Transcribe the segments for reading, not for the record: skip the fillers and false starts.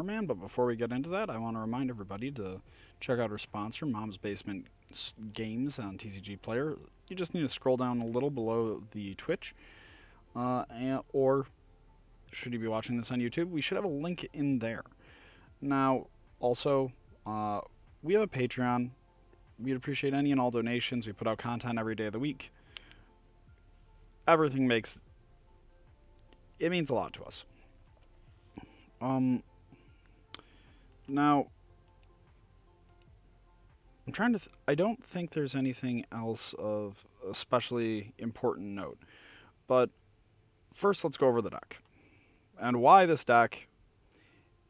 Bomberman, but before we get into that, I want to remind everybody to check out our sponsor, Mom's Basement Games on TCG Player. You just need to scroll down a little below the Twitch, or should you be watching this on YouTube, we should have a link in there. Now, also, we have a Patreon. We'd appreciate any and all donations. We put out content every day of the week. Everything means a lot to us. Now, I'm trying to. I don't think there's anything else of especially important note. But first, let's go over the deck and why this deck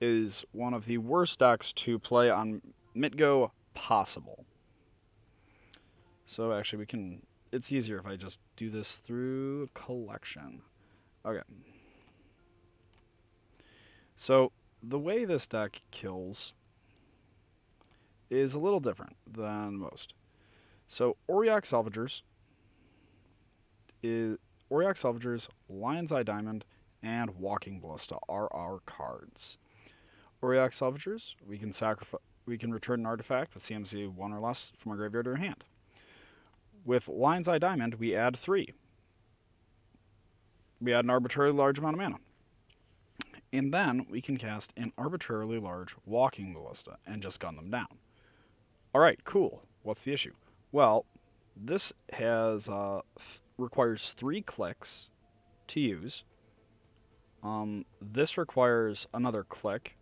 is one of the worst decks to play on Mitgo possible. So actually, we can. It's easier if I just do this through collection. Okay. So the way this deck kills is a little different than most. So Auriok Salvagers, Lion's Eye Diamond, and Walking Ballista are our cards. Auriok Salvagers, we can return an artifact with CMC 1 or less from our graveyard or hand. With Lion's Eye Diamond, we add 3. We add an arbitrarily large amount of mana. And then we can cast an arbitrarily large Walking Ballista and just gun them down. Alright, cool. What's the issue? Well, this has requires 3 clicks to use. This requires another click.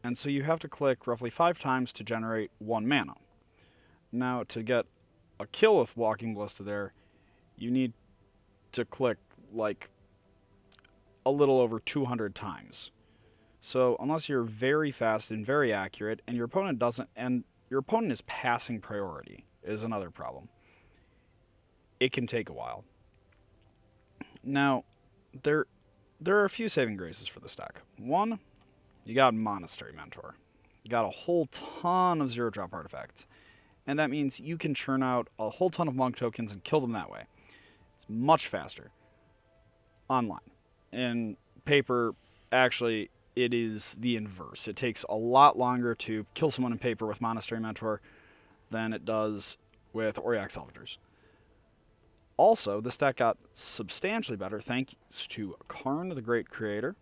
And so you have to click roughly 5 times to generate 1 mana. Now, to get a kill with Walking Ballista there, you need to click like a little over 200 times. So unless you're very fast and very accurate, and your opponent doesn't, and your opponent is passing priority, is another problem. It can take a while. Now, there are a few saving graces for this deck. One, you got Monastery Mentor. You got a whole ton of 0-drop artifacts. And that means you can churn out a whole ton of monk tokens and kill them that way. It's much faster online. In paper, actually, it is the inverse. It takes a lot longer to kill someone in paper with Monastery Mentor than it does with Auriok Salvagers. Also, this deck got substantially better thanks to Karn, the Great Creator,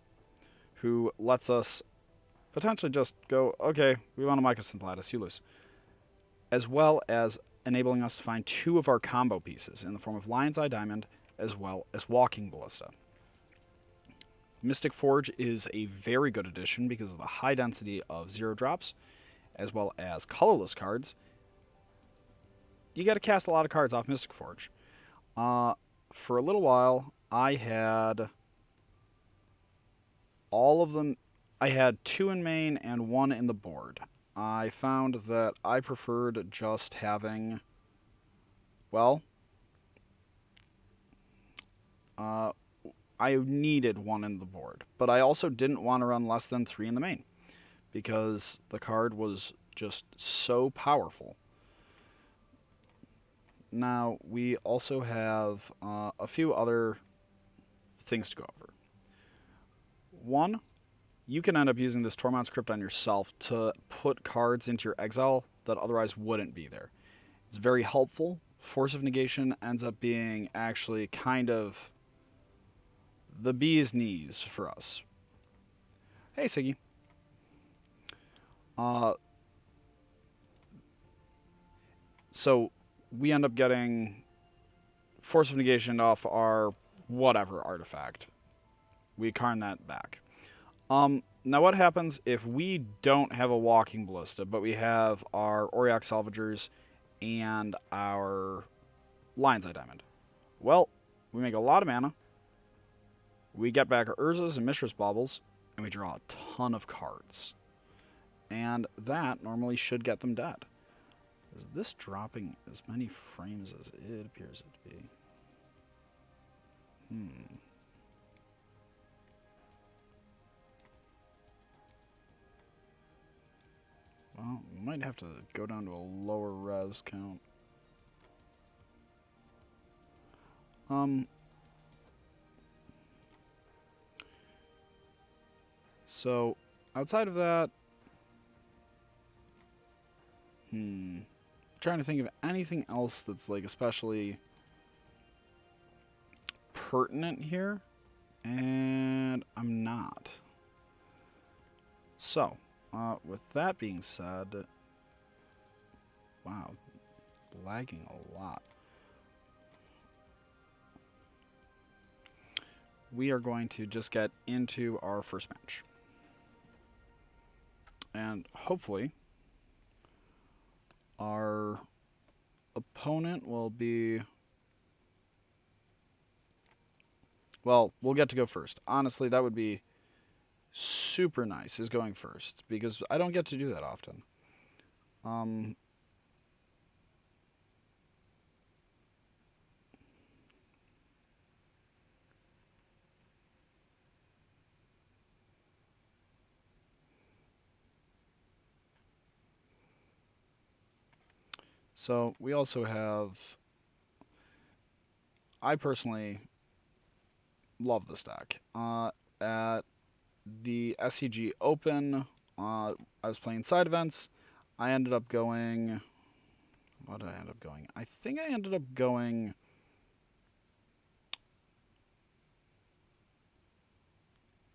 who lets us potentially just go, okay, we want a Mycosynth Lattice, you lose. As well as enabling us to find 2 of our combo pieces in the form of Lion's Eye Diamond as well as Walking Ballista. Mystic Forge is a very good addition because of the high density of 0-drops as well as colorless cards. You got to cast a lot of cards off Mystic Forge. For a little while, I had all of them. I had 2 in main and 1 in the board. I found that I preferred just having, well, I needed 1 in the board, but I also didn't want to run less than 3 in the main because the card was just so powerful. Now, we also have a few other things to go over. One, you can end up using this Tormod's Crypt on yourself to put cards into your exile that otherwise wouldn't be there. It's very helpful. Force of Negation ends up being actually kind of the bee's knees for us. Hey, Siggy. So we end up getting Force of Negation off our whatever artifact. We Karn that back. Now what happens if we don't have a Walking Ballista, but we have our Auriok Salvagers and our Lion's Eye Diamond? Well, we make a lot of mana. We get back our Urzas and Mishra's Baubles, and we draw a ton of cards. And that normally should get them dead. Is this dropping as many frames as it appears it to be? Well, we might have to go down to a lower res count. So, outside of that, trying to think of anything else that's like especially pertinent here, and I'm not. So, with that being said, wow, lagging a lot. We are going to just get into our first match. And hopefully, our opponent will be... Well, we'll get to go first. Honestly, that would be super nice, is going first, because I don't get to do that often. So we also have... I personally love this deck. At the SCG Open, I was playing side events. I ended up going... What did I end up going? I think I ended up going...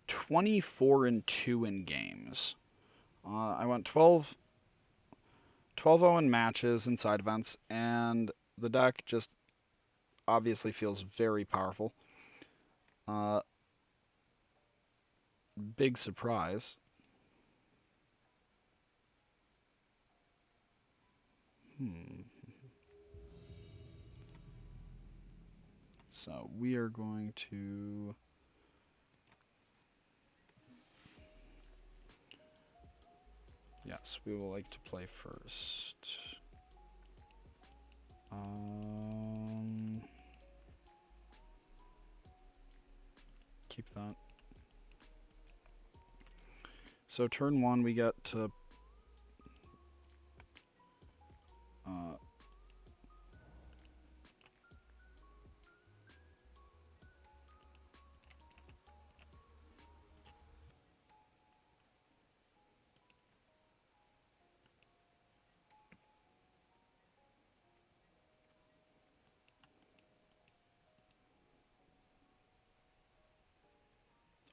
24-2 in games. I went 12-0 in matches and side events, and the deck just obviously feels very powerful. Big surprise. So we are going to... Yes, we will like to play first. Keep that. So turn 1, we get to...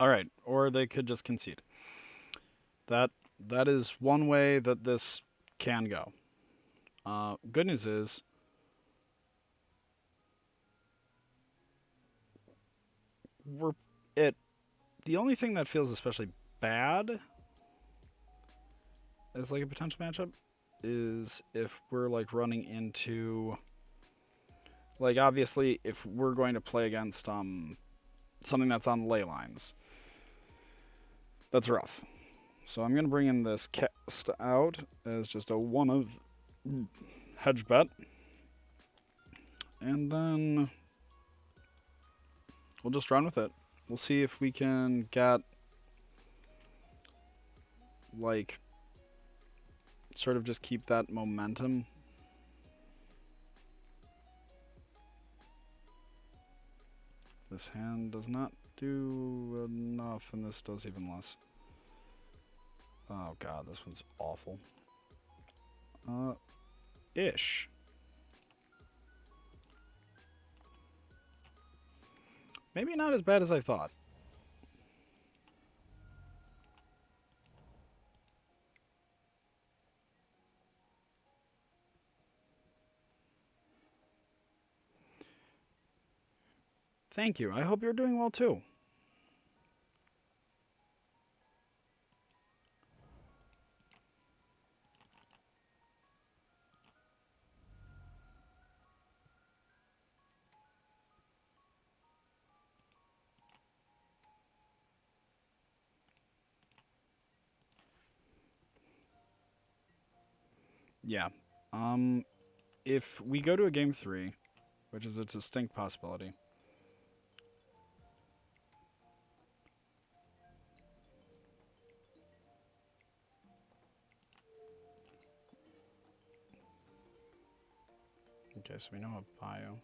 Alright, or they could just concede. That is one way that this can go. Good news is... The only thing that feels especially bad as like a potential matchup is if we're like running into... Like obviously if we're going to play against something that's on ley lines. That's rough. So I'm going to bring in this cast out as just a one of hedge bet. And then we'll just run with it. We'll see if we can get like sort of just keep that momentum. This hand does not do enough, and this does even less. Oh god, this one's awful. Ish. Maybe not as bad as I thought. Thank you. I hope you're doing well too. Yeah. If we go to a game 3, which is a distinct possibility. Okay, so we know a bio.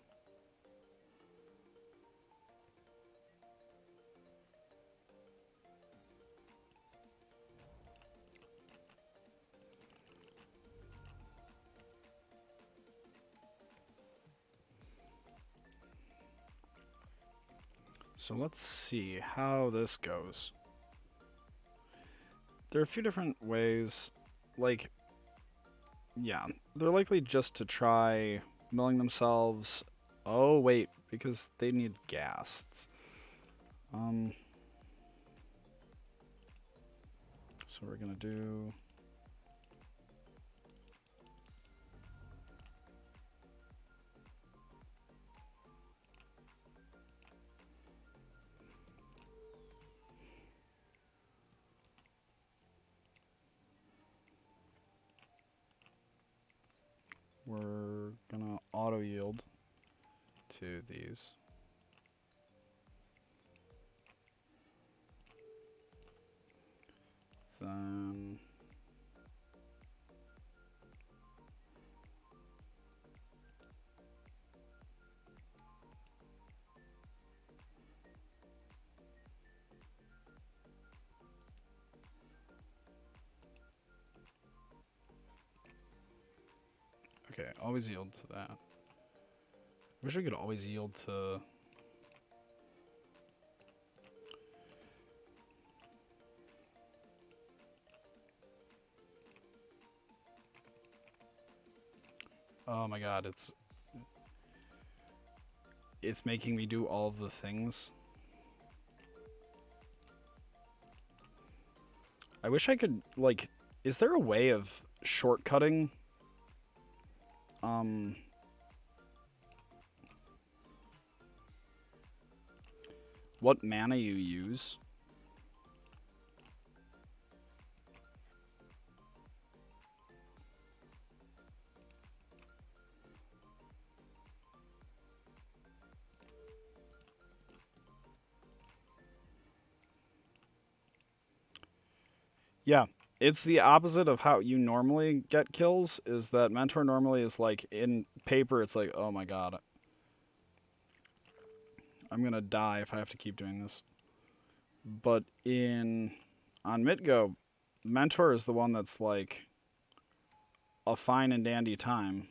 So let's see how this goes. There are a few different ways. Like, yeah, they're likely just to try milling themselves. Oh, wait, because they need ghasts. So we're gonna do... We're gonna auto yield to these. Then okay, always yield to that. Wish I could always yield to... Oh my god, it's making me do all of the things. I wish I could, like, is there a way of shortcutting what mana you use? Yeah, it's the opposite of how you normally get kills, is that Mentor normally is like, in paper, it's like, oh my god, I'm gonna die if I have to keep doing this. But on Midgo, Mentor is the one that's like a fine and dandy time.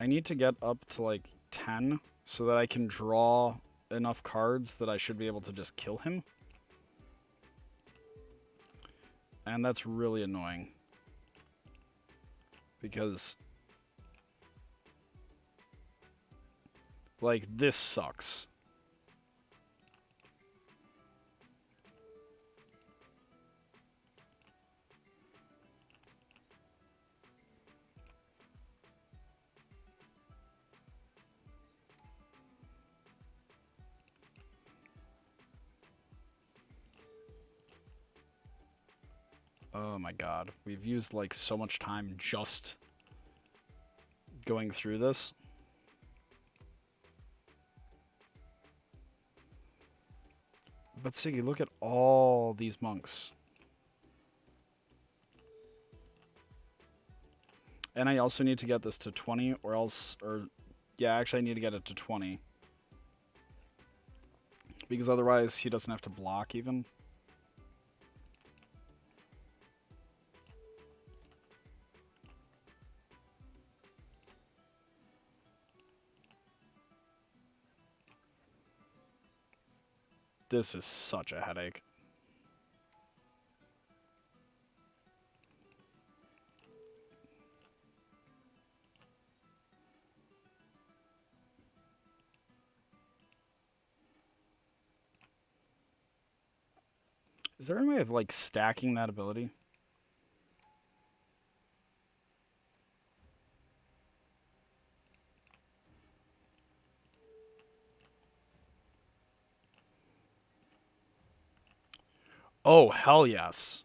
I need to get up to like 10 so that I can draw enough cards that I should be able to just kill him. And that's really annoying. Because, like, this sucks. Oh my god, we've used like so much time just going through this. But Siggy, look at all these monks. And I also need to get this to 20 or else, yeah, actually I need to get it to 20. Because otherwise he doesn't have to block even. This is such a headache. Is there any way of like stacking that ability? Oh, hell yes.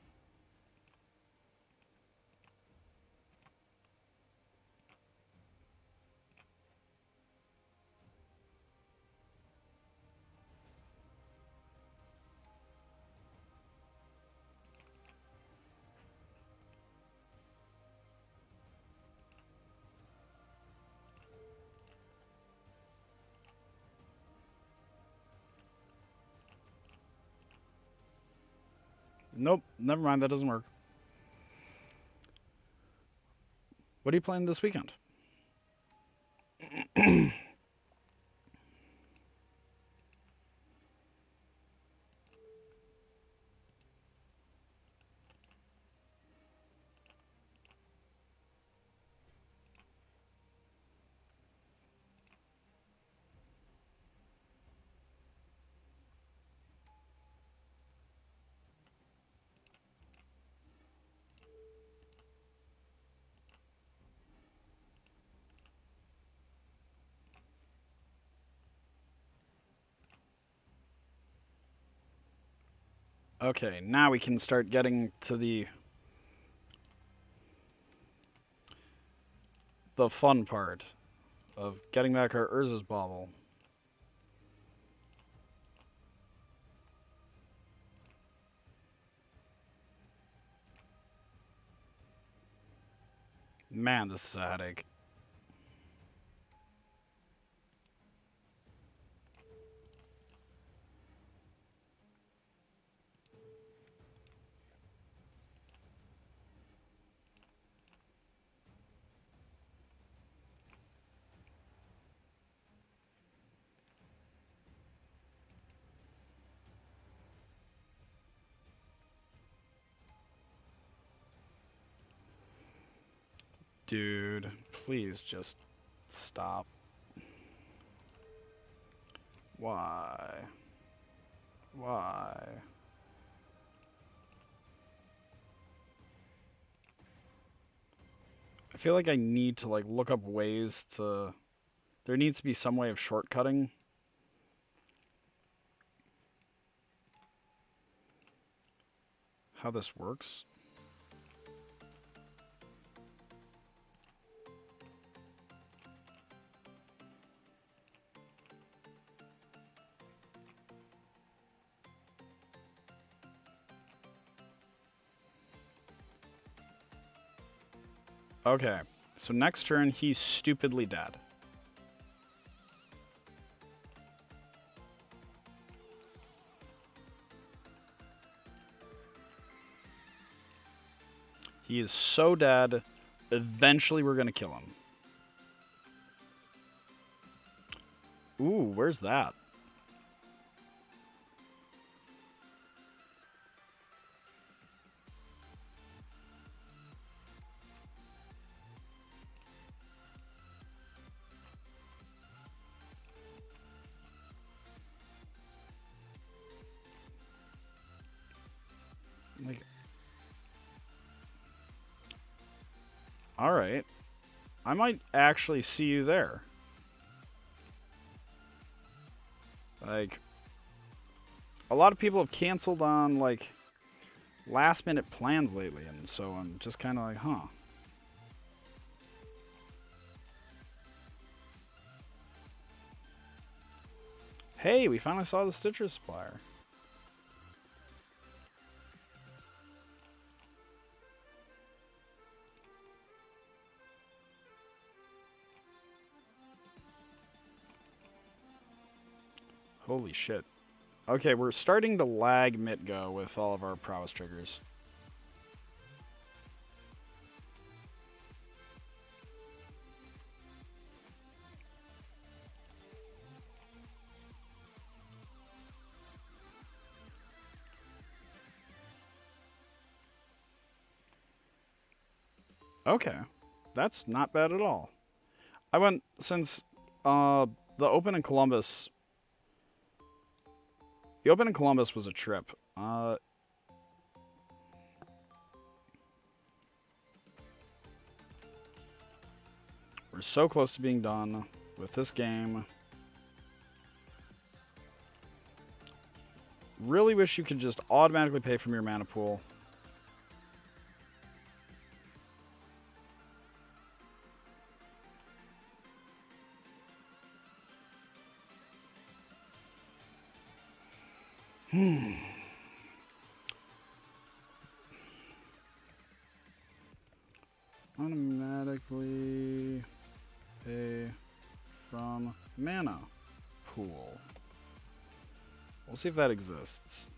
Nope, never mind, that doesn't work. What are you playing this weekend? Okay, now we can start getting to the fun part of getting back our Urza's bauble. Man, this is a headache. Dude, please just stop. Why? Why? I feel like I need to like look up ways to... There needs to be some way of shortcutting. How this works. Okay, so next turn he's stupidly dead. He is so dead, eventually we're going to kill him. Ooh, where's that? Like, all right. I might actually see you there. Like, a lot of people have canceled on, like, last-minute plans lately, and so I'm just kind of like, huh. Hey, we finally saw the Stitcher supplier. Holy shit. Okay, we're starting to lag Mitgo with all of our prowess triggers. Okay, that's not bad at all. I went, since the Open in Columbus... The Open in Columbus was a trip. We're so close to being done with this game. Really wish you could just automatically pay from your mana pool. Automatically pay from mana pool. We'll see if that exists.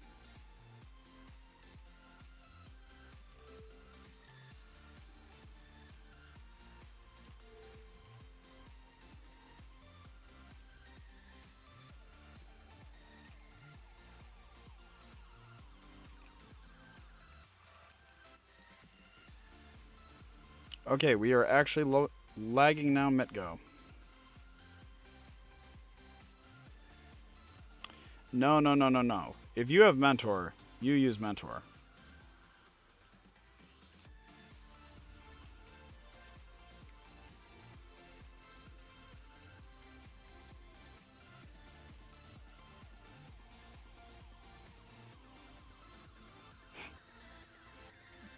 Okay, we are actually lagging now, Mitgo. No, no, no, no, no. If you have Mentor, you use Mentor.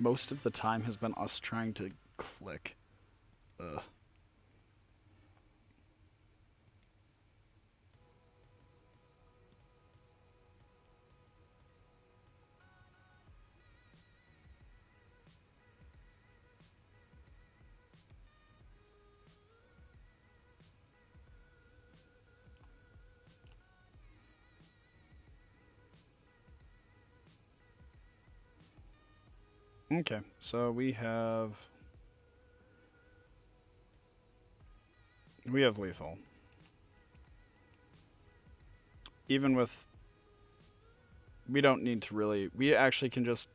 Most of the time has been us trying to click. Ugh. Okay, so we have lethal. Even with, we don't need to really, we actually can just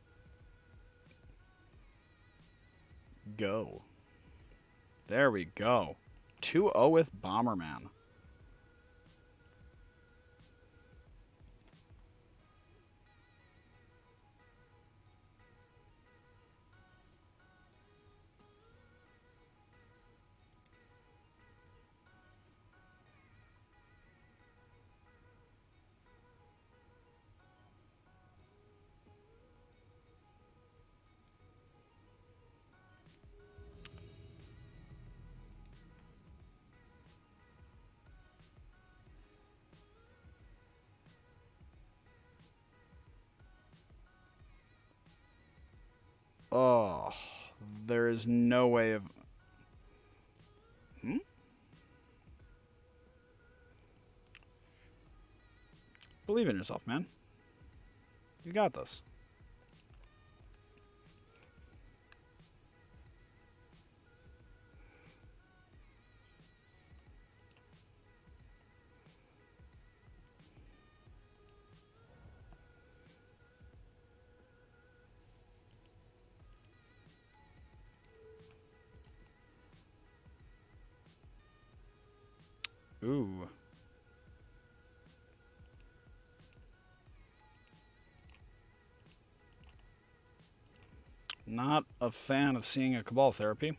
go. There we go. 2-0 with Bomberman. Oh, there is no way of... Believe in yourself, man. You got this. Ooh. Not a fan of seeing a Cabal therapy.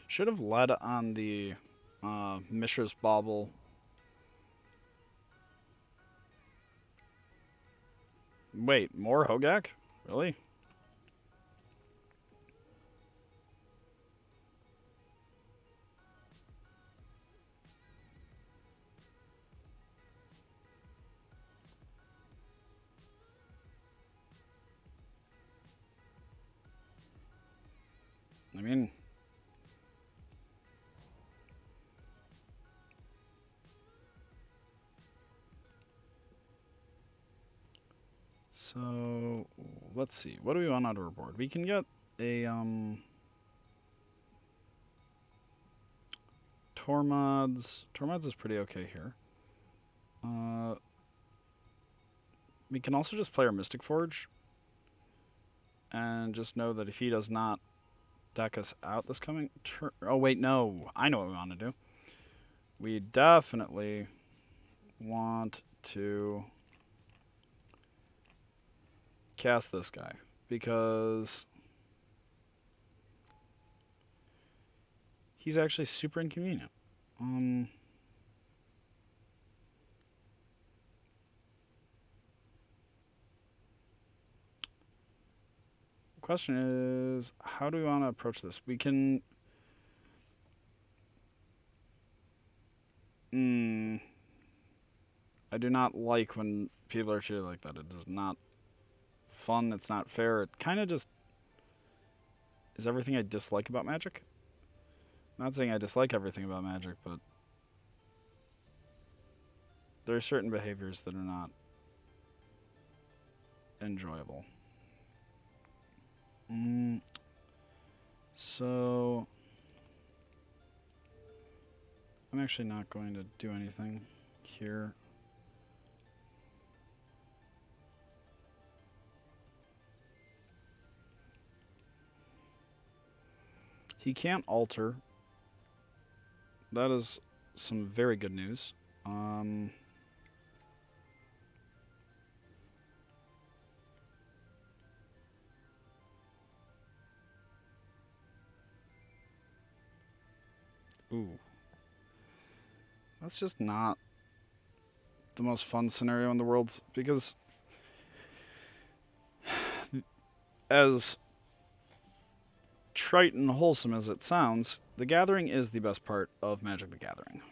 Should have led on the Mishra's Bauble. Wait, more Hogak? Really? I mean... So, let's see. What do we want out of our board? We can get a, Tormods. Tormods is pretty okay here. We can also just play our Mystic Forge. And just know that if he does not deck us out this coming turn... Oh, wait, no. I know what we want to do. We definitely want to cast this guy. Because he's actually super inconvenient. Question is, how do we want to approach this? We can... I do not like when people are treated like that. It is not fun. It's not fair. It kind of just is everything I dislike about Magic. Not saying I dislike everything about Magic, but there are certain behaviors that are not enjoyable. So I'm actually not going to do anything here. he can't alter. That is some very good news. Ooh. That's just not the most fun scenario in the world, because as trite and wholesome as it sounds, the Gathering is the best part of Magic the Gathering.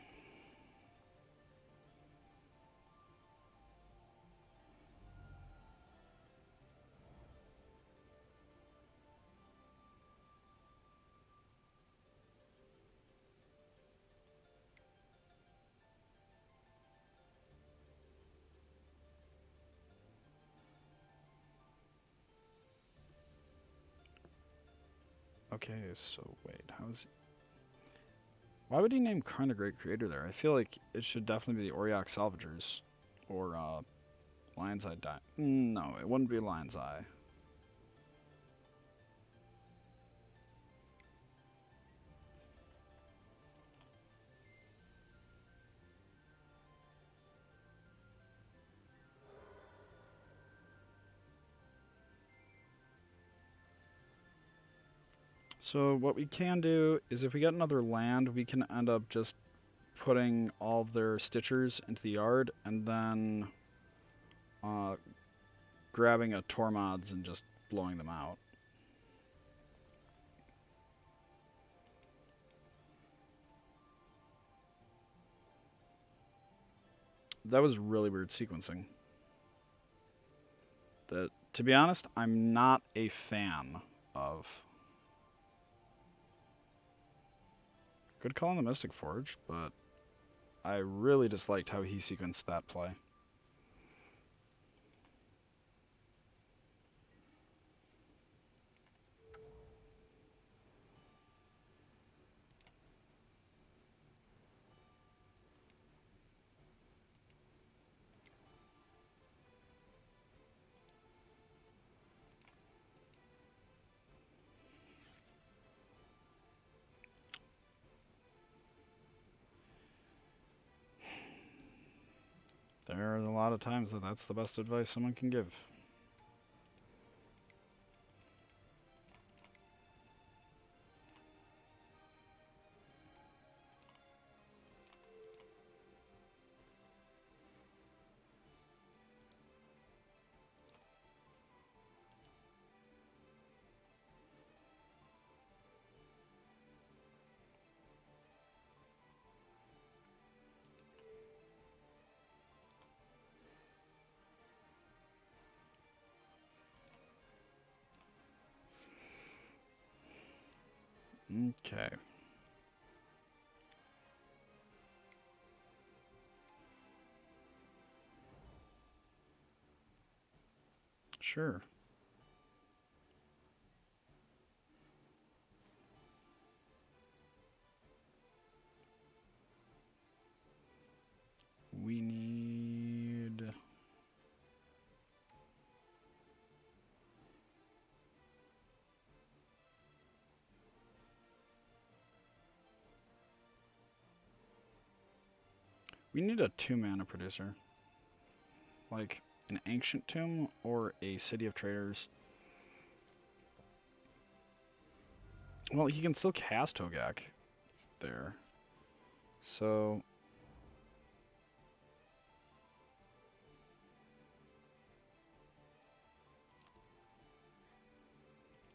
Okay, so wait, how is he? Why would he name Karn the Great Creator there? I feel like it should definitely be the Auriok Salvagers. Or, Lion's Eye No, it wouldn't be Lion's Eye. So what we can do is if we get another land, we can end up just putting all of their Stitchers into the yard and then grabbing a Tormods and just blowing them out. That was really weird sequencing. That, to be honest, I'm not a fan of. Good call on the Mystic Forge, but I really disliked how he sequenced that play. There are a lot of times that that's the best advice someone can give. Okay. Sure. We need... We need a 2-mana producer. Like an Ancient Tomb or a City of Traders. Well, he can still cast Crab-Gaak there. So...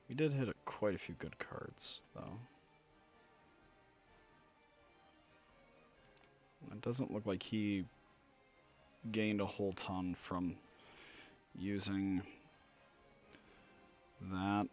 We did hit quite a few good cards, though. It doesn't look like he gained a whole ton from using that.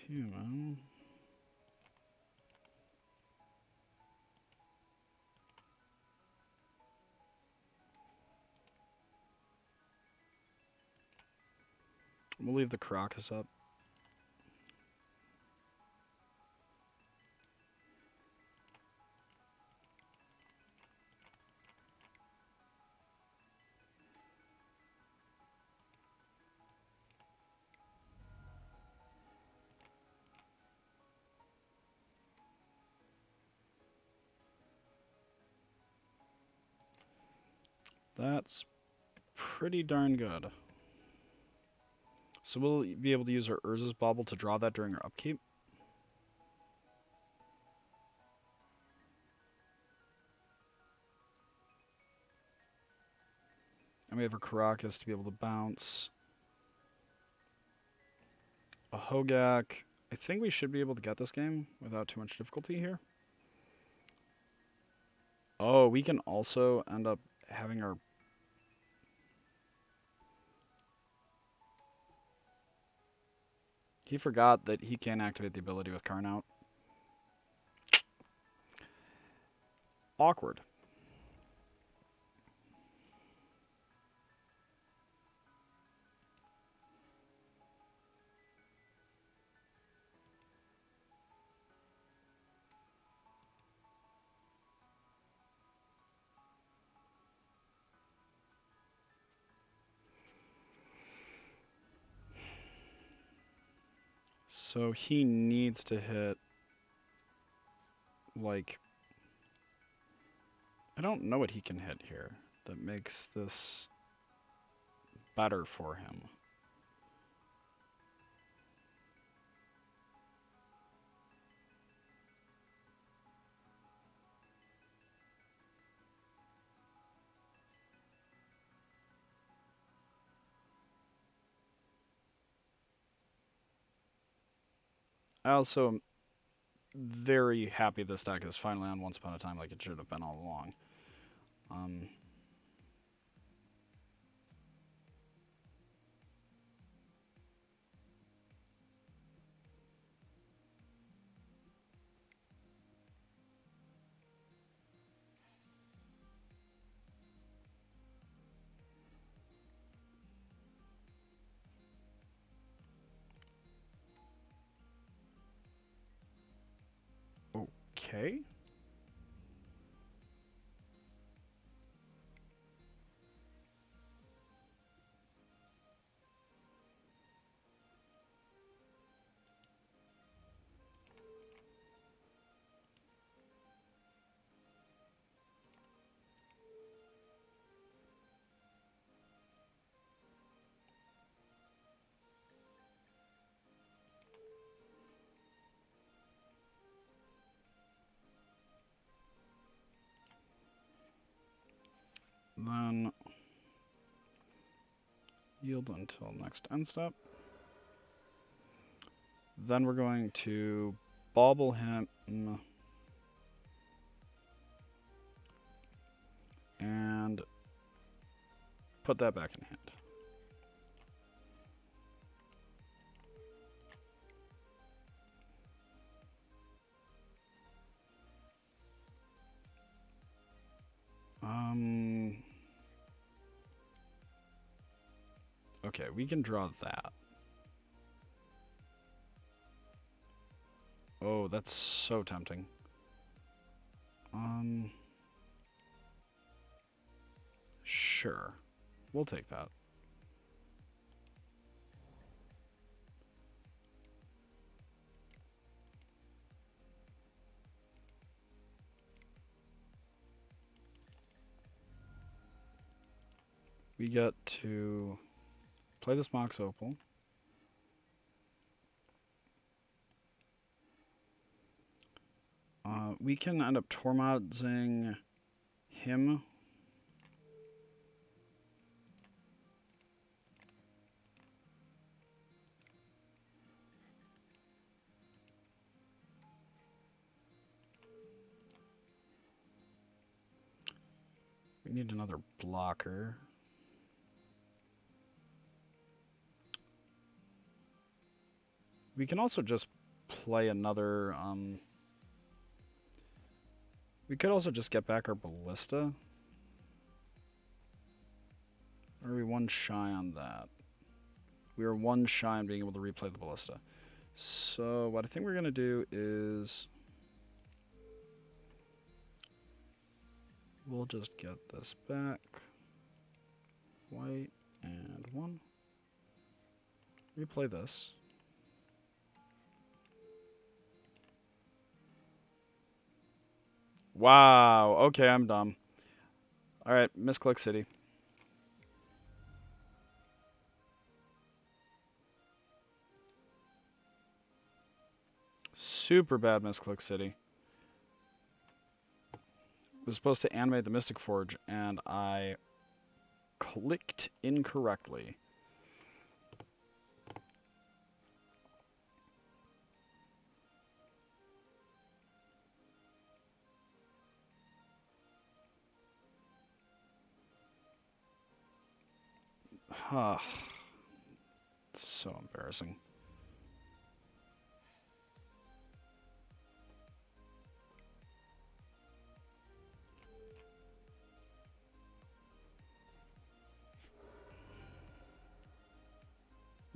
Human. We'll leave the Crocus up. That's pretty darn good. So we'll be able to use our Urza's Bauble to draw that during our upkeep. And we have a Caracas to be able to bounce. A Hogak. I think we should be able to get this game without too much difficulty here. Oh, we can also end up having our... He forgot that he can't activate the ability with Karn out. Awkward. So he needs to hit, like... I don't know what he can hit here that makes this better for him. I also am very happy this deck is finally on Once Upon a Time like it should have been all along. Okay. Then yield until next end step. Then we're going to bauble him and put that back in hand. Okay, we can draw that. Oh, that's so tempting. Sure. We'll take that. We get to play this Mox Opal. We can end up Tormodzing him. We need another blocker. We can also just play another... we could also just get back our Ballista. Or are we one shy on that? We are one shy on being able to replay the Ballista. So what I think we're going to do is... we'll just get this back. White and 1. Replay this. Wow. Okay, I'm dumb. Alright, misclick city. Super bad misclick city. I was supposed to animate the Mystic Forge, and I clicked incorrectly. So embarrassing.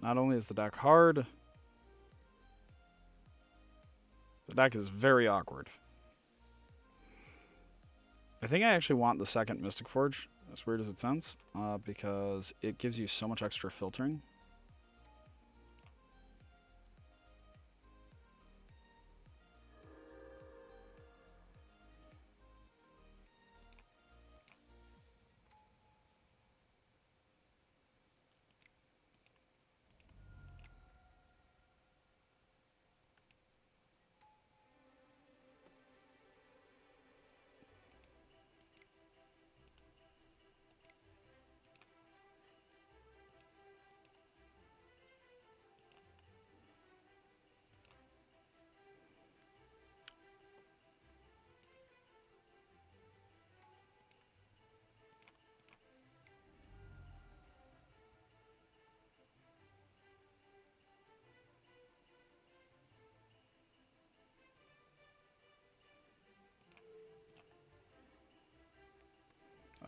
Not only is the deck hard, the deck is very awkward. I think I actually want the second Mystic Forge, as weird as it sounds, because it gives you so much extra filtering.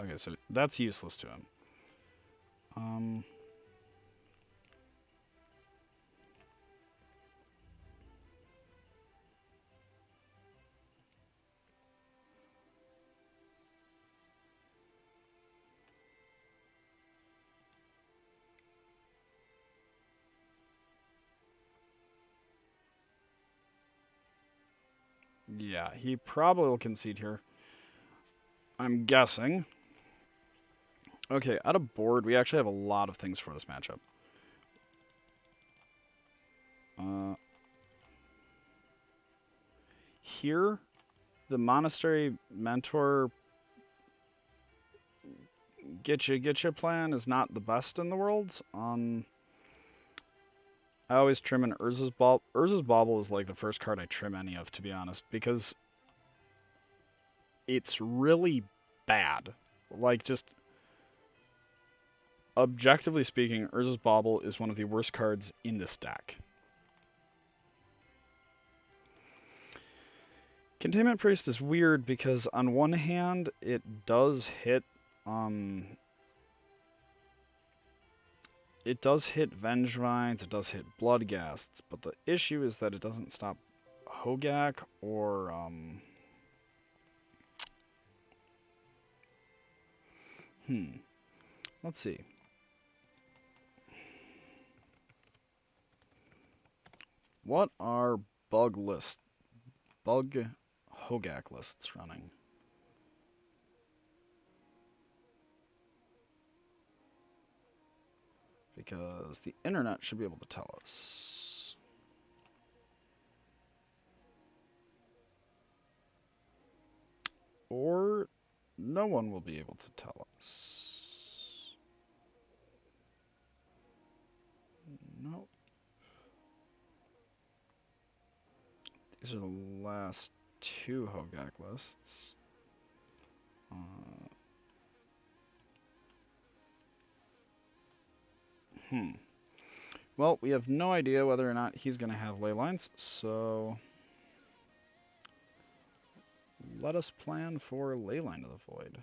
Okay, so that's useless to him. Yeah, he probably will concede here. I'm guessing. Okay, out of board, we actually have a lot of things for this matchup. Here, the Monastery Mentor getcha plan is not the best in the world. I always trim an Urza's Bauble. Urza's Bauble is like the first card I trim any of, to be honest, because it's really bad. Like, just objectively speaking, Urza's Bauble is one of the worst cards in this deck. Containment Priest is weird because on one hand, it does hit Vengevines, it does hit Bloodghasts, but the issue is that it doesn't stop Hogak or let's see. What are bug Hogak lists running? Because the internet should be able to tell us. Or no one will be able to tell us. Nope. These are the last 2 Hogak lists. Well, we have no idea whether or not he's going to have ley lines, so let us plan for ley line of the void.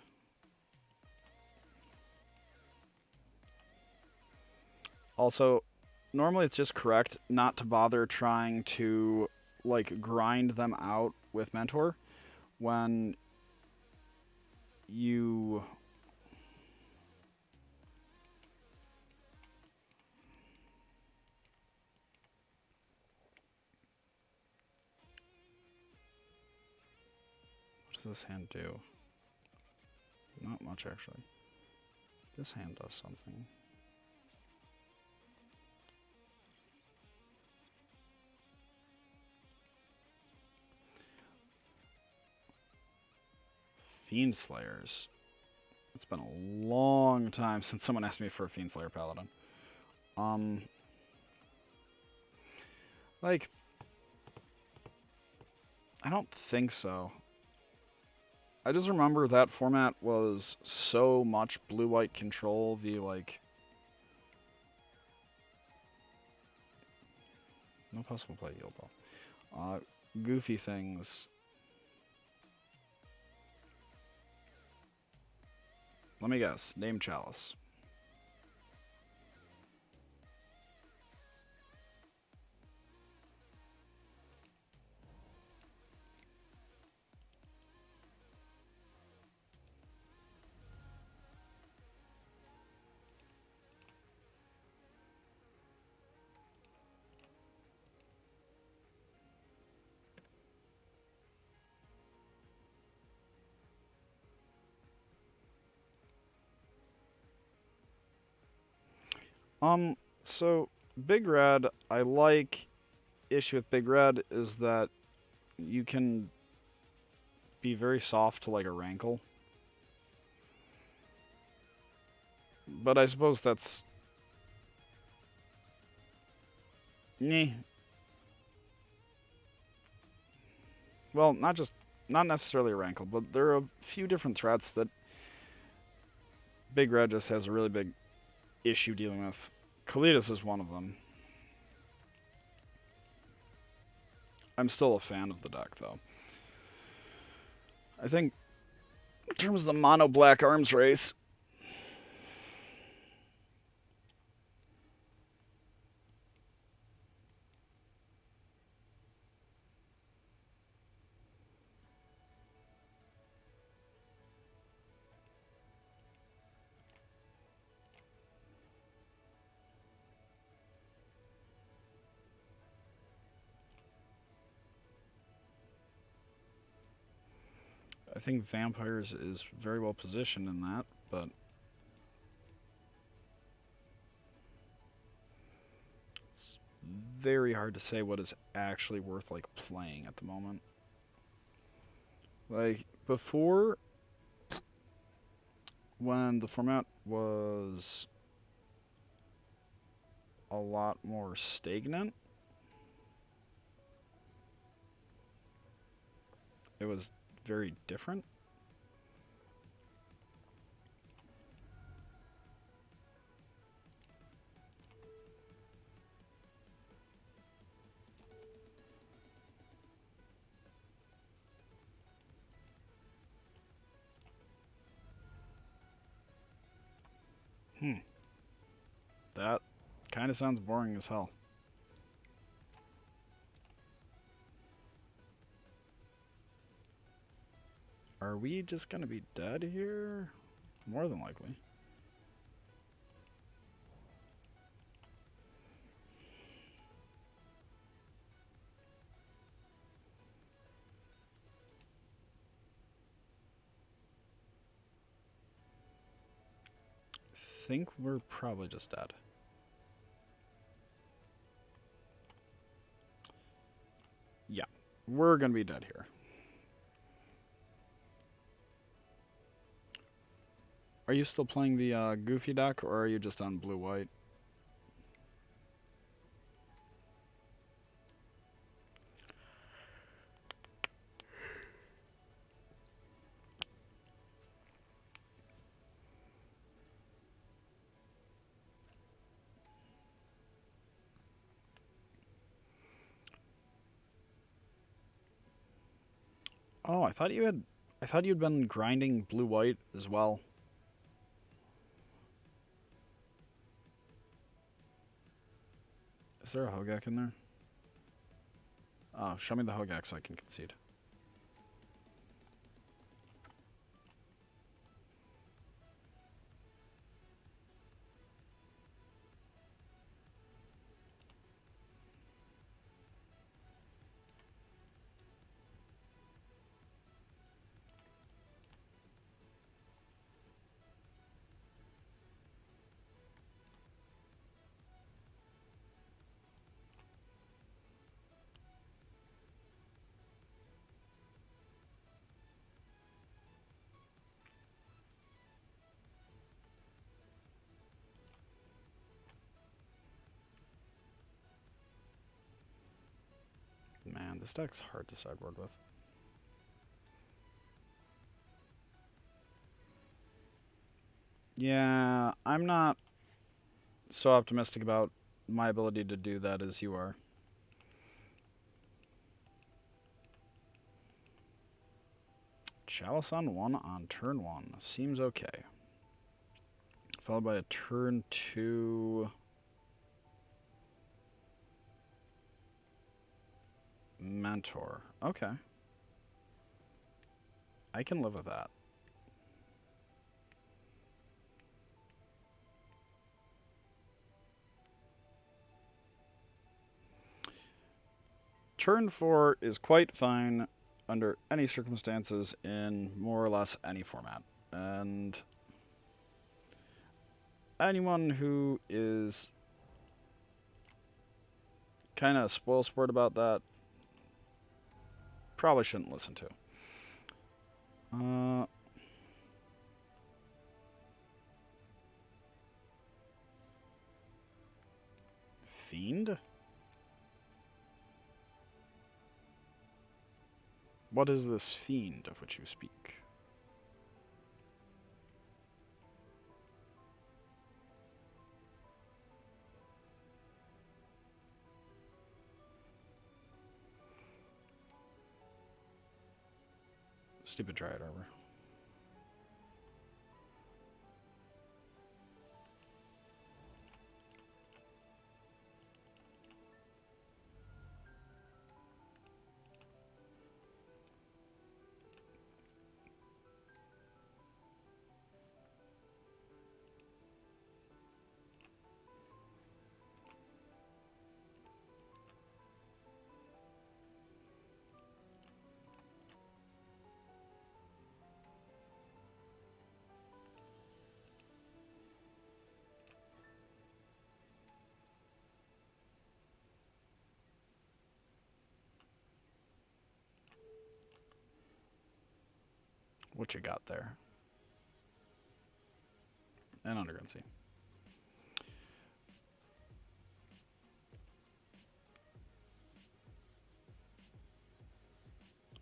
Also, normally it's just correct not to bother trying to like grind them out with Mentor when you what does this hand do? Not much, actually. This hand does something. Fiend Slayers. It's been a long time since someone asked me for a Fiend Slayer Paladin. Like, I don't think so. I just remember that format was so much blue-white control, like... No possible play yield, though. Goofy things. Let me guess. Name Chalice. So Big Red, I like. Issue with Big Red is that you can be very soft to like a Rankle. But I suppose that's... Meh. Well, not necessarily a Rankle, but there are a few different threats that Big Red just has a really big issue dealing with. Kalidas is one of them. I'm still a fan of the deck, though. I think, in terms of the mono black arms race, I think Vampires is very well positioned in that, but it's very hard to say what is actually worth like playing at the moment. Like before, when the format was a lot more stagnant, it was very different. That kind of sounds boring as hell. Are we just gonna be dead here? More than likely. I think we're probably just dead. Yeah, we're gonna be dead here. Are you still playing the Goofy deck, or are you just on blue-white? Oh, I thought you'd been grinding blue-white as well. Is there a Hogak in there? Oh, show me the Hogak so I can concede. Man, this deck's hard to sideboard with. Yeah, I'm not so optimistic about my ability to do that as you are. Chalice on 1 on turn 1. Seems okay. Followed by a turn 2... Mentor. Okay. I can live with that. Turn 4 is quite fine under any circumstances in more or less any format. And anyone who is kind of spoil sport about that probably shouldn't listen to. Fiend? What is this fiend of which you speak? Stupid Dryad Arbor. What you got there? And Underground Sea.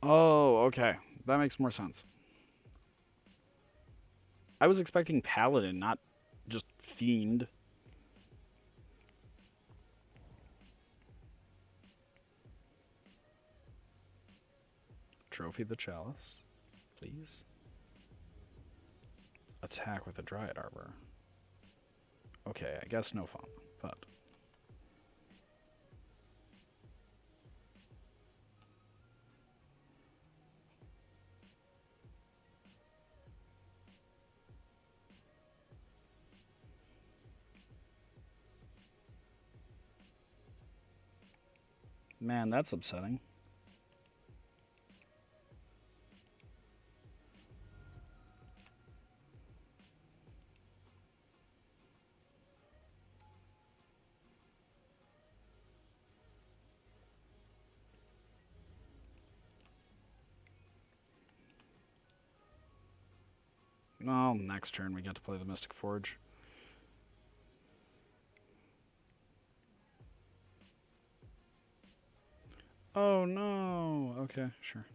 Oh, okay. That makes more sense. I was expecting Paladin, not just Fiend. Trophy the Chalice, please. Attack with a Dryad Arbor. Okay, I guess no fun, but... Man, that's upsetting. Well, next turn we get to play the Mystic Forge. Oh no! Okay, sure.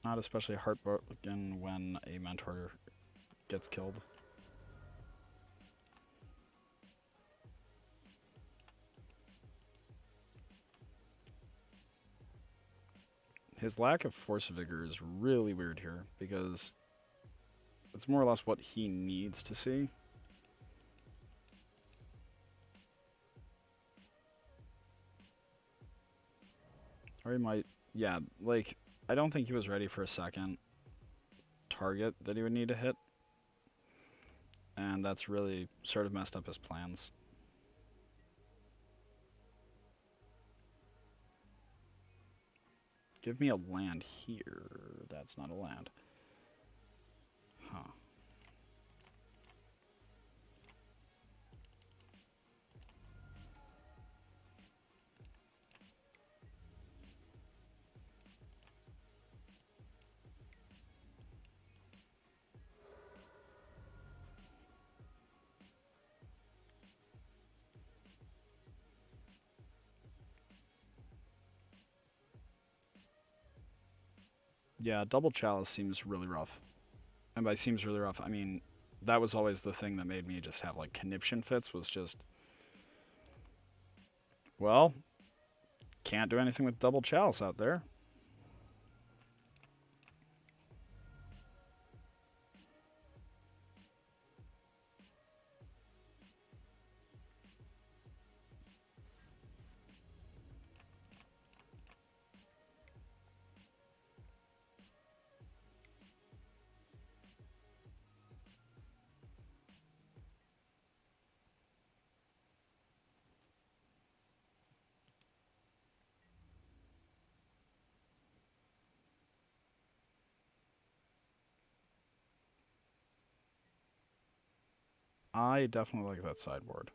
Not especially heartbroken when a mentor gets killed. His lack of force vigor is really weird here, because it's more or less what he needs to see. Or he might, yeah, like, I don't think he was ready for a second target that he would need to hit. And that's really sort of messed up his plans. Give me a land here. That's not a land. Huh. Yeah, double chalice seems really rough. And by seems really rough, I mean, that was always the thing that made me just have, like, conniption fits, was just, well, can't do anything with double chalice out there. I definitely like that sideboard.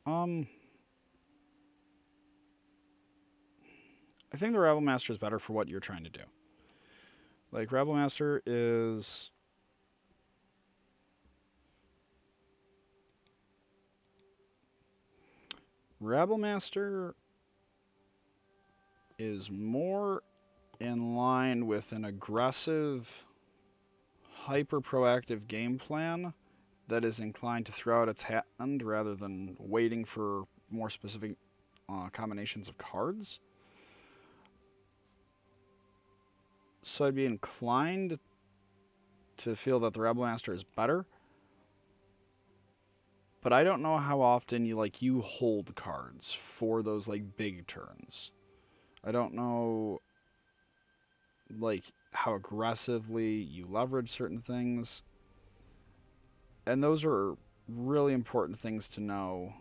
I think the Rebel Master is better for what you're trying to do. Like, Rebel Master is... Rebel Master is more in line with an aggressive, hyper-proactive game plan that is inclined to throw out its hand rather than waiting for more specific combinations of cards. So I'd be inclined to feel that the Rebel Master is better. But I don't know how often you hold cards for those like big turns. I don't know like how aggressively you leverage certain things. And those are really important things to know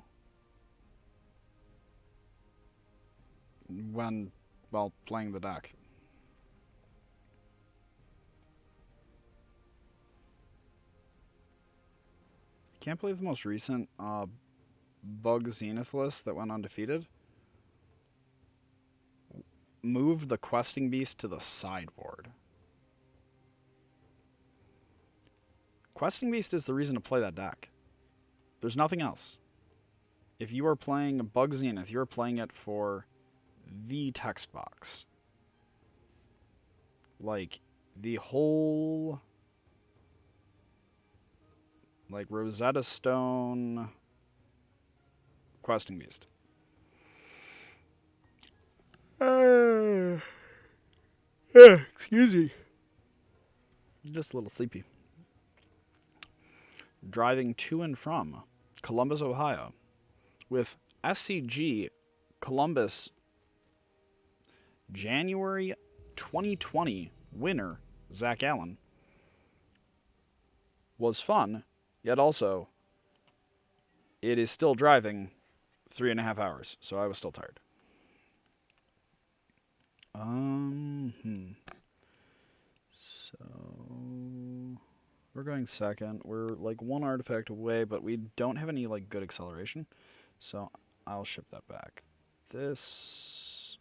when, well, playing the deck. I can't believe the most recent Bug Zenith list that went undefeated moved the Questing Beast to the sideboard. Questing Beast is the reason to play that deck. There's nothing else. If you are playing Bug Zenith, you're playing it for the text box. Like, the whole... like, Rosetta Stone... Questing Beast. Excuse me. Just a little sleepy. Driving to and from Columbus, Ohio, with SCG Columbus January 2020 winner, Zach Allen, was fun, yet also it is still driving 3.5 hours, so I was still tired. So we're going second. We're like one artifact away, but we don't have any like good acceleration, so I'll ship that back. This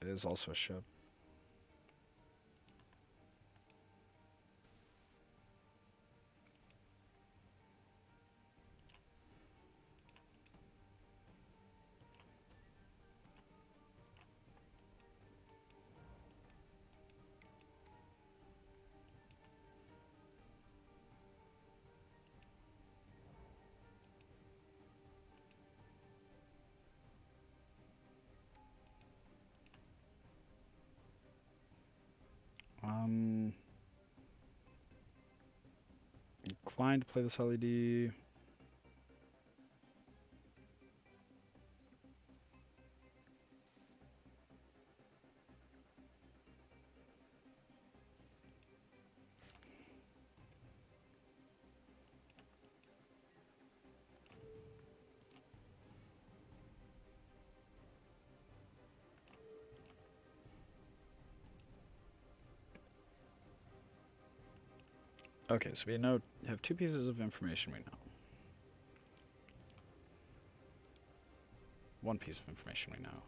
is also a ship. Inclined to play this LED. Okay, so we have 2 pieces of information we know. 1 piece of information we know.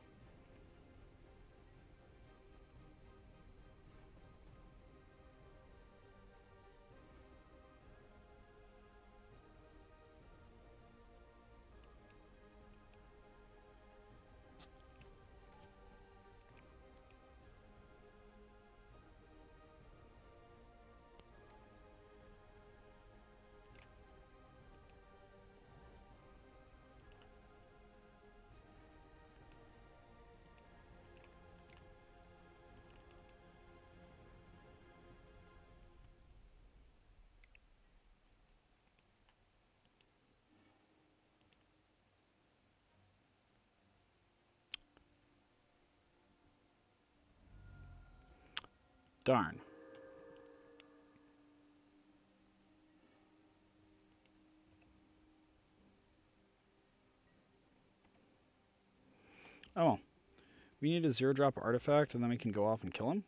Darn. Oh, we need a 0-drop artifact, and then we can go off and kill him?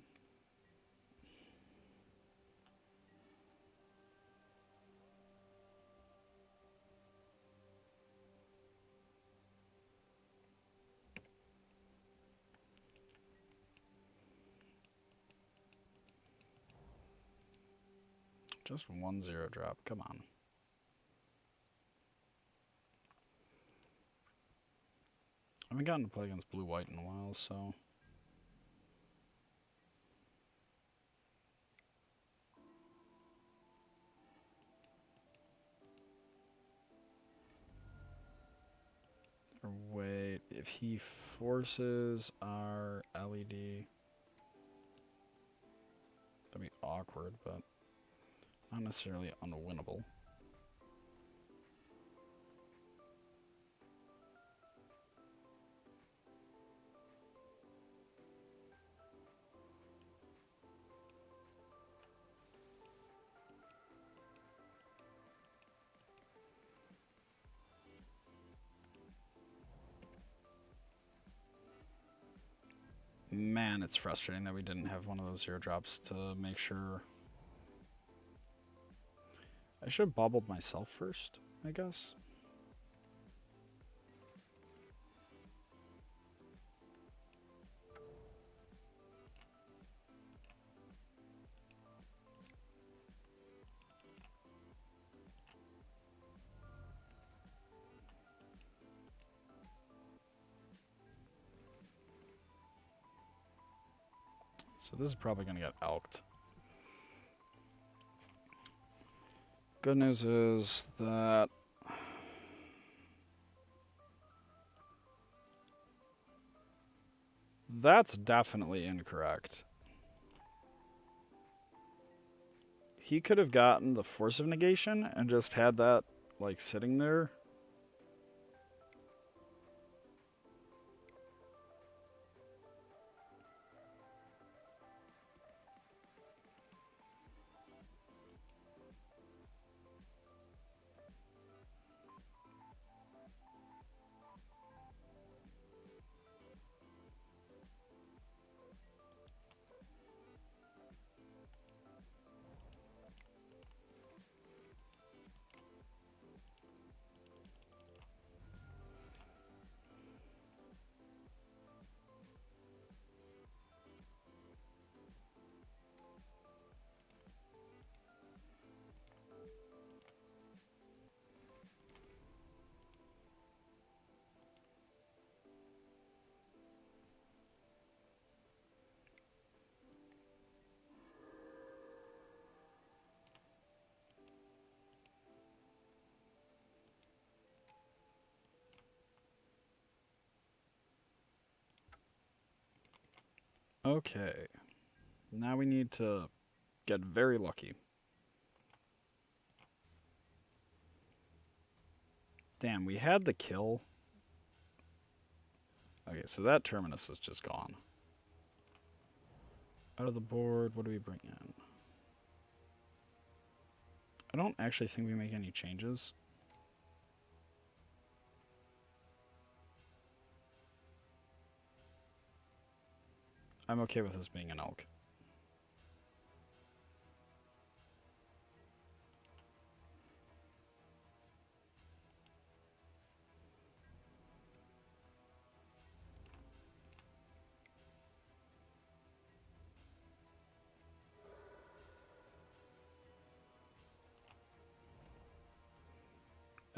Just 1 0-drop, come on. I haven't gotten to play against blue-white in a while, so... Or wait, if he forces our LED... That'd be awkward, but not necessarily unwinnable. Man, it's frustrating that we didn't have one of those 0-drops to make sure. I should have bobbled myself first, I guess. So this is probably going to get elked. Good news is that that's definitely incorrect. He could have gotten the Force of Negation and just had that, like, sitting there. Okay. Now we need to get very lucky. Damn, we had the kill. Okay, so that terminus is just gone. Out of the board, what do we bring in? I don't actually think we make any changes. I'm okay with this being an elk.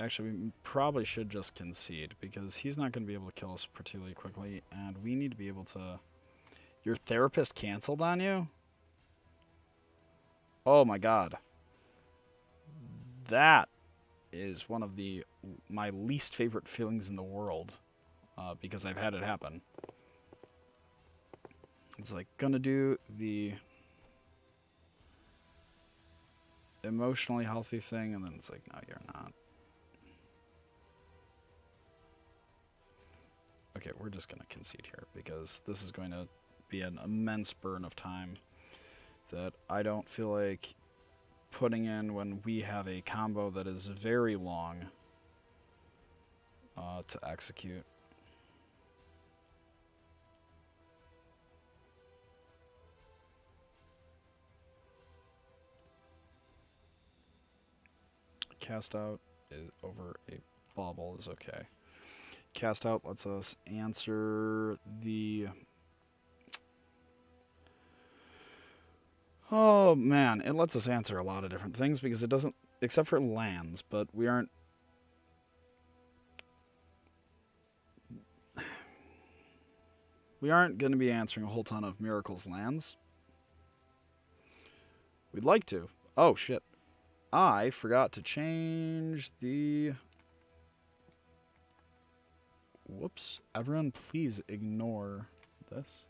Actually, we probably should just concede, because he's not going to be able to kill us particularly quickly, and we need to be able to... Your therapist canceled on you? Oh my god. That is one of my least favorite feelings in the world, because I've had it happen. It's like, gonna do the emotionally healthy thing, and then it's like, no, you're not. Okay, we're just going to concede here, because this is going to be an immense burn of time that I don't feel like putting in when we have a combo that is very long to execute. Cast out over a bauble is okay. Cast out lets us answer the... Oh man, it lets us answer a lot of different things, because it doesn't, except for lands, but we aren't... We aren't going to be answering a whole ton of Miracles lands. We'd like to. Oh shit. I forgot to change the... Whoops. Everyone, please ignore this.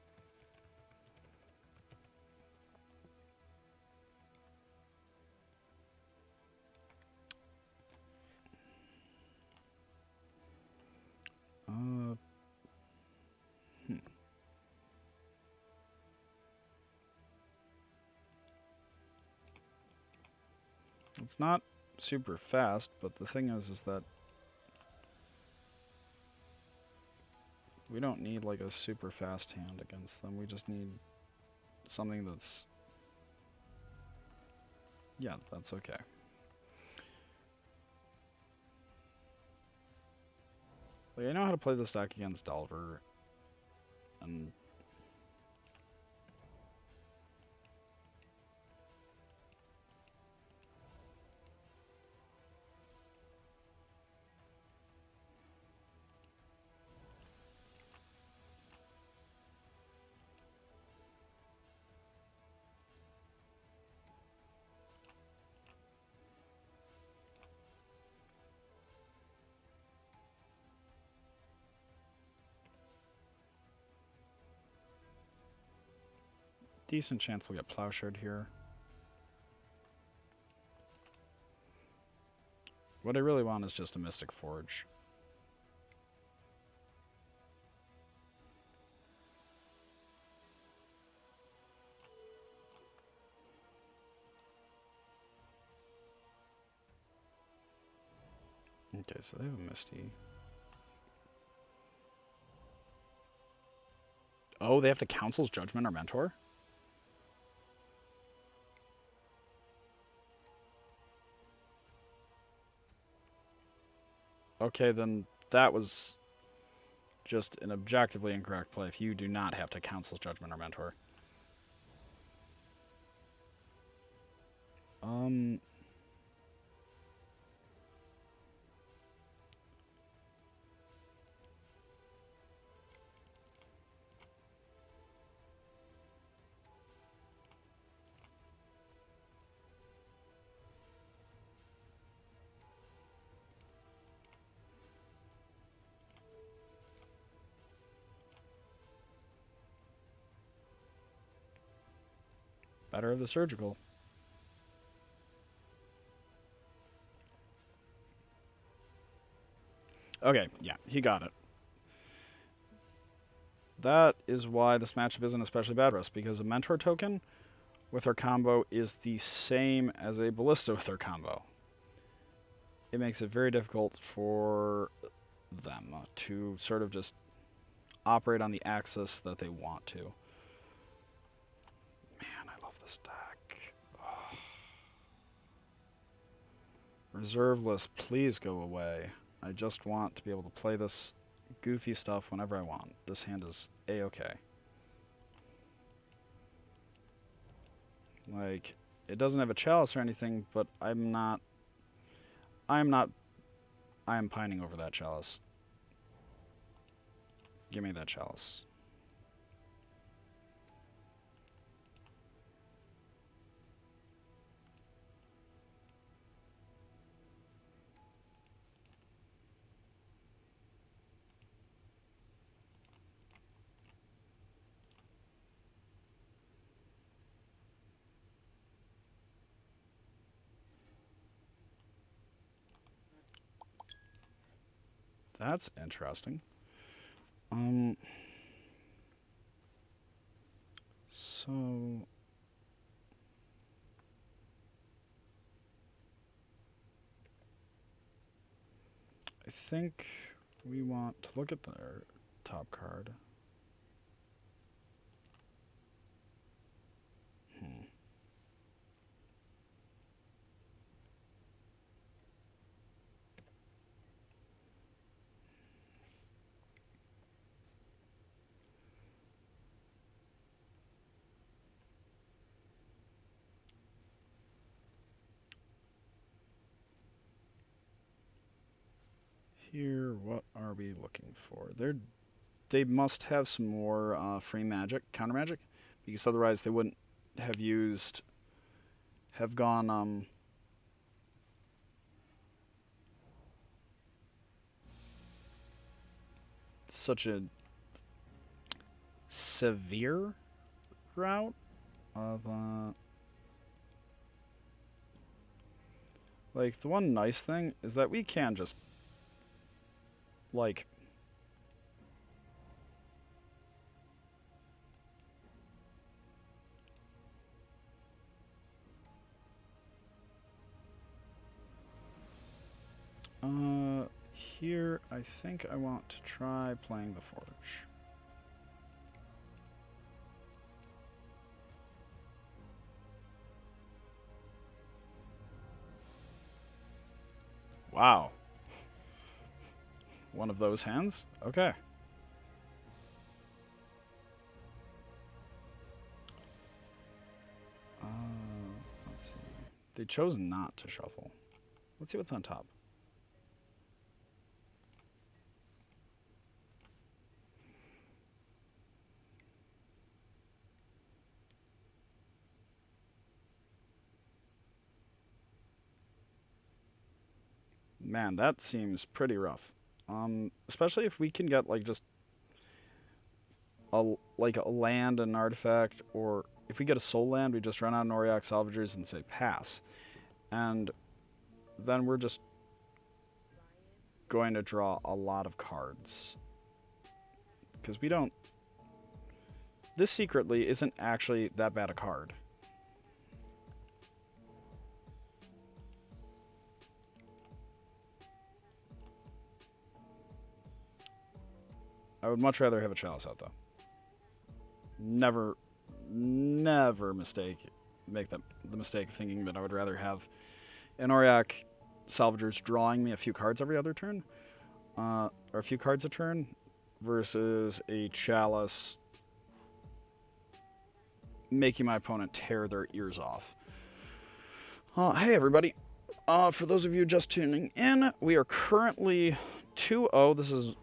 It's not super fast, but the thing is that we don't need like a super fast hand against them. We just need something that's... Yeah, that's okay. Like, I know how to play this deck against Delver, and... Decent chance we'll get Plowshared here. What I really want is just a Mystic Forge. Okay, so they have a Misty. Oh, they have to Council's Judgment or Mentor? Okay, then that was just an objectively incorrect play if you do not have to Council's Judgment or Mentor. Better of the Surgical. Okay, yeah, he got it. That is why this matchup isn't especially bad for us, because a Mentor token with our combo is the same as a Ballista with our combo. It makes it very difficult for them to sort of just operate on the axis that they want to. Man, I love this deck. Oh. Reserve list, please go away. I just want to be able to play this goofy stuff whenever I want. This hand is A-okay. Like, it doesn't have a chalice or anything, but I am pining over that chalice. Give me that chalice. That's interesting. So I think we want to look at their top card. Here, what are we looking for? They must have some more free magic, counter magic, because otherwise they wouldn't have gone such a severe route of like, the one nice thing is that we can just like here I think I want to try playing the Forge. Wow. One of those hands? Okay. Let's see. They chose not to shuffle. Let's see what's on top. Man, that seems pretty rough. Especially if we can get like just a land, an artifact, or if we get a soul land, we just run out an Auriok Salvagers and say pass. And then we're just going to draw a lot of cards. Because we don't... This secretly isn't actually that bad a card. I would much rather have a chalice out, though. Never make the mistake of thinking that I would rather have an Auriok Salvagers drawing me a few cards every other turn, or a few cards a turn, versus a chalice making my opponent tear their ears off. Hey everybody. For those of you just tuning in, we are currently 2-0. This is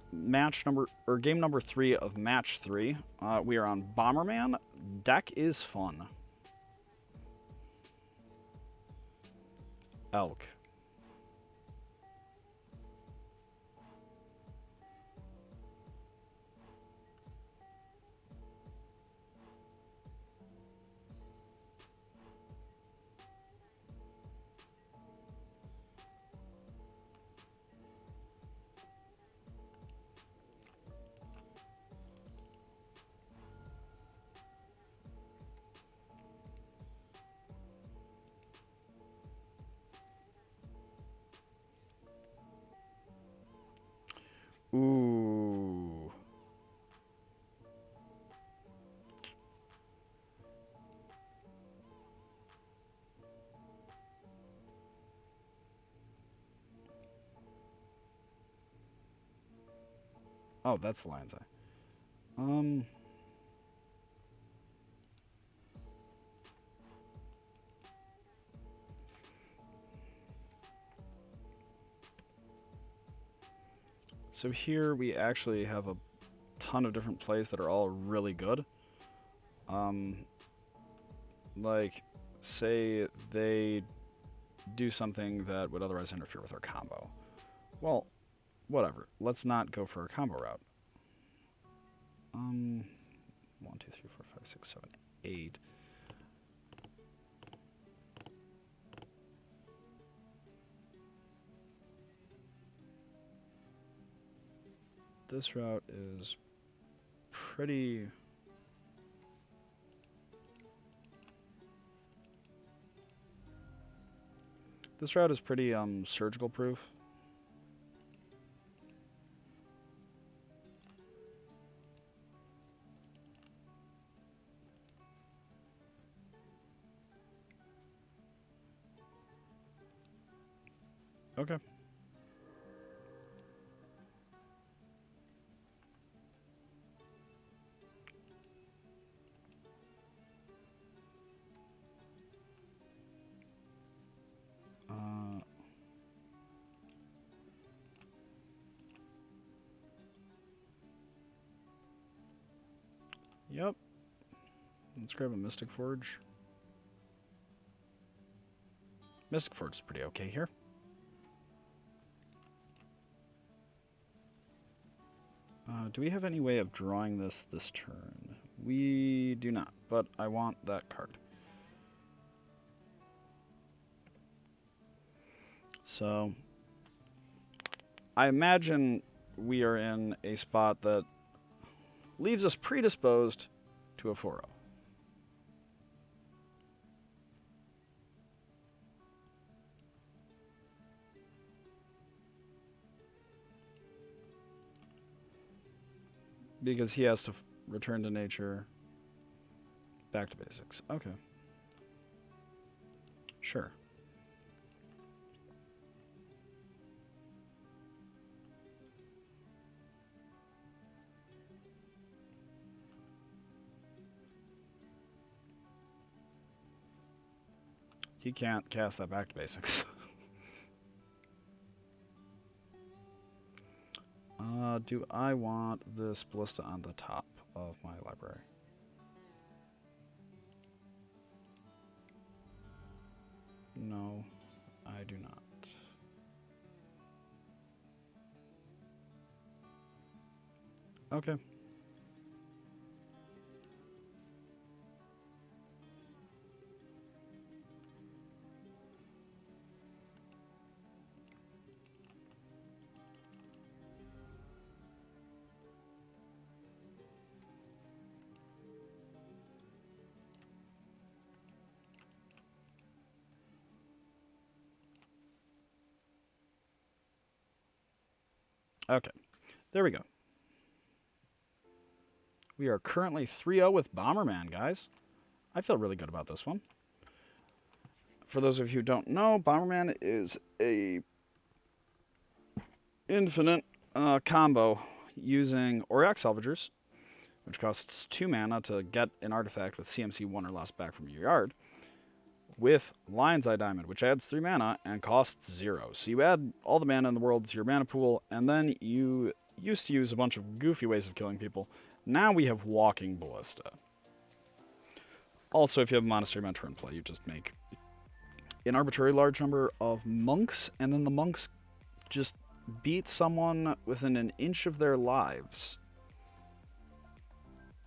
game number 3 of match 3. We are on Bomberman. Deck is fun. Elk. Oh, that's the lion's eye. So here we actually have a ton of different plays that are all really good. Like, say they do something that would otherwise interfere with our combo. Well, whatever. Let's not go for a combo route. 1, 2, 3, 4, 5, 6, 7, 8. This route is pretty... This route is pretty surgical proof. Okay. Yep. Let's grab a Mystic Forge. Mystic Forge is pretty okay here. Do we have any way of drawing this turn? We do not, but I want that card. So, I imagine we are in a spot that leaves us predisposed to a 4-0. Because he has to return to nature, back to basics. Okay. Sure. He can't cast that back to basics. Do I want this Ballista on the top of my library? No, I do not. Okay. Okay, there we go. We are currently 3-0 with Bomberman, guys. I feel really good about this one. For those of you who don't know, Bomberman is a infinite combo using Auriok Salvagers, which costs 2 mana to get an artifact with CMC 1 or less back from your yard, with Lion's Eye Diamond, which adds 3 mana and costs 0. So you add all the mana in the world to your mana pool, and then you used to use a bunch of goofy ways of killing people. Now we have Walking Ballista. Also, if you have a Monastery Mentor in play, you just make an arbitrary large number of monks, and then the monks just beat someone within an inch of their lives.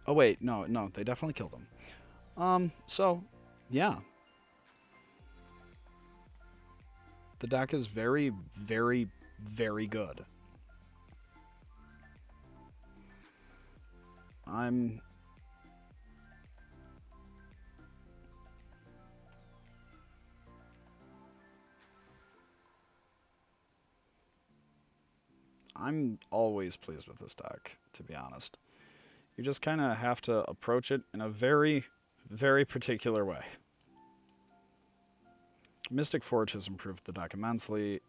Oh wait, no, they definitely killed them. So, yeah. The deck is very, very, very good. I'm always pleased with this deck, to be honest. You just kind of have to approach it in a very, very particular way. Mystic Forge has improved the deck immensely.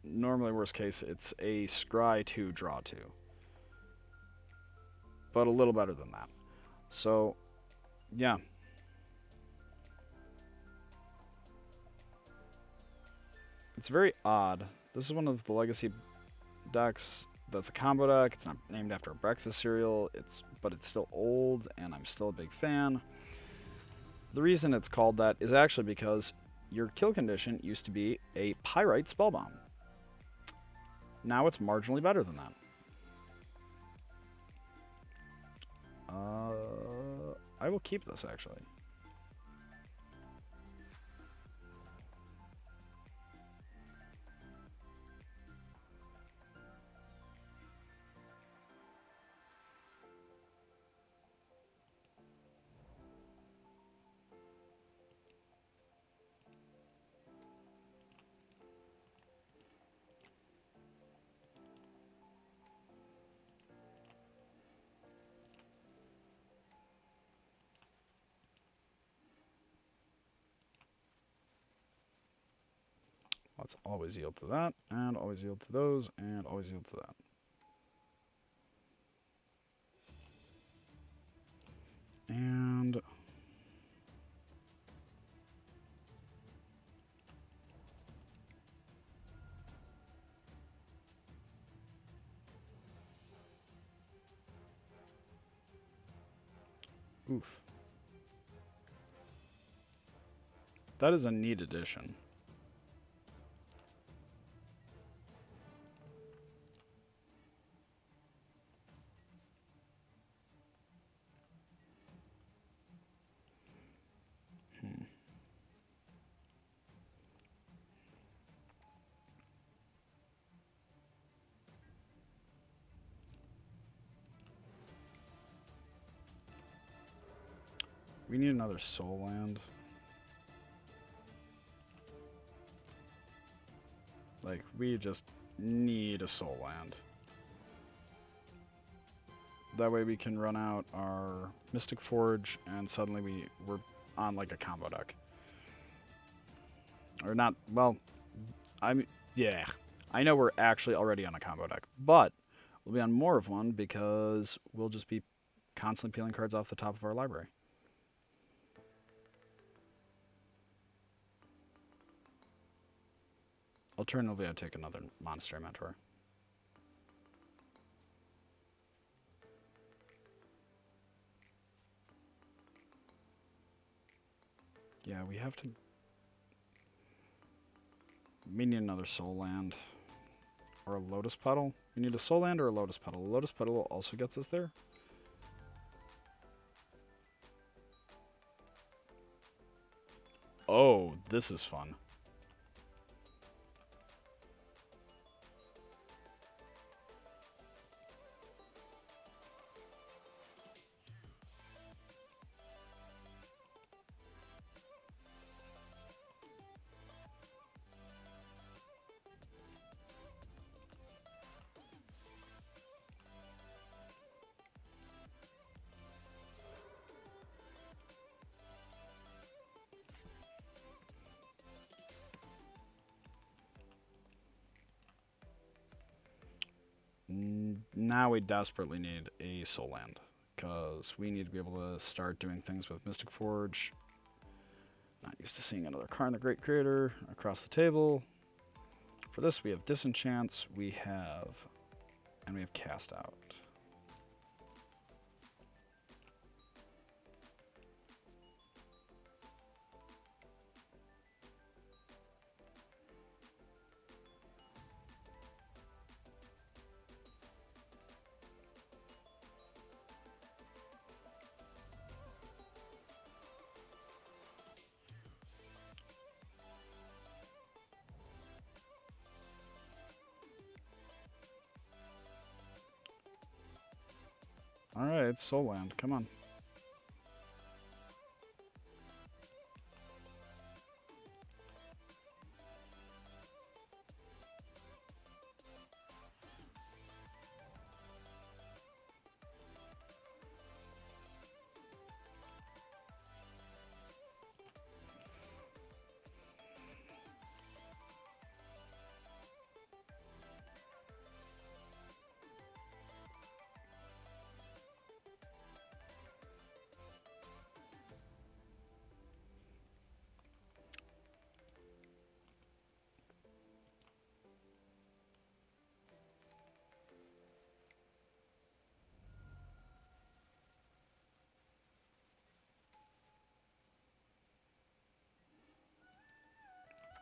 normally worst case, it's a scry 2 draw 2. But a little better than that. So, yeah. It's very odd. This is one of the legacy decks that's a combo deck. It's not named after a breakfast cereal, but it's still old, and I'm still a big fan. The reason it's called that is actually because your kill condition used to be a Pyrite Spellbomb. Now it's marginally better than that. I will keep this, actually. Let's always yield to that, and always yield to those, and always yield to that. And oof. That is a neat addition. We need another soul land. Like, we just need a soul land. That way we can run out our Mystic Forge, and suddenly we're on like a combo deck. Or not, well, yeah. I know we're actually already on a combo deck, but we'll be on more of one because we'll just be constantly peeling cards off the top of our library. Alternatively, I'd take another Monastery Mentor. Yeah, we have to... We need another Soul Land. Or a Lotus Petal. We need a Soul Land or a Lotus Petal. A Lotus Petal also gets us there. Oh, this is fun. Now we desperately need a Soul Land, because we need to be able to start doing things with Mystic Forge. Not used to seeing another Karn the Great Creator across the table. For this, we have Disenchants, and we have Cast Out. Alright, it's Soul Land. Come on.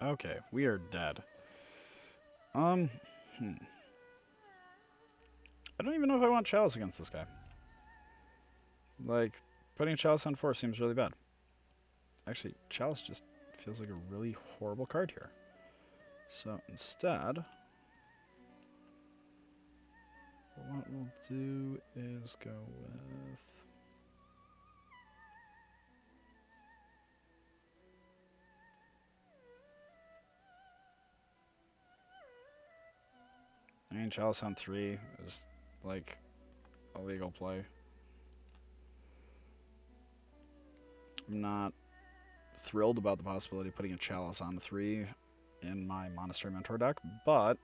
Okay, we are dead. I don't even know if I want Chalice against this guy. Like, putting a Chalice on 4 seems really bad. Actually, Chalice just feels like a really horrible card here. So instead, what we'll do is go with... I mean, Chalice on 3 is, like, a legal play. I'm not thrilled about the possibility of putting a Chalice on 3 in my Monastery Mentor deck, but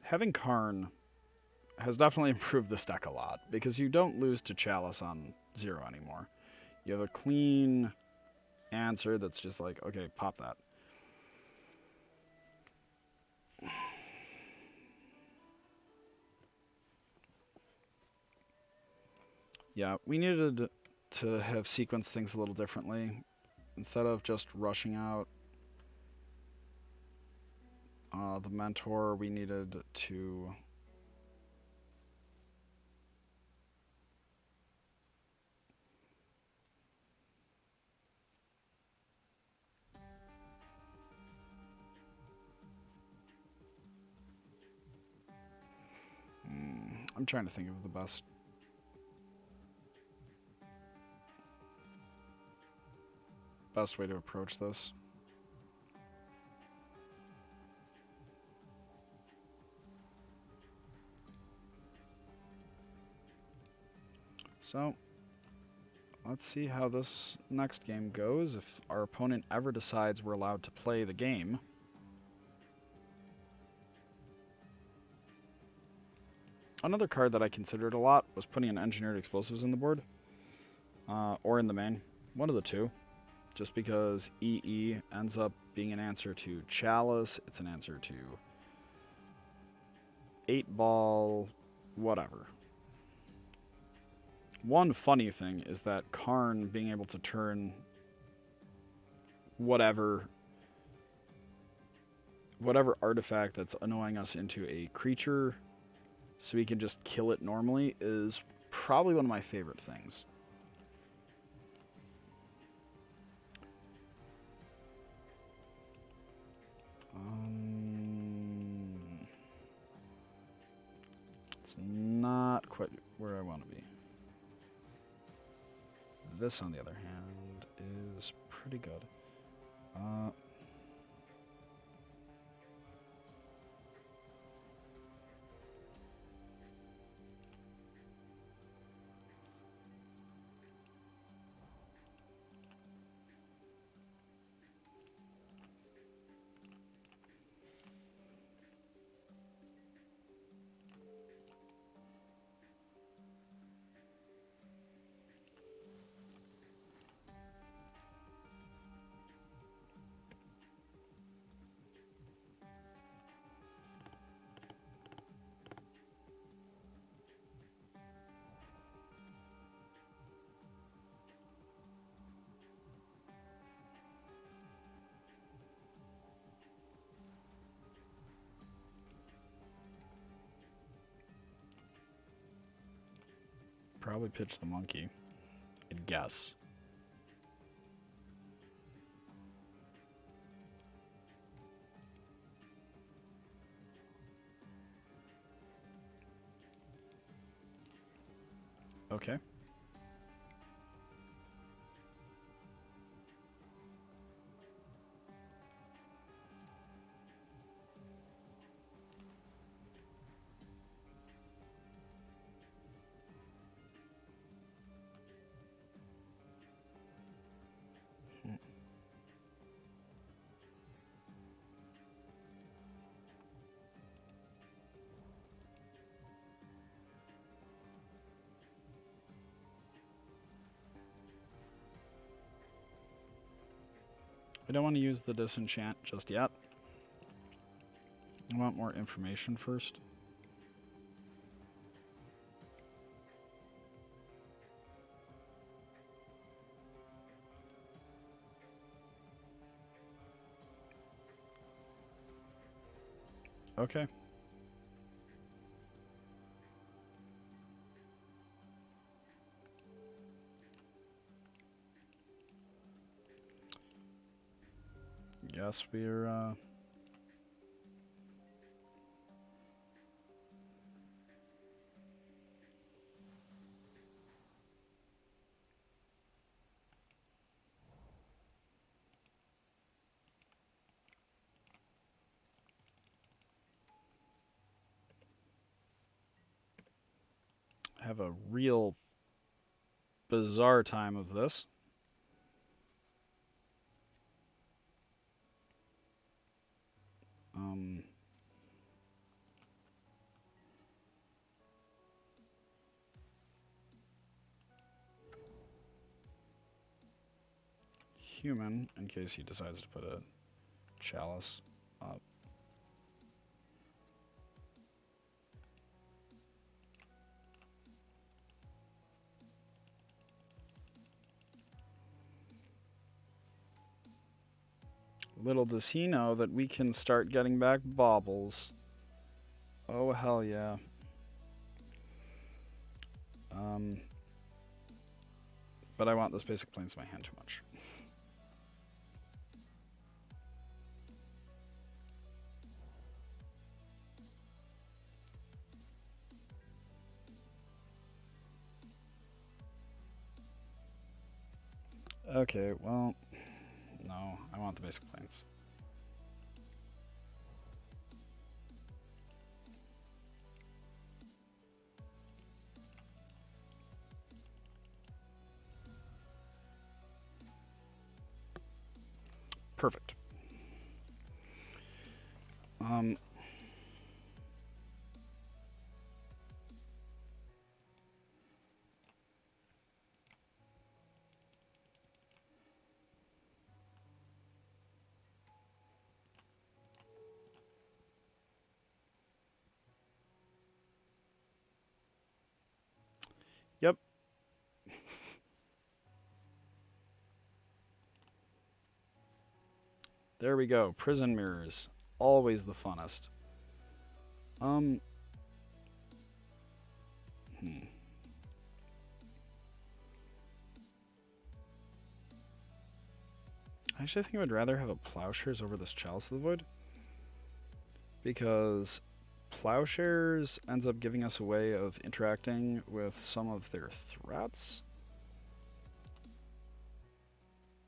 having Karn has definitely improved this deck a lot, because you don't lose to Chalice on 0 anymore. You have a clean answer that's just like, okay, pop that. Yeah, we needed to have sequenced things a little differently. Instead of just rushing out the Mentor, we needed to... I'm trying to think of the best way to approach this. So, let's see how this next game goes. If our opponent ever decides we're allowed to play the game. Another card that I considered a lot was putting an Engineered Explosives in the board. Or in the main. One of the two. Just because EE ends up being an answer to Chalice. It's an answer to 8-Ball, whatever. One funny thing is that Karn being able to turn whatever artifact that's annoying us into a creature so we can just kill it normally is probably one of my favorite things. It's not quite where I want to be. This, on the other hand, is pretty good. Probably pitch the monkey. I'd guess. Okay. I don't want to use the disenchant just yet. I want more information first. Okay. Guess we're, have a real bizarre time of this. Human, in case he decides to put a chalice up. Little does he know that we can start getting back baubles. Oh, hell yeah. But I want those basic planes in my hand too much. Okay, well, no, I want the basic planes. Perfect. Yep. There we go. Prison mirrors. Always the funnest. Actually, I think I would rather have a Plowshares over this Chalice of the Void. Because Plowshares ends up giving us a way of interacting with some of their threats.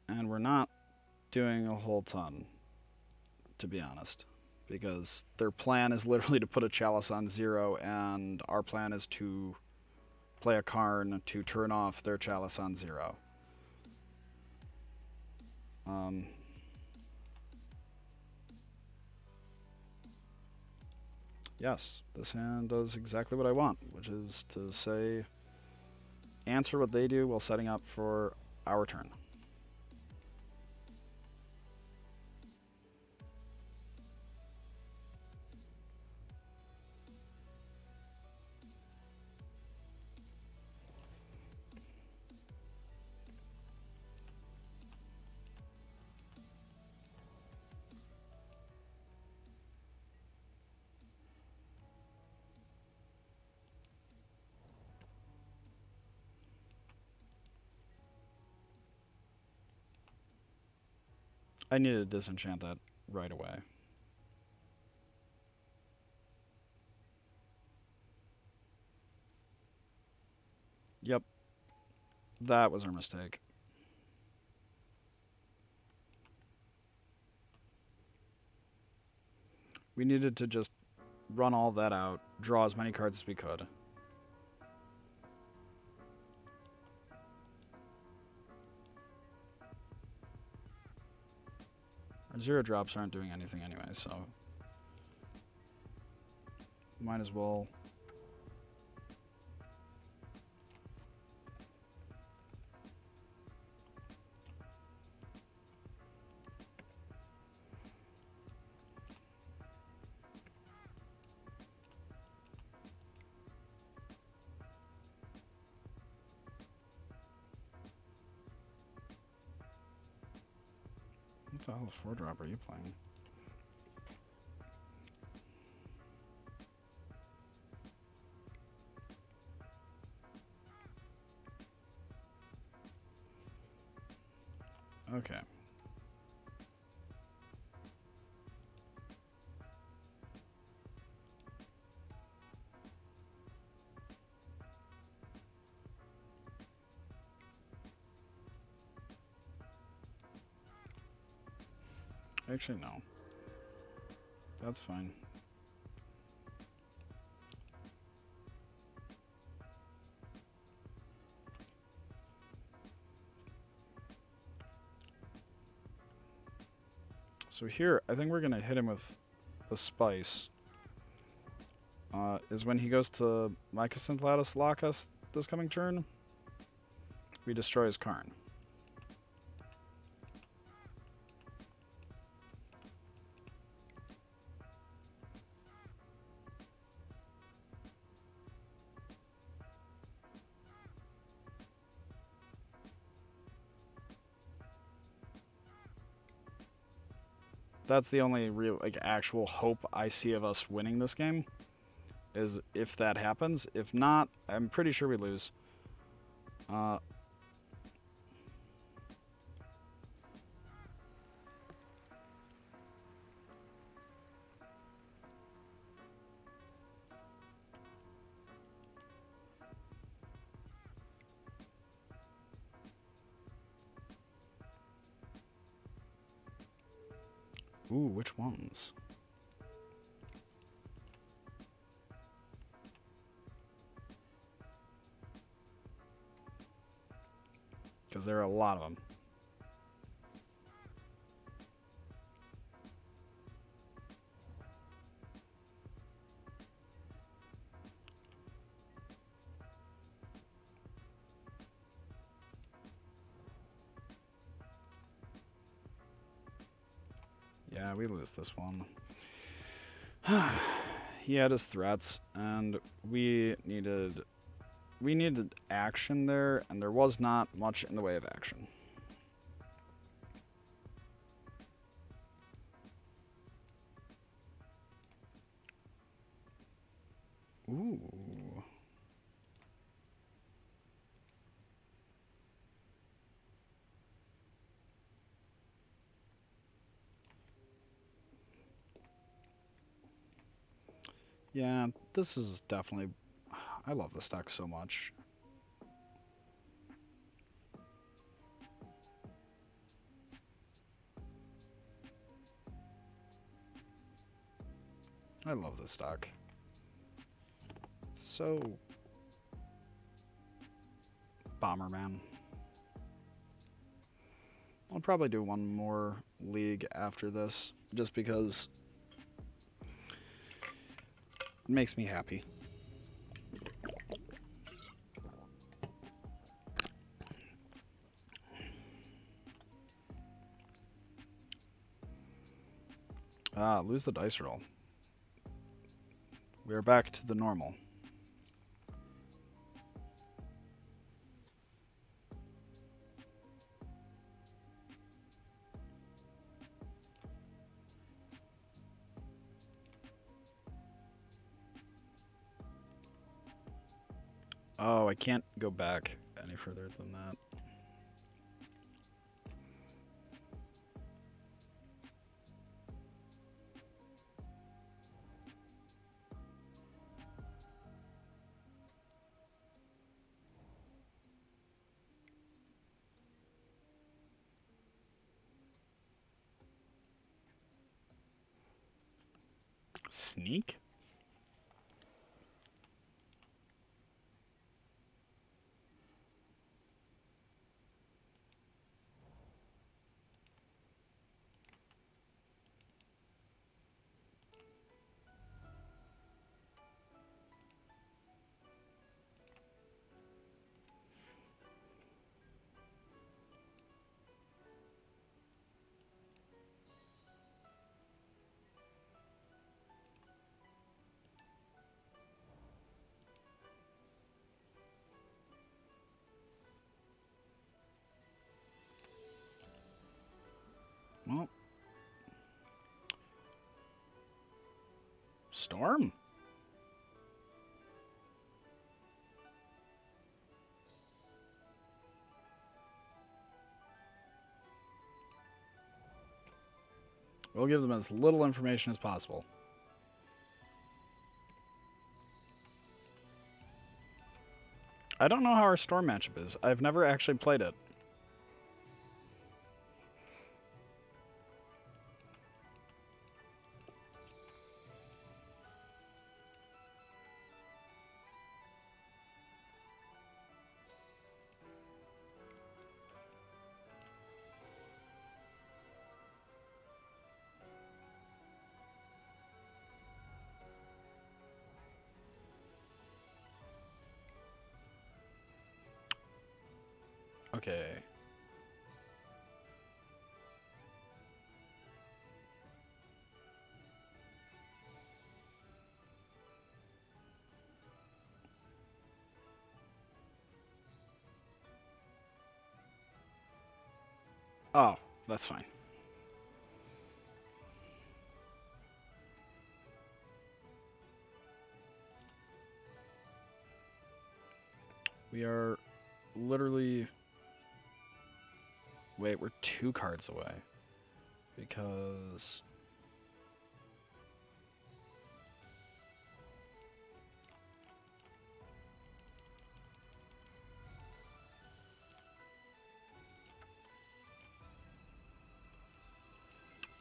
And we're not doing a whole ton, to be honest. Because their plan is literally to put a Chalice on 0, and our plan is to play a Karn to turn off their Chalice on 0. Yes, this hand does exactly what I want, which is to say, answer what they do while setting up for our turn. I need to disenchant that right away. Yep. That was our mistake. We needed to just run all that out, draw as many cards as we could. Our 0 drops aren't doing anything anyway, so might as well. What the hell 4-drop are you playing? Okay. Actually, no. That's fine. So here, I think we're going to hit him with the spice. Is when he goes to Mycosynth lock us this coming turn, we destroy his Karn. That's the only real, like, actual hope I see of us winning this game, is if that happens. If not, I'm pretty sure we lose. Ooh, which ones? Because there are a lot of them. Yeah, we lose this one. He had his threats, and we needed action there, and there was not much in the way of action. Ooh. Yeah, this is definitely... I love this deck so much. I love this deck. So... Bomberman. I'll probably do one more league after this, just because it makes me happy. Lose the dice roll. We are back to the normal. Oh, I can't go back any further than that. Sneak? Storm? We'll give them as little information as possible. I don't know how our Storm matchup is. I've never actually played it. Okay. Oh, that's fine. We are literally... Wait, we're 2 cards away. Because...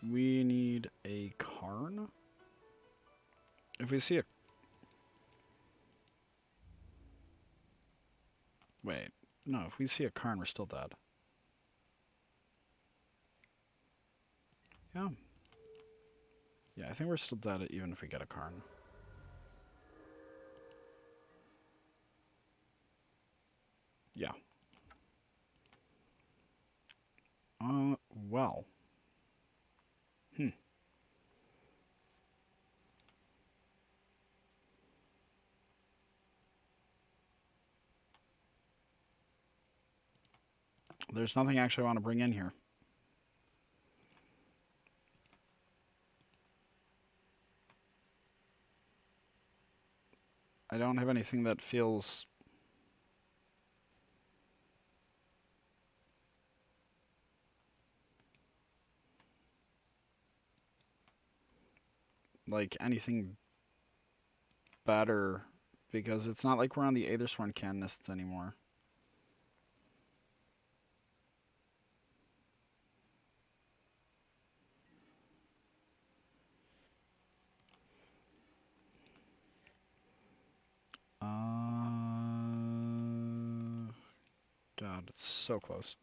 we need a Karn? If we see a... Wait, no, if we see a Karn, we're still dead. Yeah. Yeah, I think we're still dead even if we get a Karn. Yeah. Well. There's nothing actually I want to bring in here. I don't have anything that feels... like anything better, because it's not like we're on the Aethersworn Canonists anymore. God, it's so close.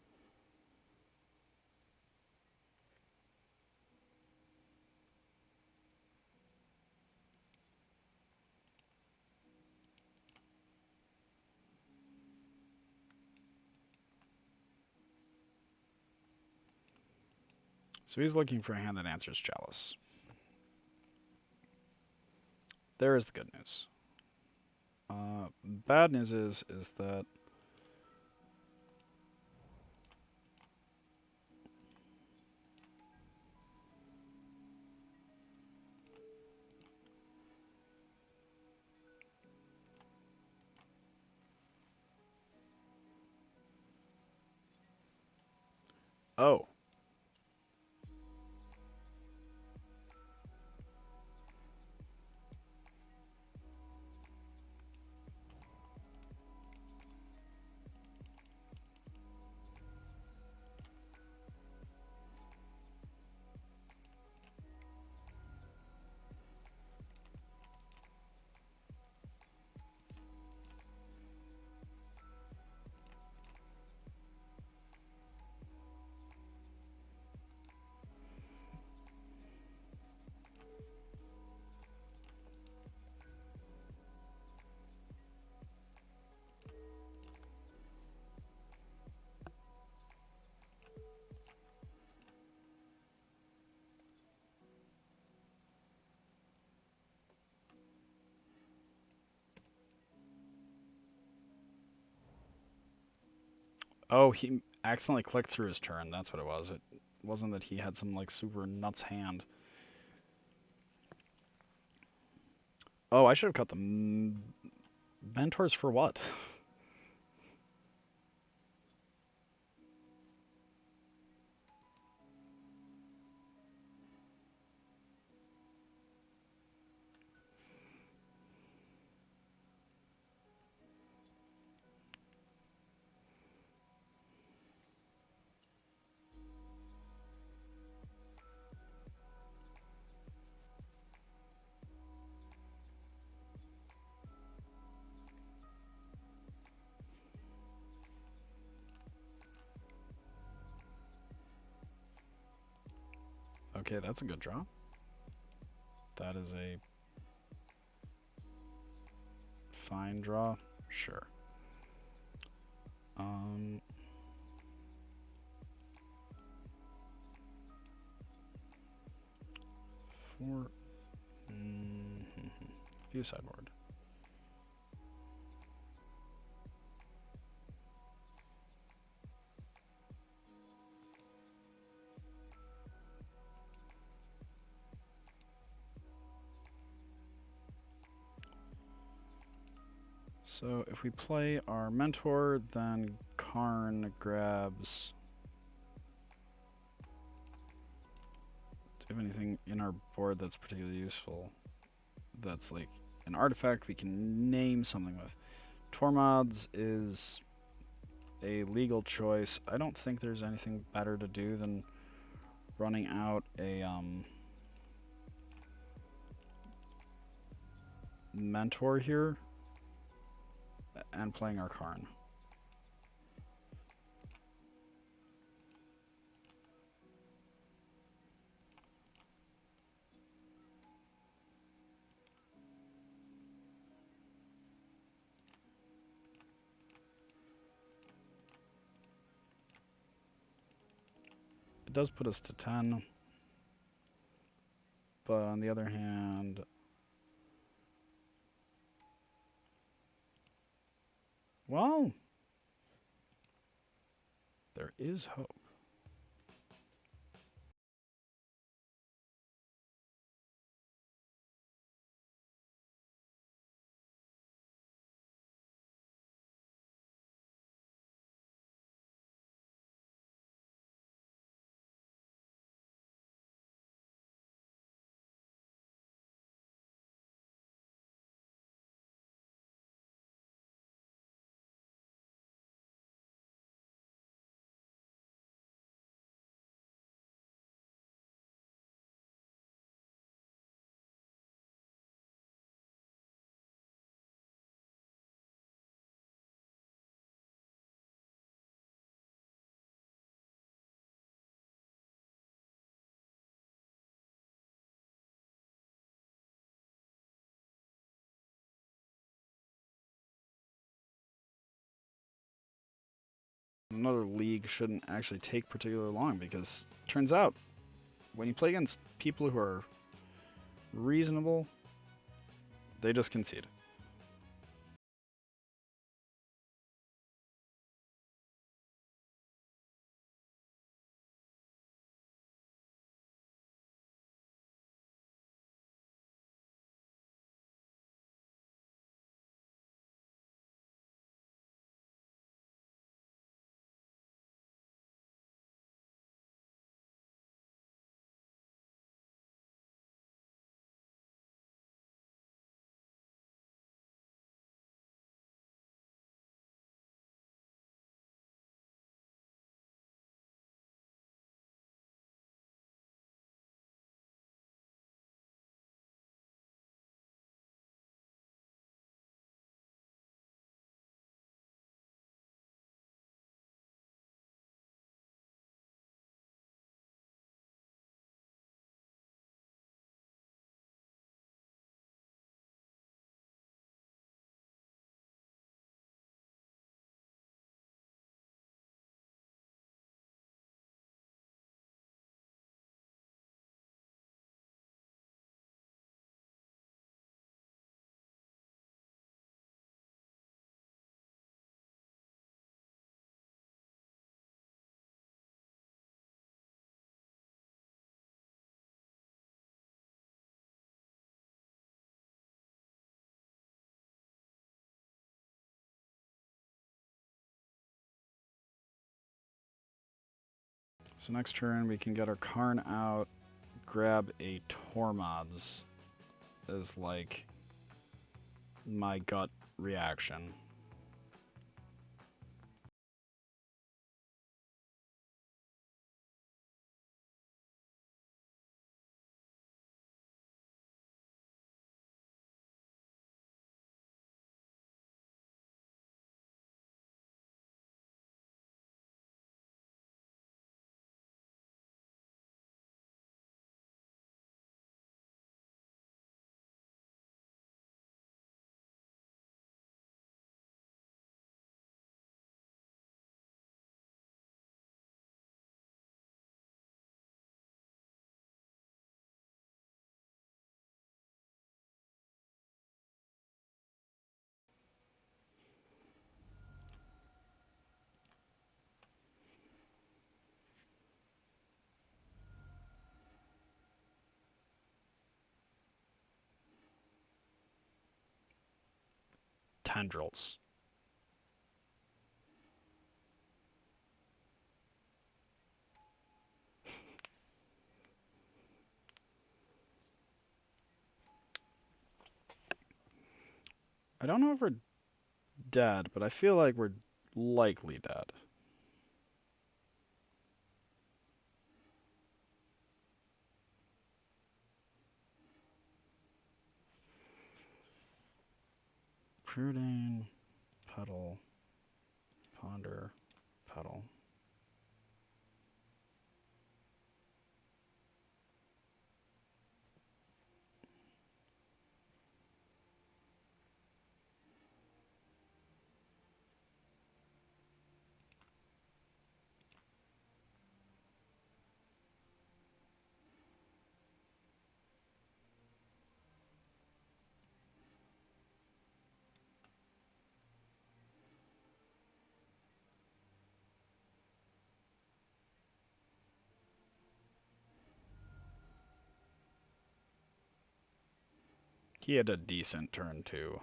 So he's looking for a hand that answers Chalice. There is the good news. Bad news is that oh. Oh, he accidentally clicked through his turn. That's what it was. It wasn't that he had some like super nuts hand. Oh, I should have cut the mentors for what? Okay, that's a good draw. That is a fine draw. Sure. Four. View sideboard. So if we play our mentor, then Karn grabs. Do we have anything in our board that's particularly useful? That's like an artifact we can name something with. Tormods is a legal choice. I don't think there's anything better to do than running out a mentor here and playing our Karn. It does put us to 10, but on the other hand, well, there is hope. Another league shouldn't actually take particularly long because turns out when you play against people who are reasonable, they just concede. So next turn we can get our Karn out, grab a Tormods as like my gut reaction. Tendrils. I don't know if we're dead, but I feel like we're likely dead. Prudane, Petal, Ponder, Petal. He had a decent turn too.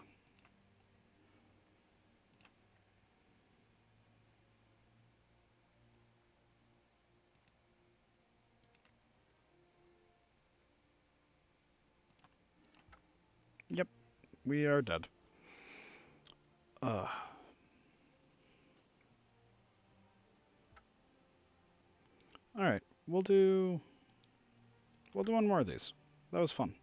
Yep, we are dead. Alright, we'll do one more of these. That was fun.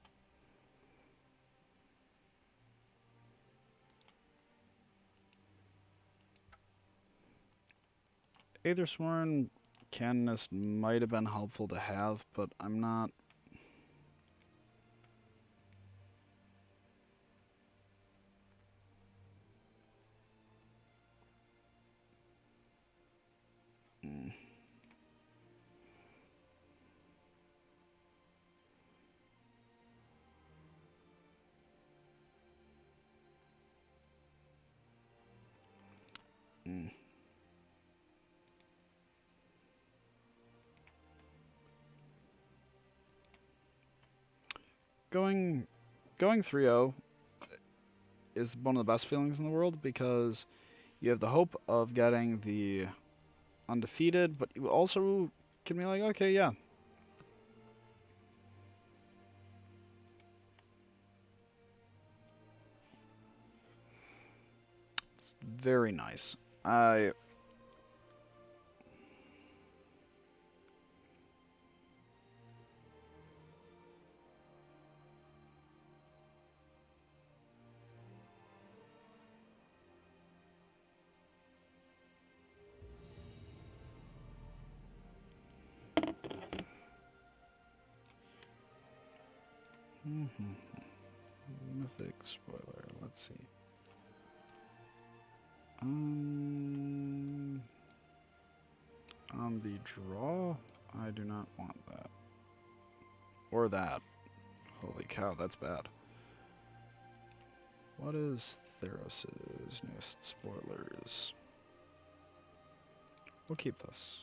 Aethersworn Canonist might have been helpful to have, but I'm not... Going 3-0 is one of the best feelings in the world because you have the hope of getting the undefeated, but you also can be like, okay, yeah. It's very nice. Mythic spoiler. Let's see. On the draw, I do not want that. Or that. Holy cow, that's bad. What is Theros' newest spoilers? We'll keep this.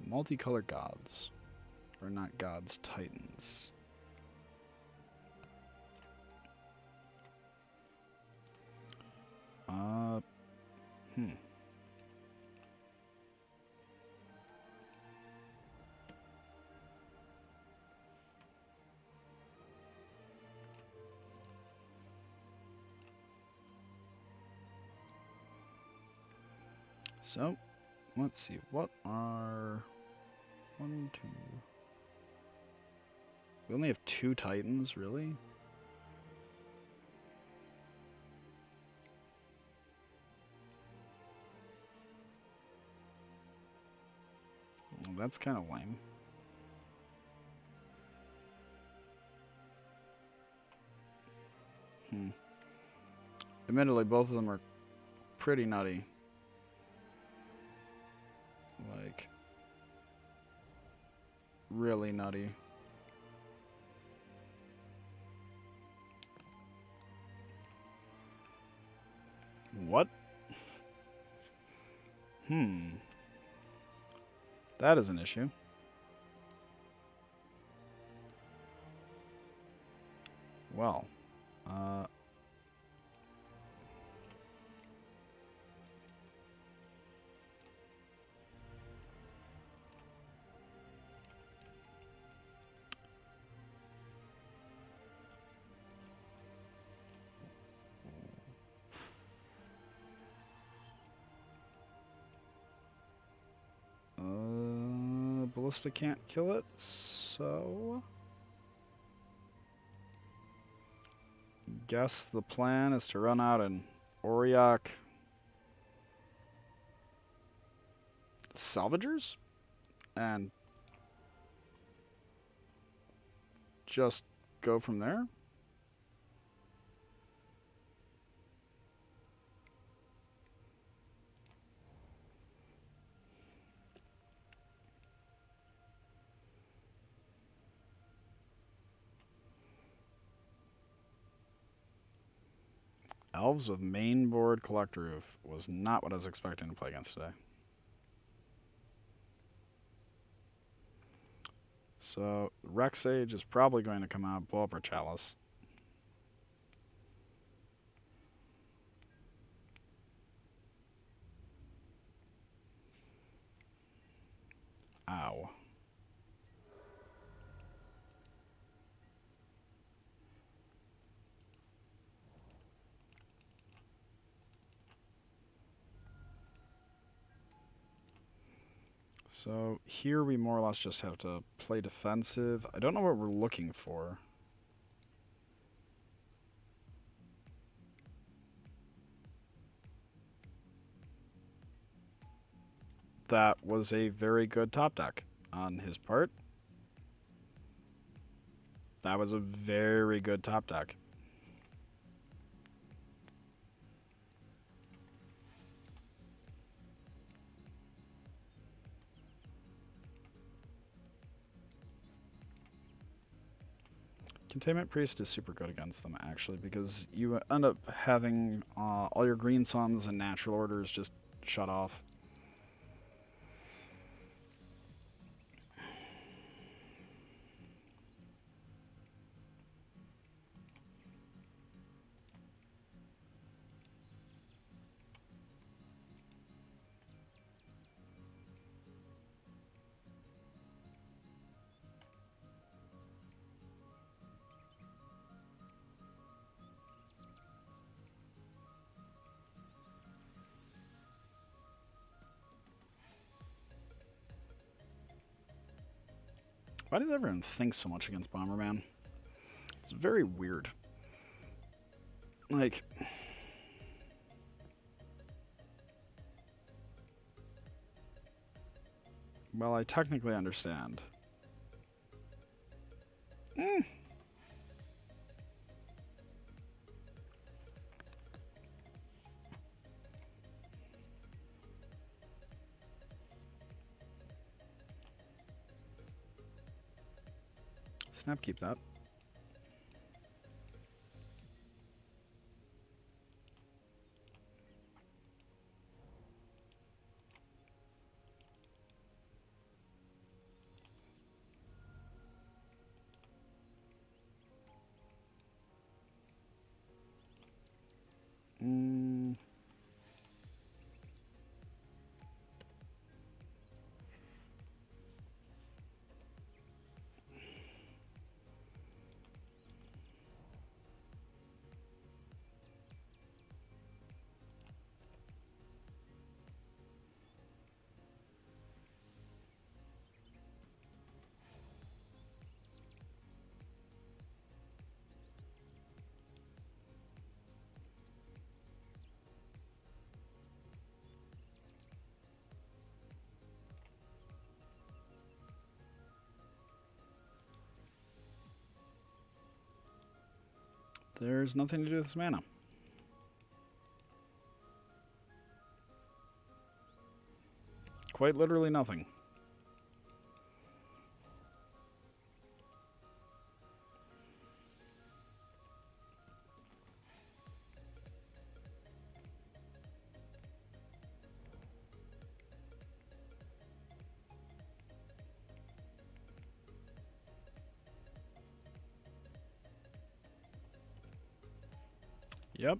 Multicolored gods. Or not gods, titans. Uh, hmm. So, let's see. What are... 1, 2... We only have 2 Titans, really? Well, that's kind of lame. Admittedly, both of them are pretty nutty. Like, really nutty. What? That is an issue. Well, Ballista can't kill it, so... Guess the plan is to run out an Auriok Salvagers and just go from there. Elves with mainboard collector roof was not what I was expecting to play against today. So, Rex Age is probably going to come out, blow up our Chalice. Ow. So here we more or less just have to play defensive. I don't know what we're looking for. That was a very good top deck on his part. That was a very good top deck. Containment Priest is super good against them, actually, because you end up having all your green suns and natural orders just shut off. Why does everyone think so much against Bomberman? It's very weird. Like... Well, I technically understand. Snap, keep that. there's nothing to do with this mana. Quite literally nothing. Yep.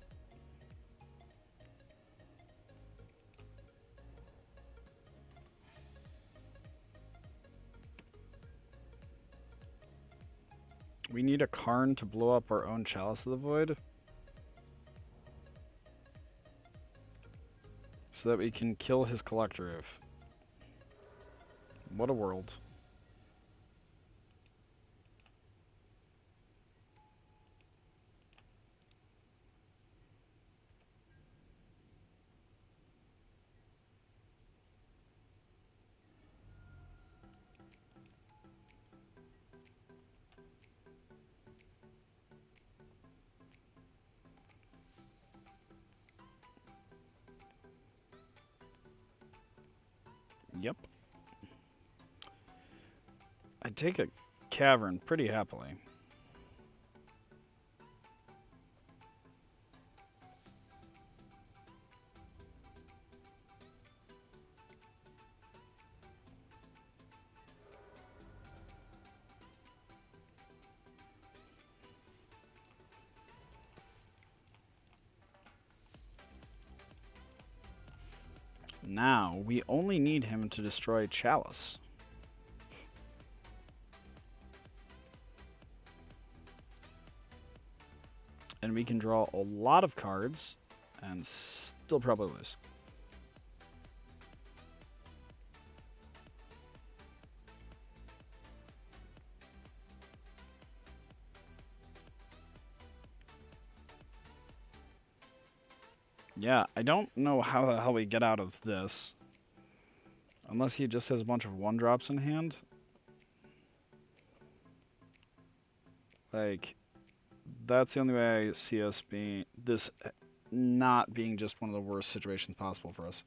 We need a Karn to blow up our own Chalice of the Void, so that we can kill his Collector. What a world. Yep. I'd take a Cavern pretty happily. Now, we only need him to destroy Chalice. And we can draw a lot of cards and still probably lose. Yeah, I don't know how the hell we get out of this. Unless he just has a bunch of 1-drops in hand. Like, that's the only way I see us being... this not being just one of the worst situations possible for us.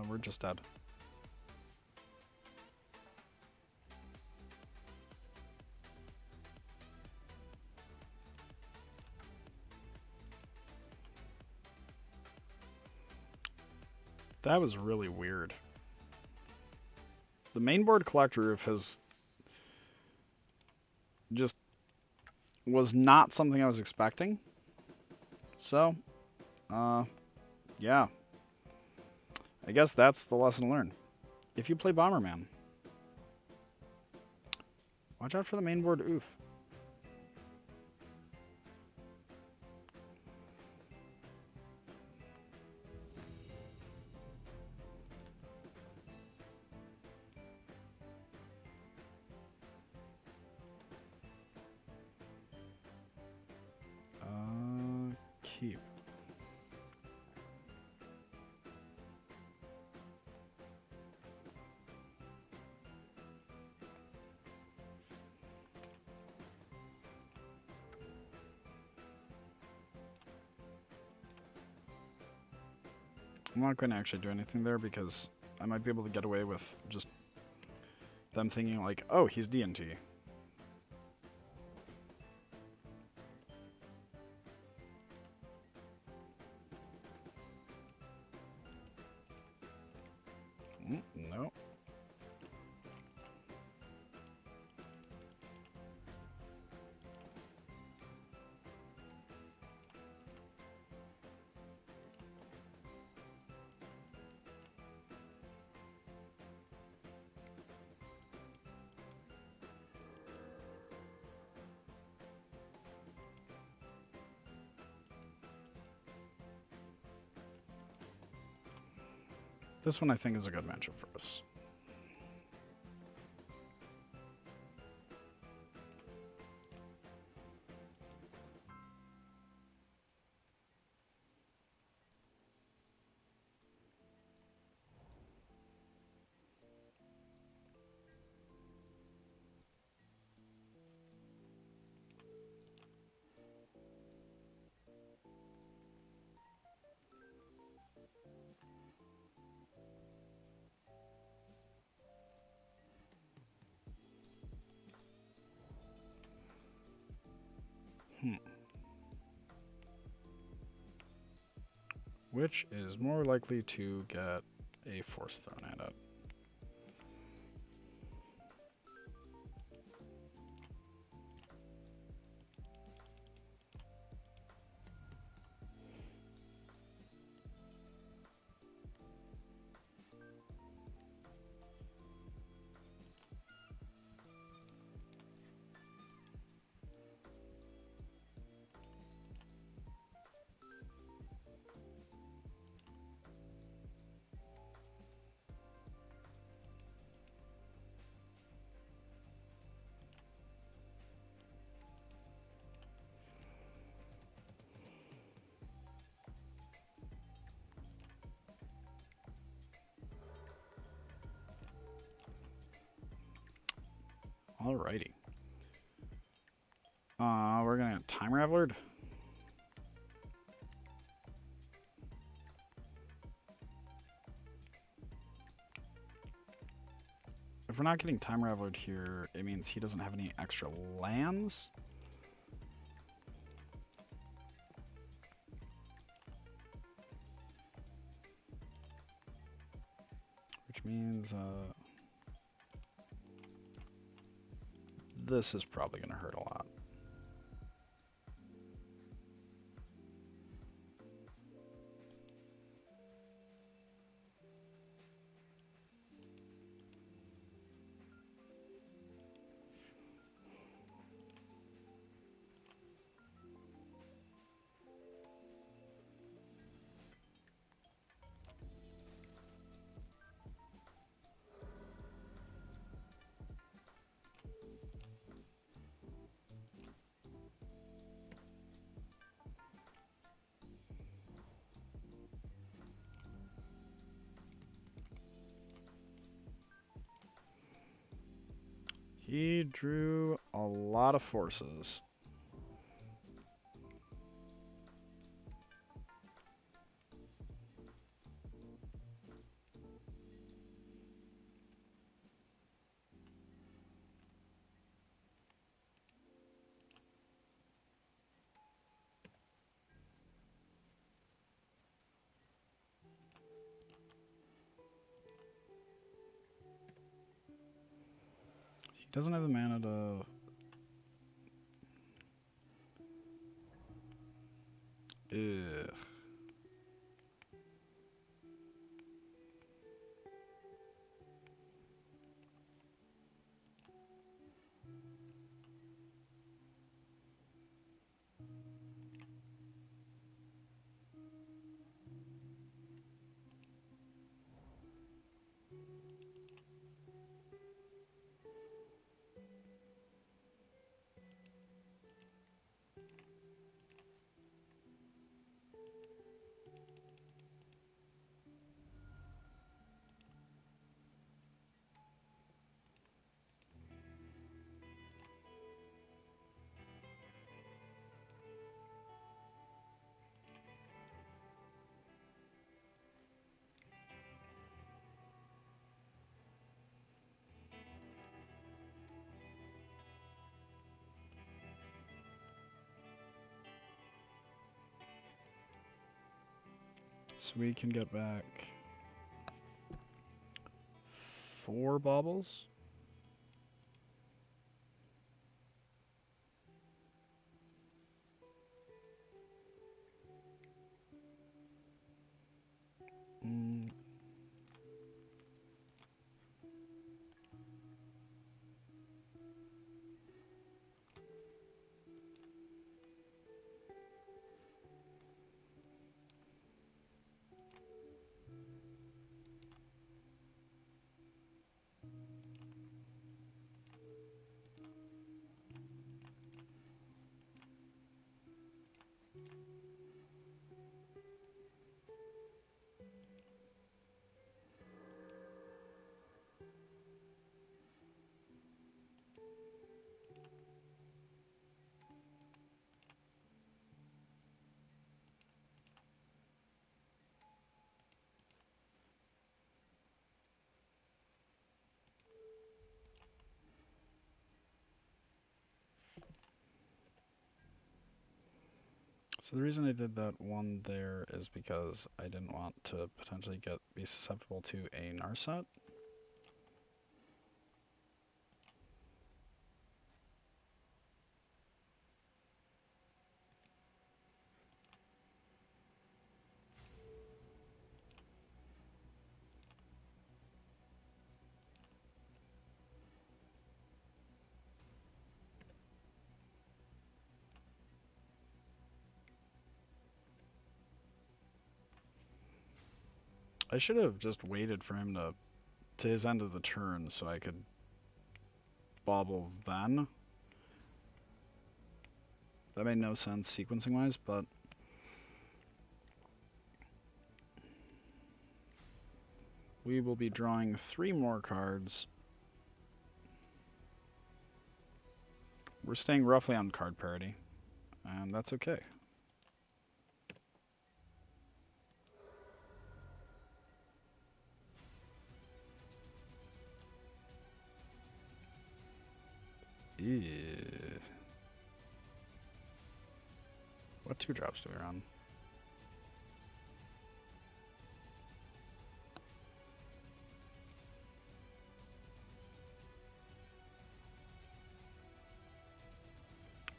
We're just dead. That was really weird. The mainboard Collector has just was not something I was expecting. So, yeah. I guess that's the lesson learned. If you play Bomberman, watch out for the mainboard oof. Keep. I'm not going to actually do anything there because I might be able to get away with just them thinking like, oh, he's D&T. No. This one I think is a good matchup for us. Which is more likely to get a force thrown at it? Alrighty. We're gonna Time Raveler. If we're not getting Time Raveler here, it means he doesn't have any extra lands. Which means this is probably going to hurt a lot. He drew a lot of forces. He doesn't have the mana to... Ugh. So we can get back 4 baubles. So the reason I did that one there is because I didn't want to potentially be susceptible to a Narset. I should have just waited for him to his end of the turn so I could bobble then. That made no sense sequencing-wise, but we will be drawing 3 more cards. We're staying roughly on card parity, and that's okay. Ew. What 2-drops do we run?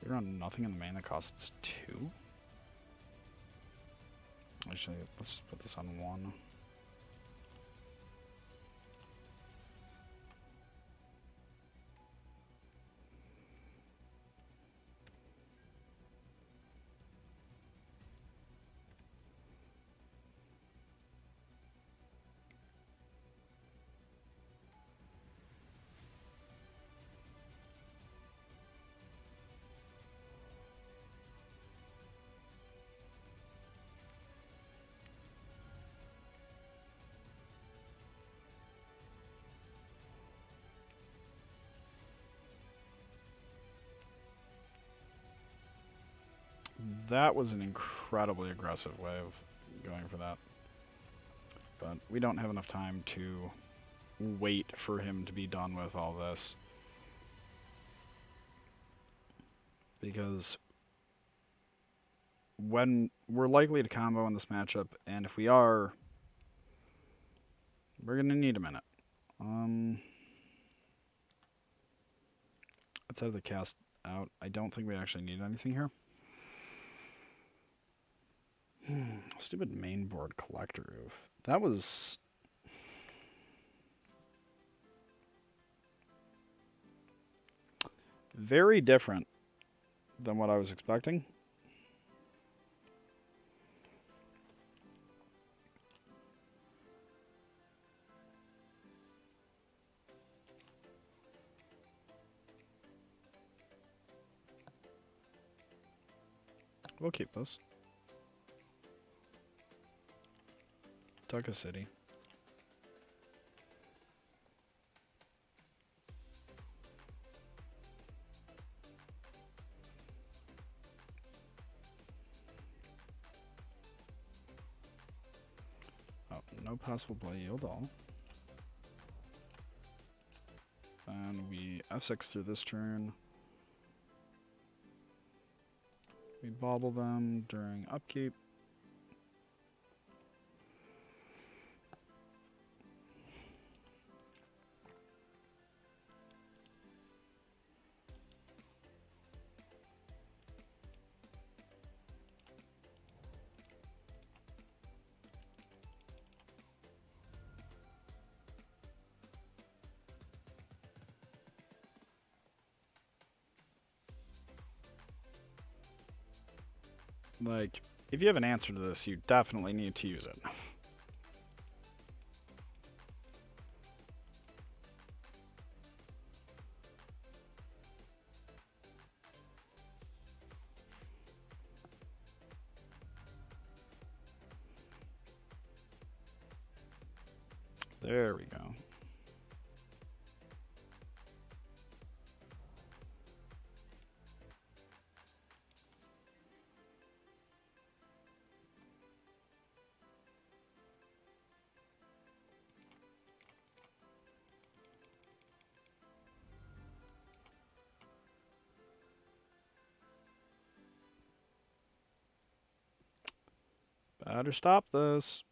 We run nothing in the main that costs 2? Actually, let's just put this on 1. That was an incredibly aggressive way of going for that. But we don't have enough time to wait for him to be done with all this. Because when we're likely to combo in this matchup, and if we are, we're going to need a minute. Let's have the cast out. I don't think we actually need anything here. Stupid mainboard collector roof. That was... very different than what I was expecting. We'll keep this. Tucka City. Oh, no possible play yield all. And we F6 through this turn. We bobble them during upkeep. Like, if you have an answer to this, you definitely need to use it. There we go. Better stop this.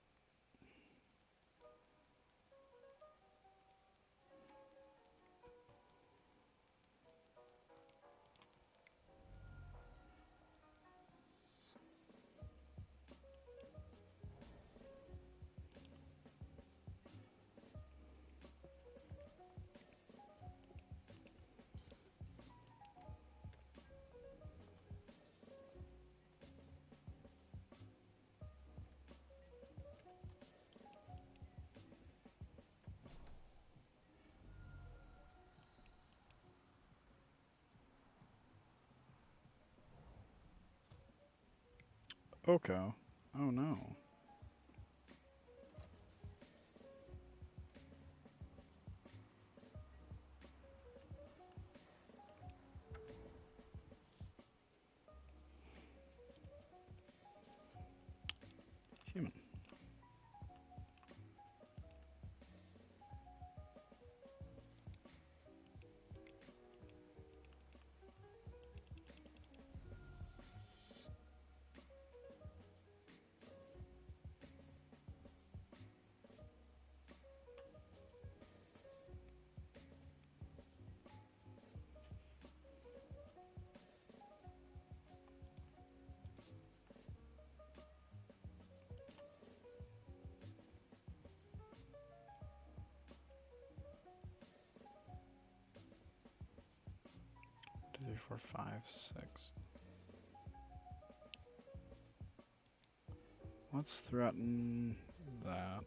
Okay. Oh no. Human. Two, three, four, five, six. Let's threaten that.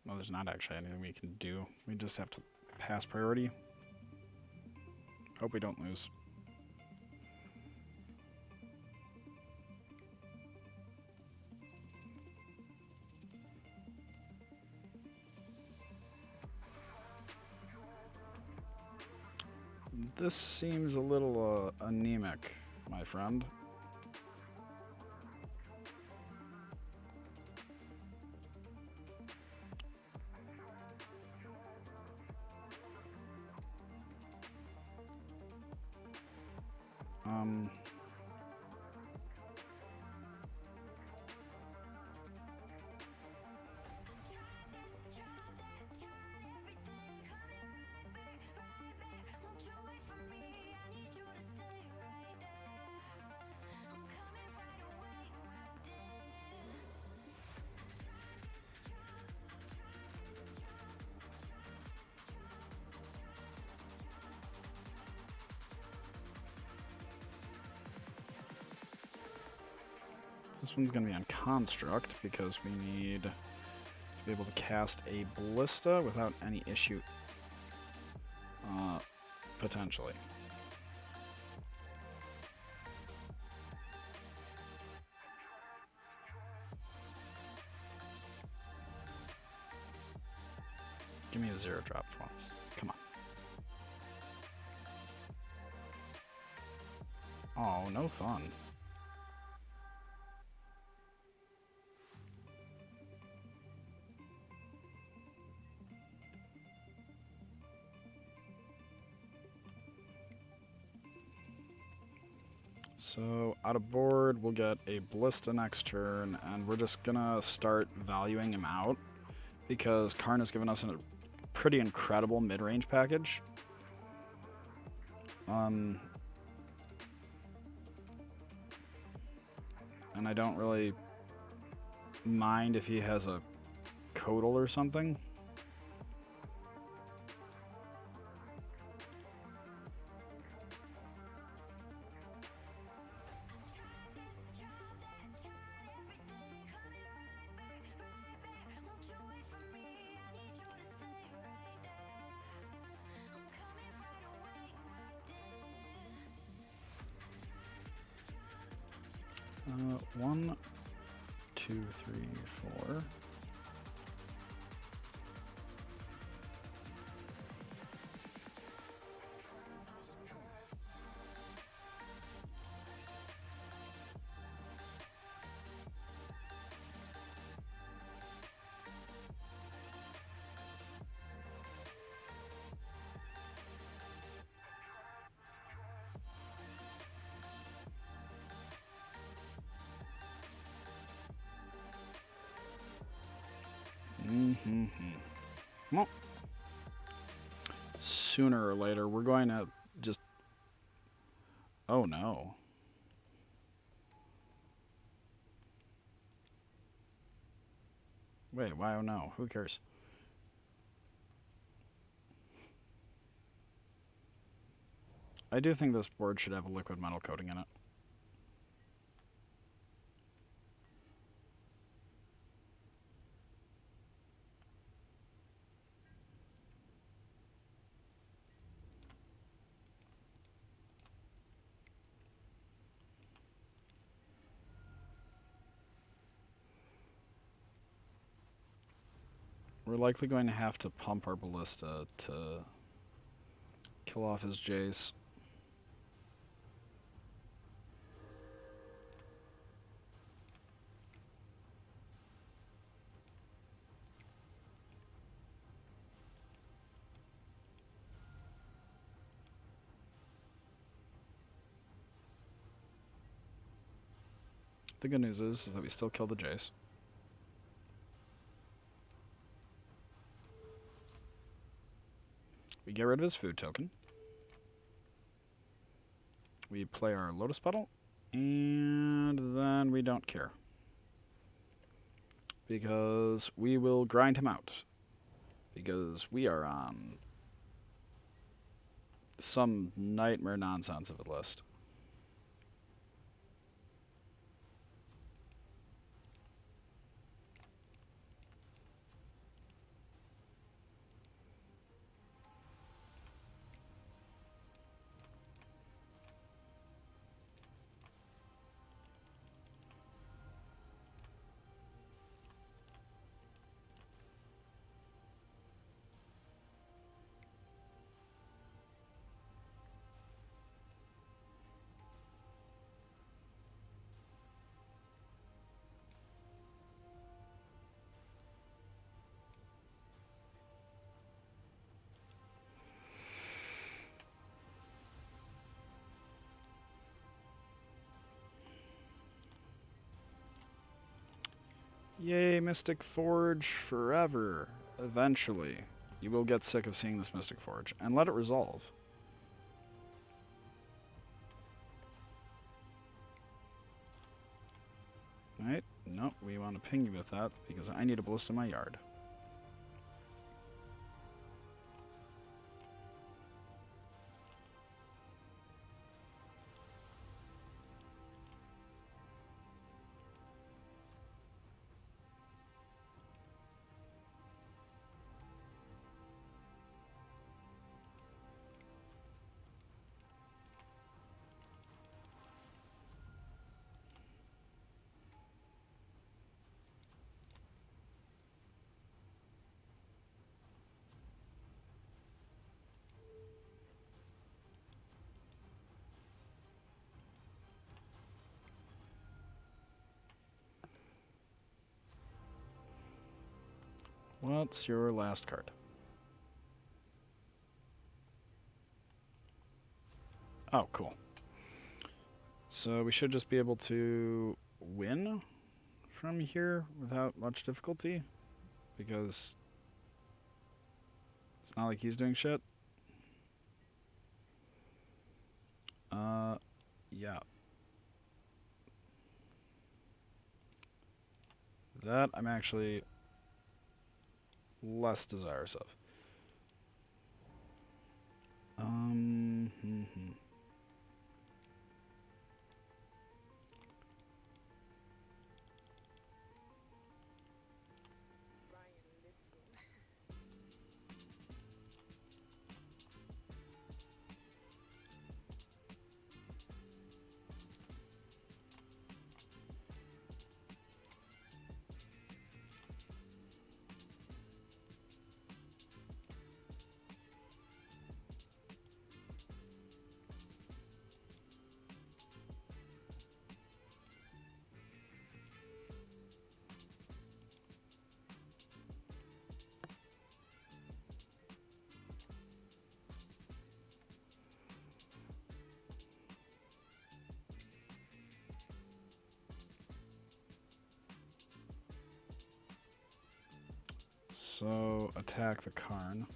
Well, there's not actually anything we can do. We just have to pass priority. Hope we don't lose. This seems a little anemic, my friend. This one's going to be on Construct because we need to be able to cast a Ballista without any issue, potentially. Give me a 0-drop for once. Come on. Oh, no fun. So, out of board, we'll get a Ballista next turn, and we're just gonna start valuing him out, because Karn has given us a pretty incredible mid-range package. And I don't really mind if he has a Codal or something. One, two, three, four. Well, sooner or later, we're going to just... Oh, no. Wait, why oh no? Who cares? I do think this board should have a liquid metal coating in it. We're likely going to have to pump our Ballista to kill off his Jace. The good news is that we still kill the Jace. We get rid of his food token. We play our Lotus Petal, and then we don't care. Because we will grind him out. Because we are on some nightmare nonsense of a list. Yay, Mystic Forge forever. Eventually, you will get sick of seeing this Mystic Forge, and let it resolve. Right? Nope, we want to ping you with that, because I need a Ballista in my yard. What's your last card? Oh, cool. So we should just be able to win from here without much difficulty, because it's not like he's doing shit. Yeah. That I'm actually less desirous of. So, attack the Karn.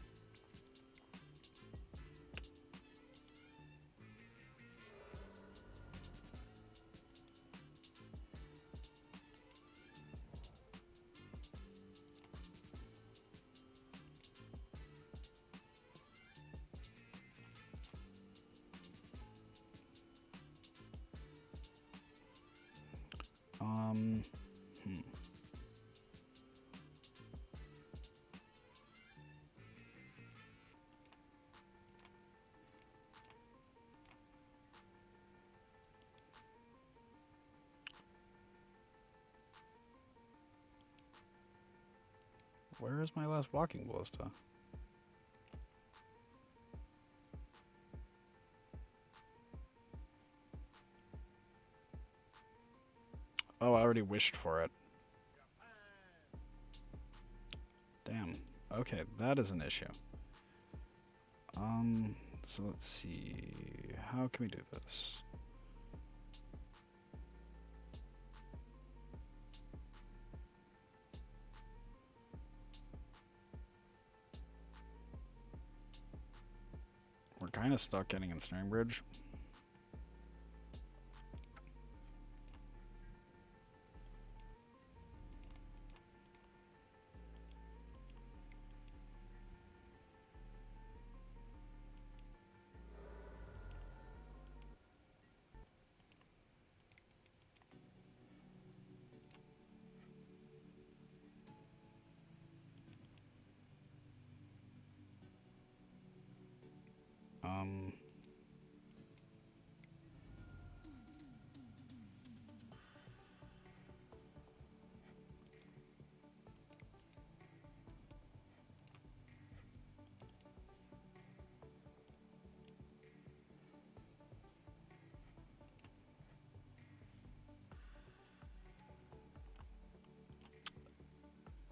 Where is my last walking ballista? Oh, I already wished for it. Damn. Okay, that is an issue. So let's see. How can we do this? We're kind of stuck getting Ensnaring Bridge.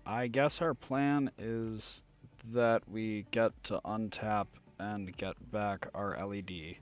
I guess our plan is that we get to untap and get back our LED.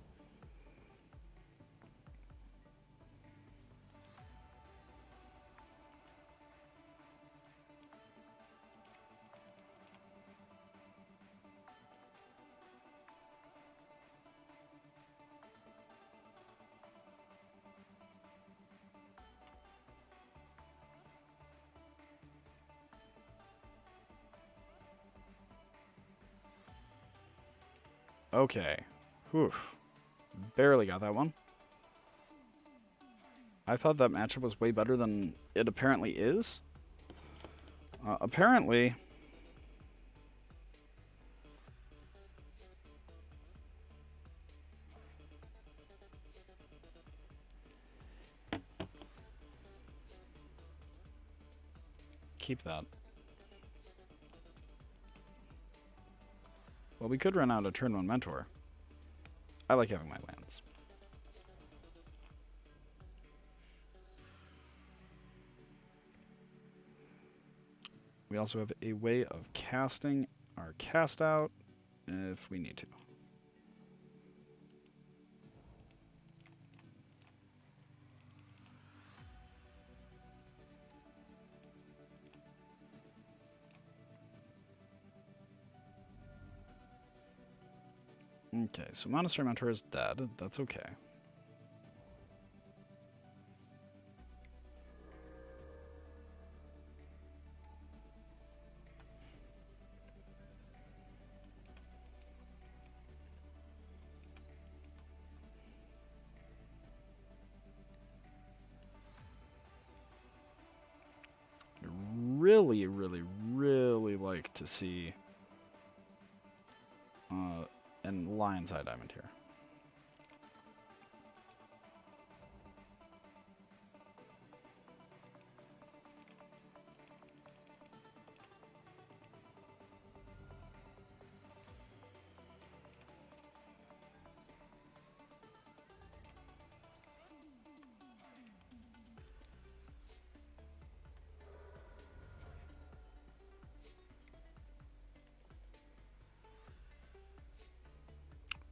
Okay. Whew. Barely got that one. I thought that matchup was way better than it apparently is. Apparently... Keep that. Well, we could run out a turn 1 mentor. I like having my lands. We also have a way of casting our cast out if we need to. Okay, so Monastery Mentor is dead. That's okay. Really, really, really like to see an Lion's Eye Diamond here.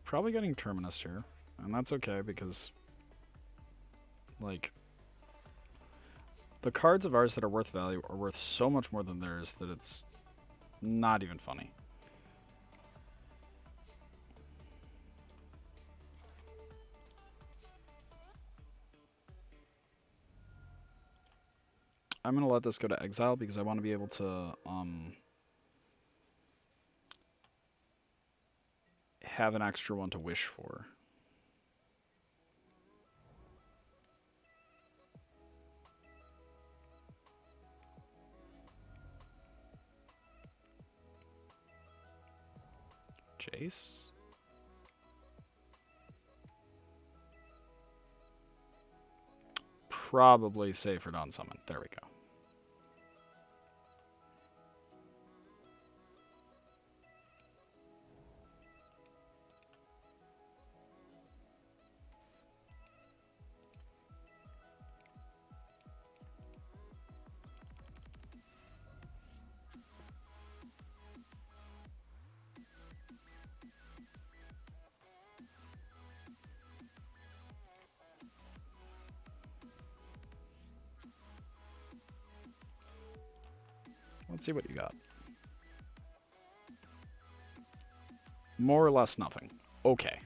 Probably getting Terminus here, and that's okay because, like, the cards of ours that are worth value are worth so much more than theirs that it's Not even funny. I'm going to let this go to exile because I want to be able to have an extra one to wish for. Jace? Probably safer to unsummon. There we go. Let's see what you got. More or less nothing. Okay.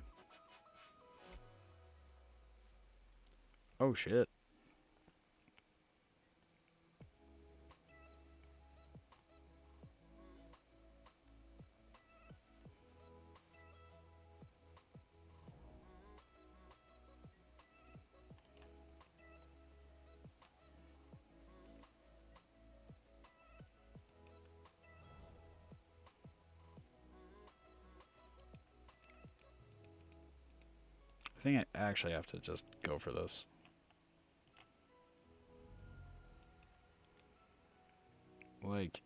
Oh, shit. I think I actually have to just go for this. Like...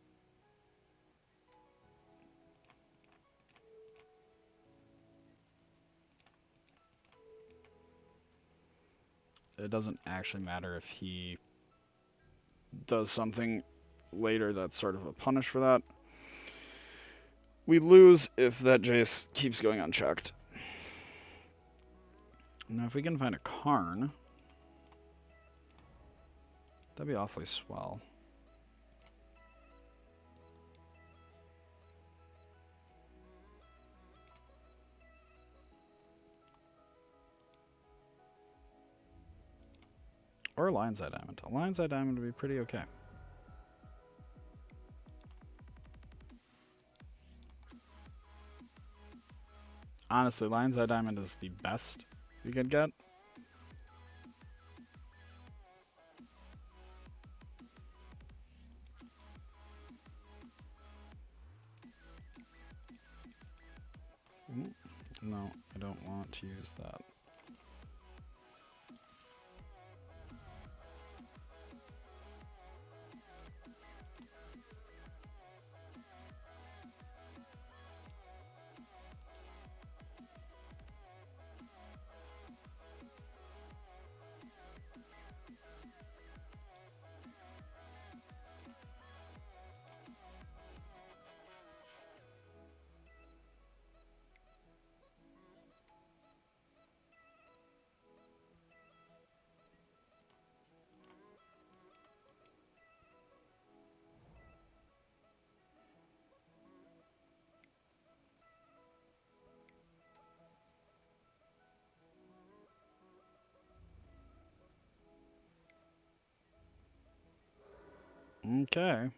It doesn't actually matter if he does something later that's sort of a punish for that. We lose if that Jace keeps going unchecked. Now, if we can find a Karn, that'd be awfully swell. Or Lion's Eye Diamond. A Lion's Eye Diamond would be pretty okay. Honestly, Lion's Eye Diamond is the best you could get. No, I don't want to use that. Okay.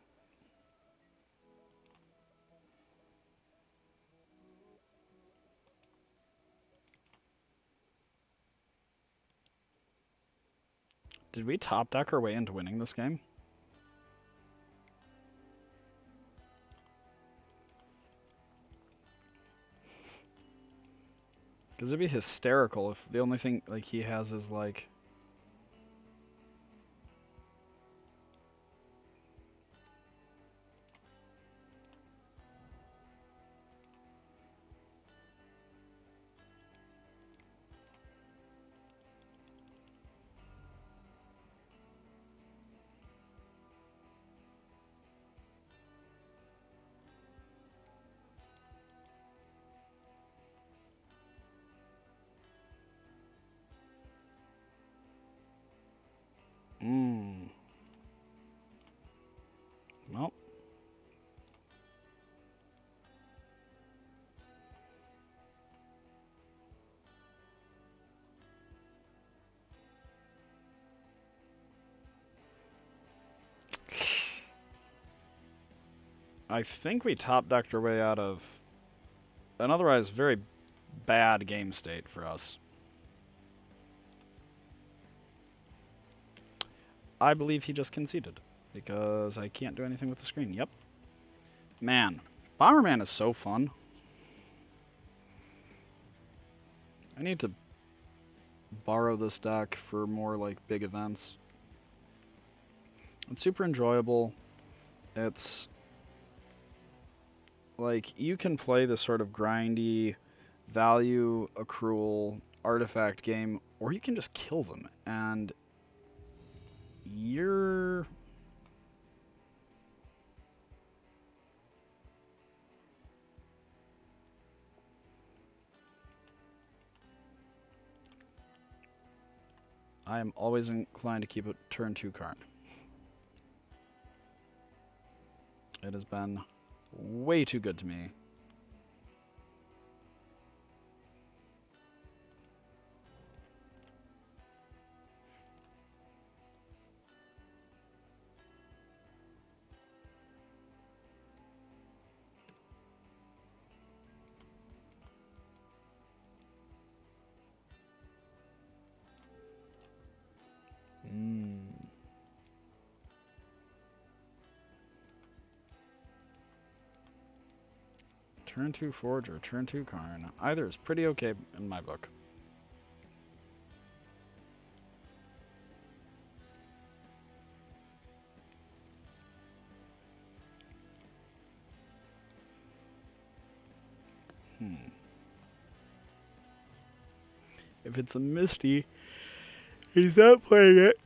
Did we top deck our way into winning this game? Because it'd be hysterical if the only thing like he has is like... I think we top-decked our way out of an otherwise very bad game state for us. I believe he just conceded, because I can't do anything with the screen. Yep. Man, Bomberman is so fun. I need to borrow this deck for more, like, big events. It's super enjoyable. It's like, you can play this sort of grindy, value accrual artifact game, or you can just kill them, and you're... I am always inclined to keep a turn 2 card. It has been way too good to me. Turn 2 Forge or turn 2 Karn. Either is pretty okay in my book. If it's a Misty, he's not playing it.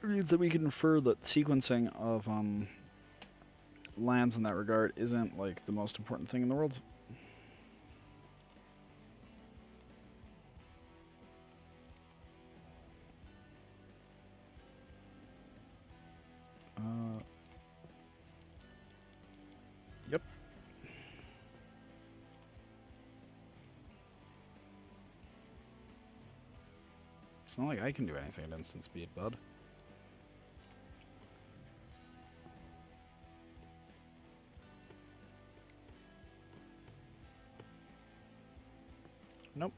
It means that we can infer that sequencing of lands in that regard isn't like the most important thing in the world. Yep. It's not like I can do anything at instant speed, bud. Nope.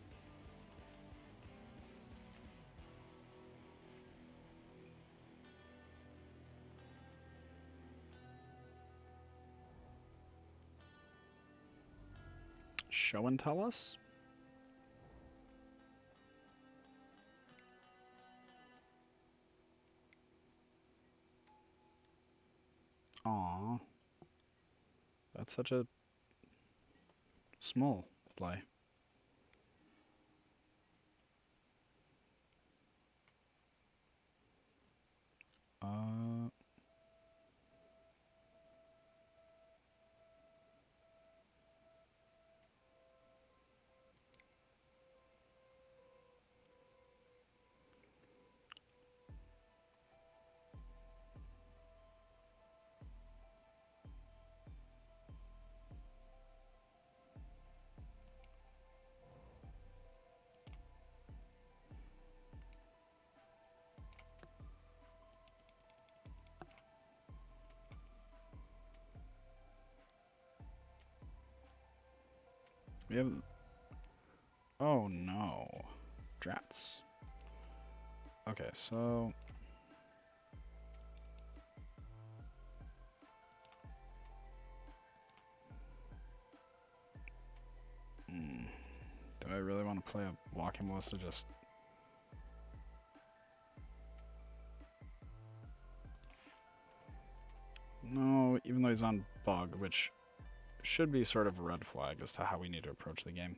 Show and tell us? Aww. That's such a small play. We have... Oh no. Drats. Okay, so... Do I really want to play a walking Ballista just... No, even though he's on bug, which should be sort of a red flag as to how we need to approach the game.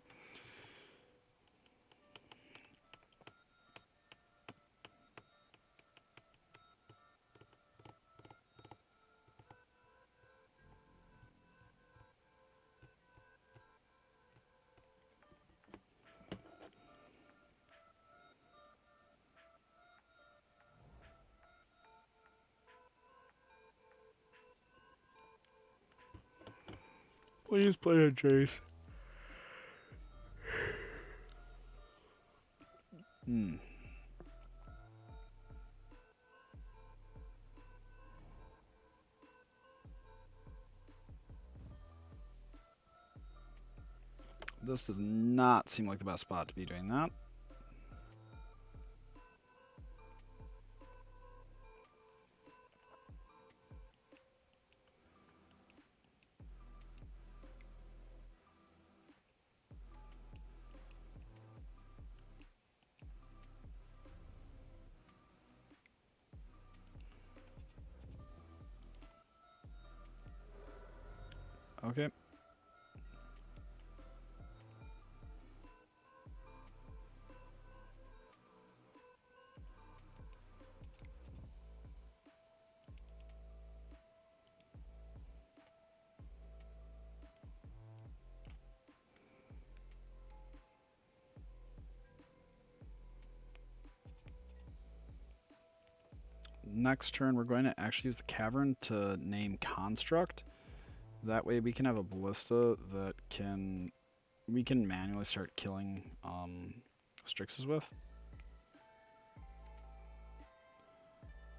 Please play a Jace. This does not seem like the best spot to be doing that. Okay. Next turn, we're going to actually use the cavern to name construct. That way we can have a ballista that we can manually start killing Strixes with.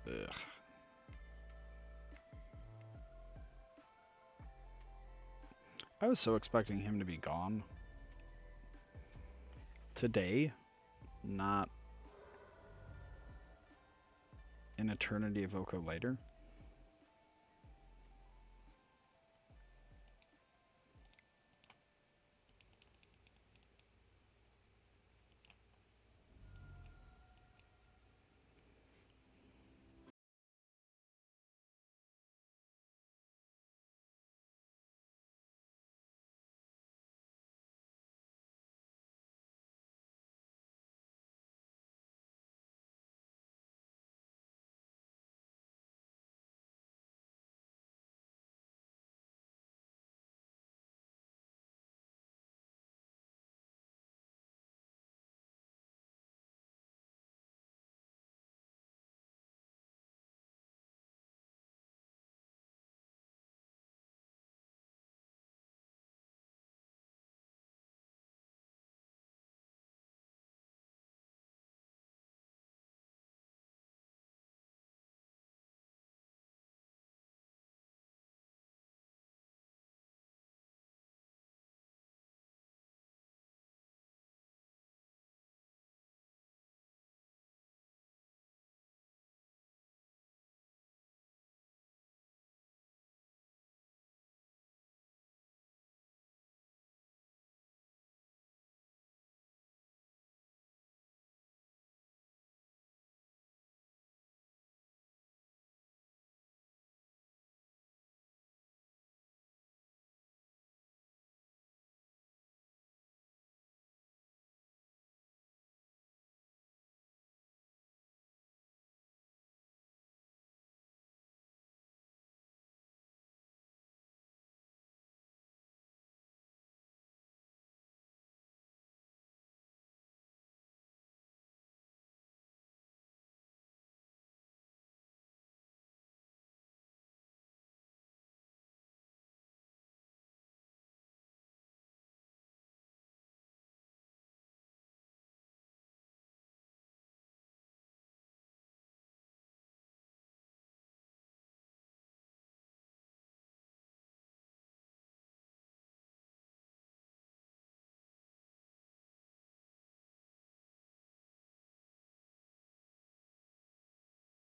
Ugh. I was so expecting him to be gone today, not an eternity of Oko later.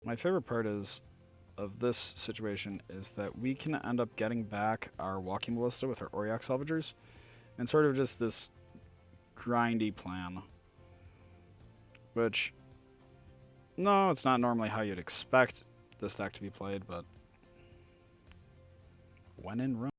My favorite part of this situation is that we can end up getting back our walking ballista with our Auriok Salvagers, and sort of just this grindy plan. Which, no, it's not normally how you'd expect this deck to be played, but when in Rome.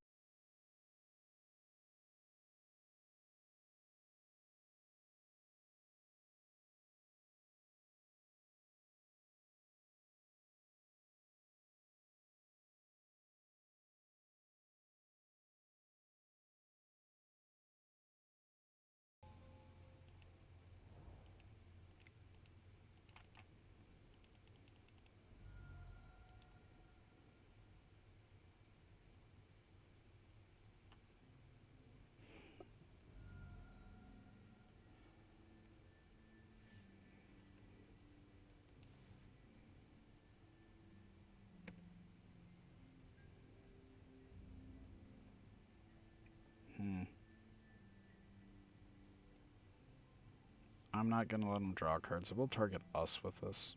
I'm not going to let him draw cards. It will target us with this.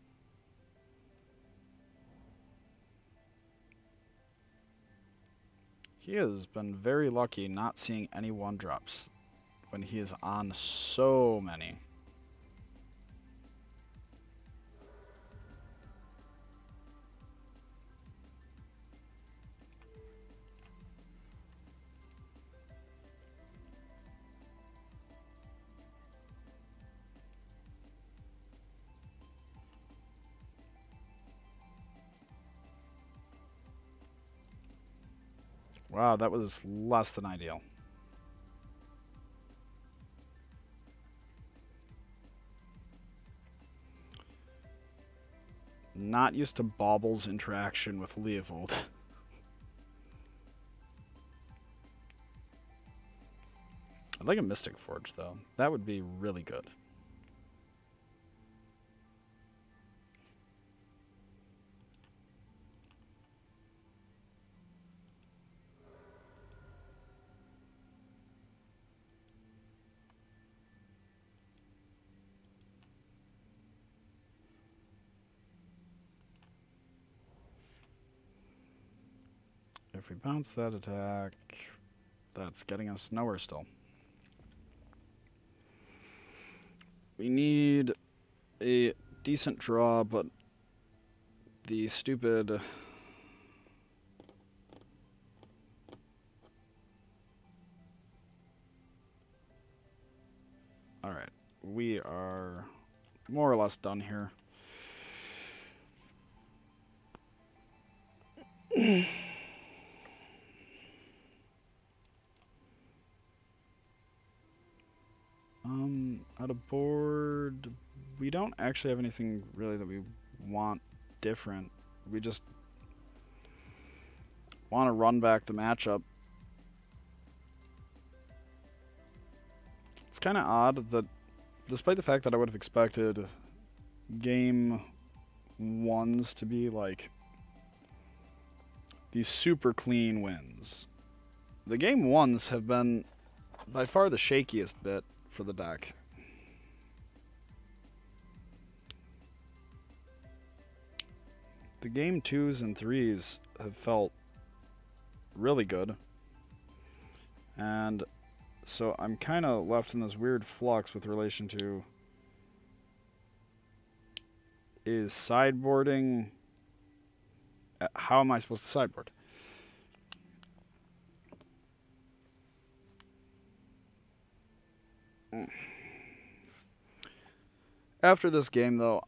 He has been very lucky not seeing any 1-drops when he is on so many. Wow, that was less than ideal. Not used to Bauble's interaction with Leovold. I'd like a Mystic Forge, though. That would be really good. If we bounce that attack, that's getting us nowhere still. We need a decent draw, but the stupid... Alright, we are more or less done here. Out of board, we don't actually have anything really that we want different. We just want to run back the matchup. It's kind of odd that, despite the fact that I would have expected game 1s to be like these super clean wins, the game 1s have been by far the shakiest bit for the deck. The game 2s and 3s have felt really good. And so I'm kind of left in this weird flux with relation to, is sideboarding... How am I supposed to sideboard? After this game, though,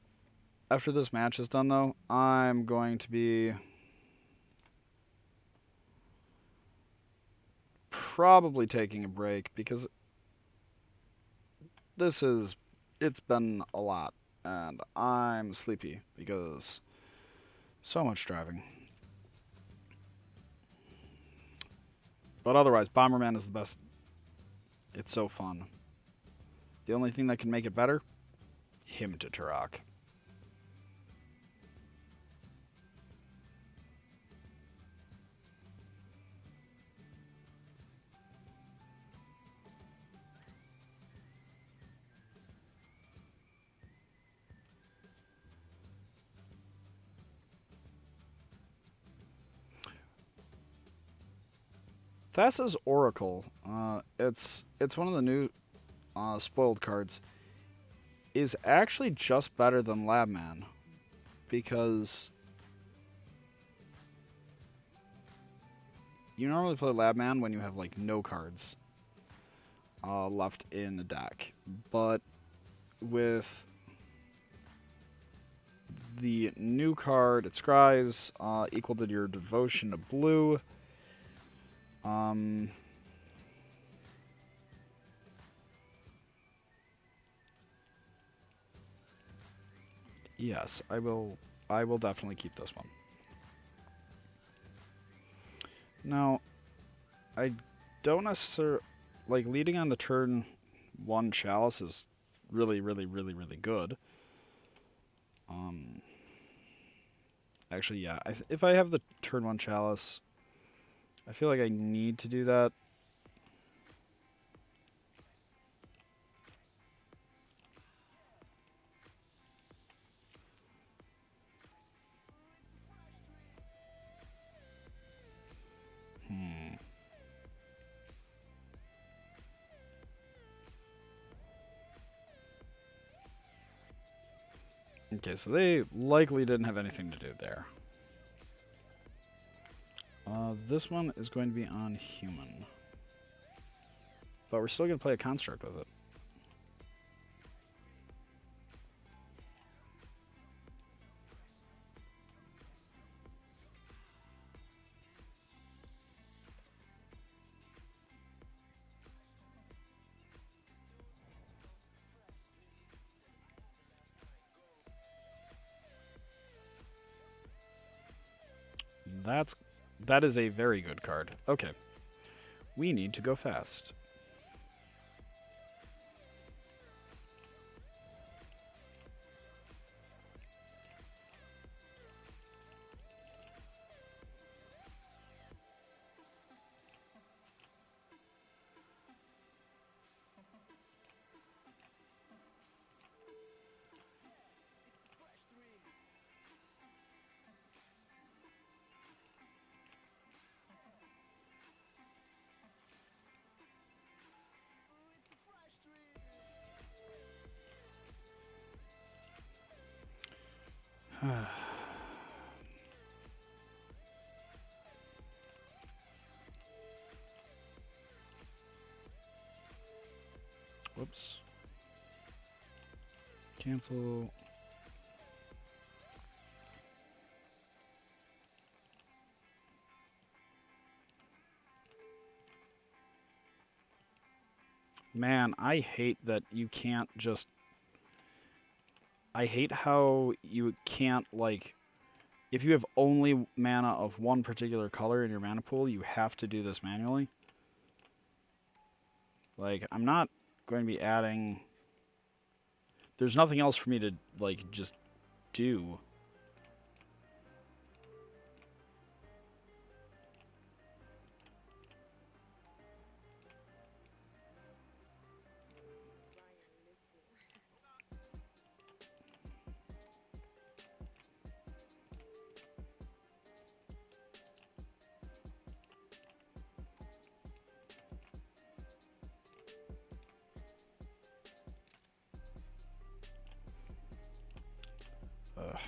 after this match is done, though, I'm going to be probably taking a break because it's been a lot, and I'm sleepy because so much driving. But otherwise, Bomberman is the best. It's so fun. The only thing that can make it better, him to Turok. Thassa's Oracle, it's one of the new spoiled cards, is actually just better than Labman, because you normally play Labman when you have like no cards left in the deck, but with the new card, it scries equal to your devotion to blue. Yes, I will definitely keep this one. Now, I don't necessarily like leading on the turn 1 Chalice is really good. Actually, yeah, if I have the turn 1 Chalice, I feel like I need to do that. Okay, so they likely didn't have anything to do there. This one is going to be on human. But we're still going to play a construct with it. That is a very good card. Okay. We need to go fast. Whoops. Cancel. Man, I hate that you can't just... I hate how you can't, like... If you have only mana of one particular color in your mana pool, you have to do this manually. Like, I'm not going to be adding... There's nothing else for me to, like, just do. Ugh.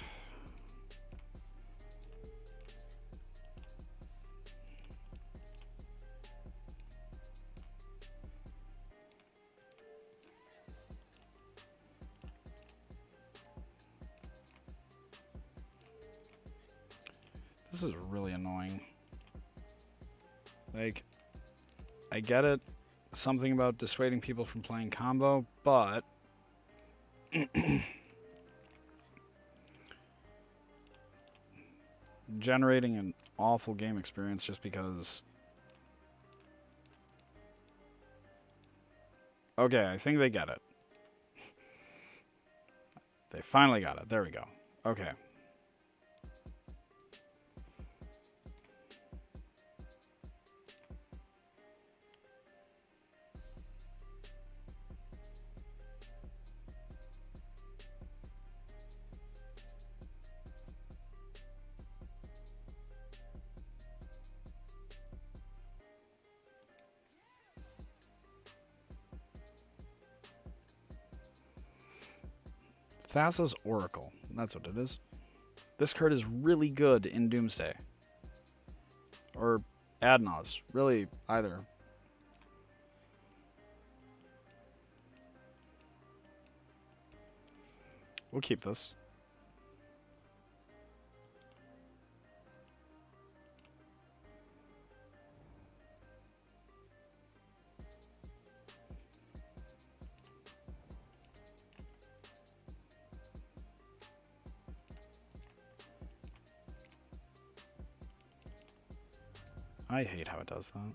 This is really annoying. Like, I get it. Something about dissuading people from playing combo, but... generating an awful game experience just because... Okay, I think they get it. They finally got it. There we go. Okay. Thassa's Oracle. That's what it is. This card is really good in Doomsday. Or Adnos. Really, either. We'll keep this. I hate how it does that.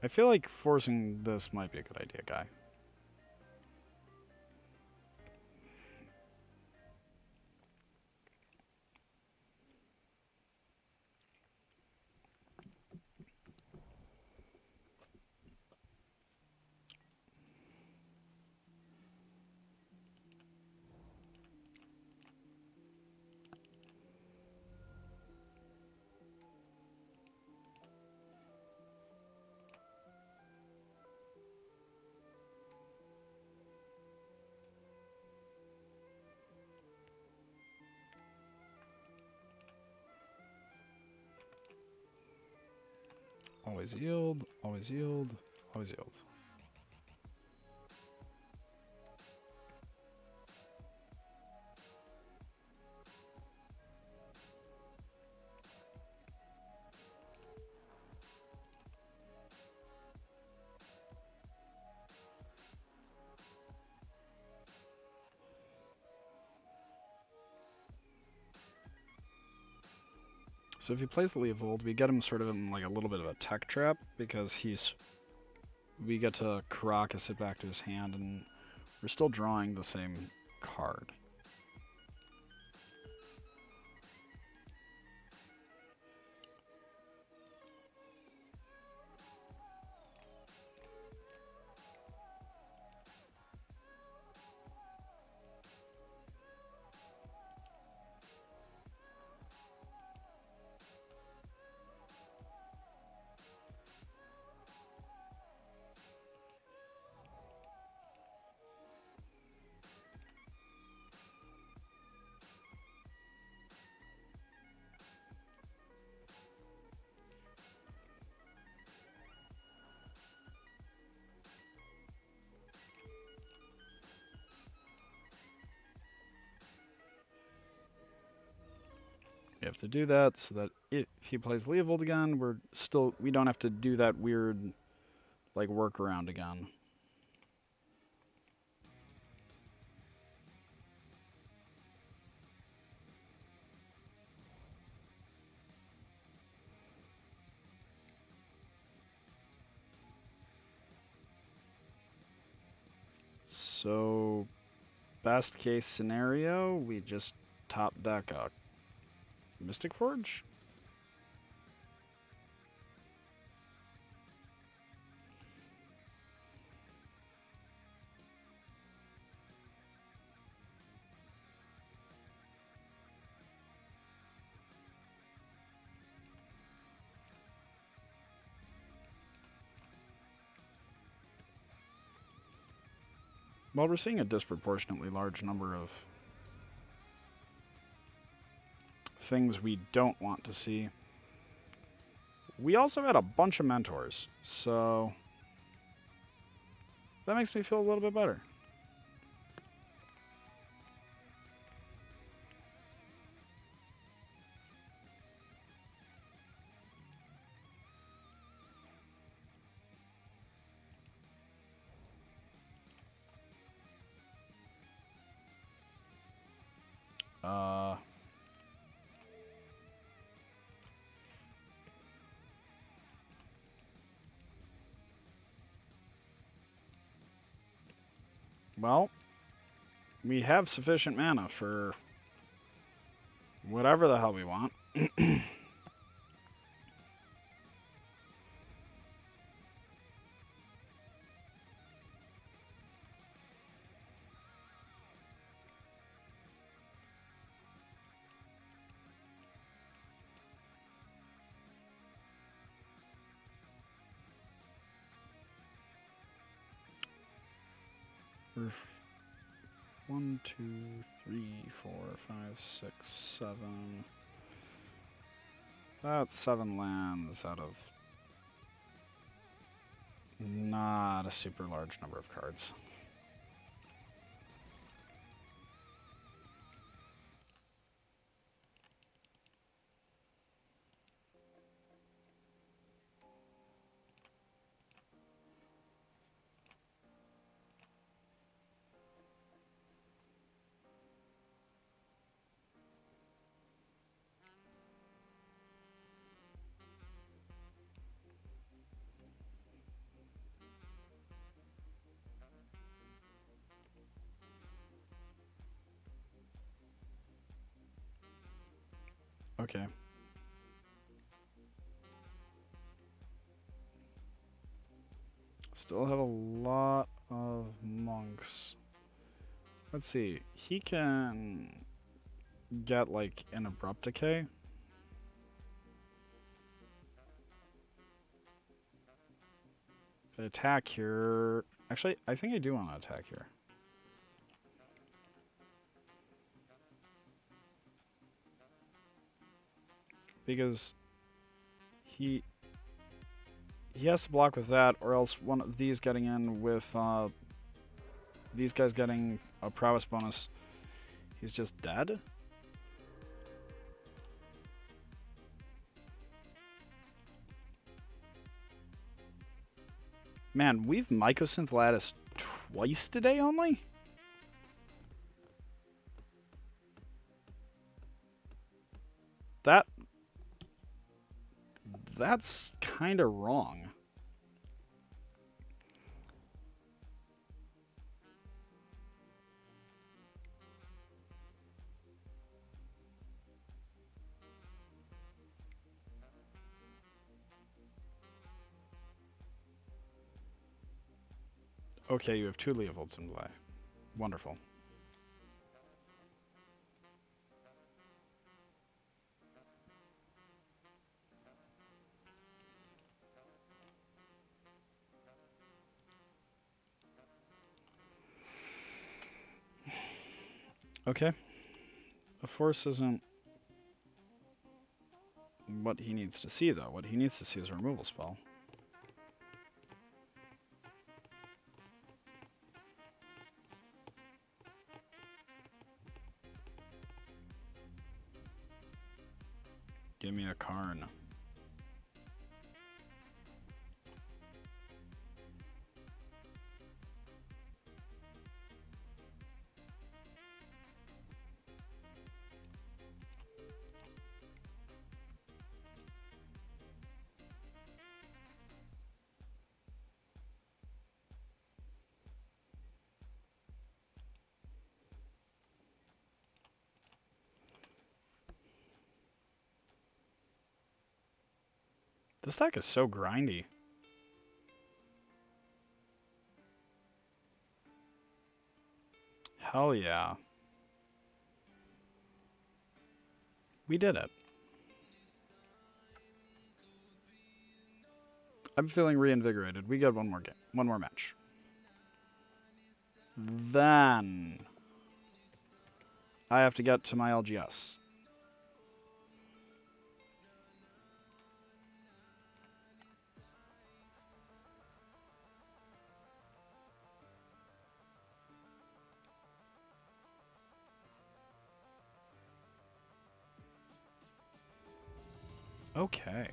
I feel like forcing this might be a good idea, guy. Always yield, always yield, always yield. So if he plays the Leovold, we get him sort of in like a little bit of a tech trap because we get to Caracas it back to his hand and we're still drawing the same card. We have to do that so that if he plays Leovold again, we don't have to do that weird like workaround again. So best case scenario, we just top deck a Mystic Forge? Well, we're seeing a disproportionately large number of things we don't want to see. We also had a bunch of mentors, so that makes me feel a little bit better. Well, we have sufficient mana for whatever the hell we want. We're 1, 2, 3, 4, 5, 6, 7. That's 7 lands out of not a super large number of cards. Okay. Still have a lot of monks. Let's see. He can get like an abrupt decay. If I attack here. Actually, I think I do want to attack here. Because he he has to block with that, or else one of these getting in with these guys getting a prowess bonus. He's just dead? Man, we've Mycosynth Lattice twice today only? That's kind of wrong. Okay, you have 2 Leovolds in play. Wonderful. Okay. A force isn't what he needs to see, though. What he needs to see is a removal spell. Give me a Karn. This deck is so grindy. Hell yeah. We did it. I'm feeling reinvigorated. We got one more game, one more match. Then I have to get to my LGS. Okay.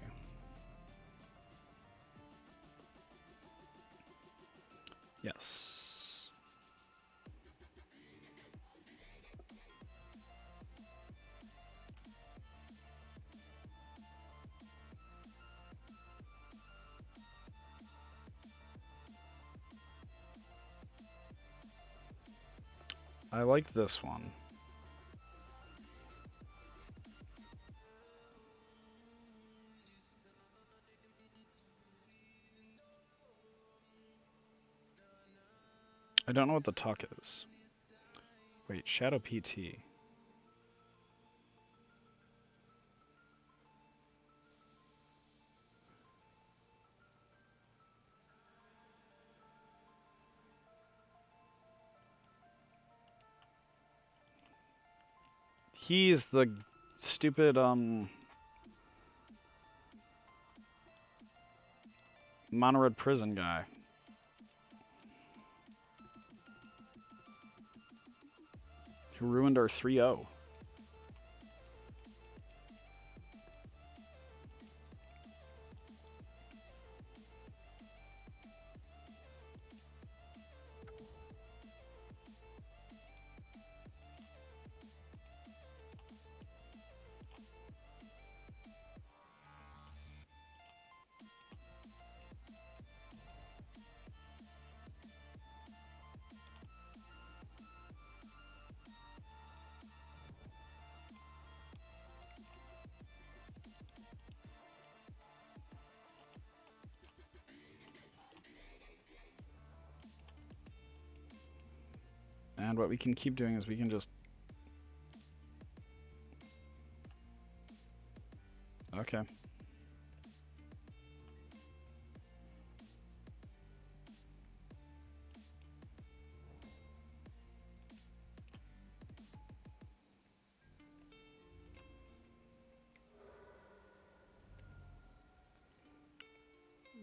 Yes. I like this one. I don't know what the tuck is. Wait, Shadow PT. He's the stupid, Monored prison guy. Who ruined our 3-0. And what we can keep doing is we can just... Okay.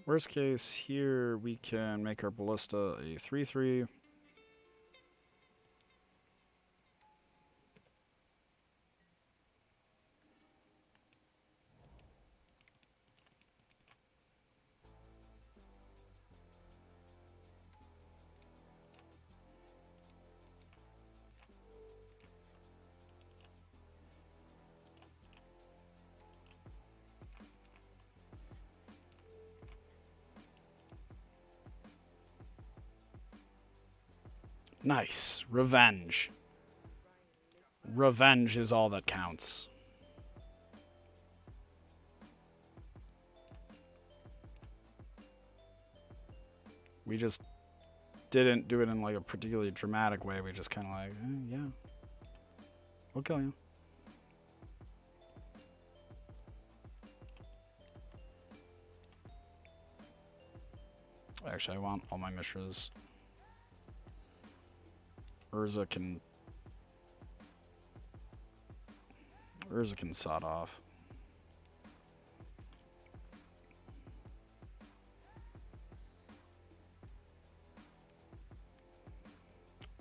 Worst case, here we can make our Ballista a 3/3. Nice. Revenge. Revenge is all that counts. We just didn't do it in like a particularly dramatic way. We just kind of like, yeah, we'll kill you. Actually, I want all my Mishras. Urza can sod off.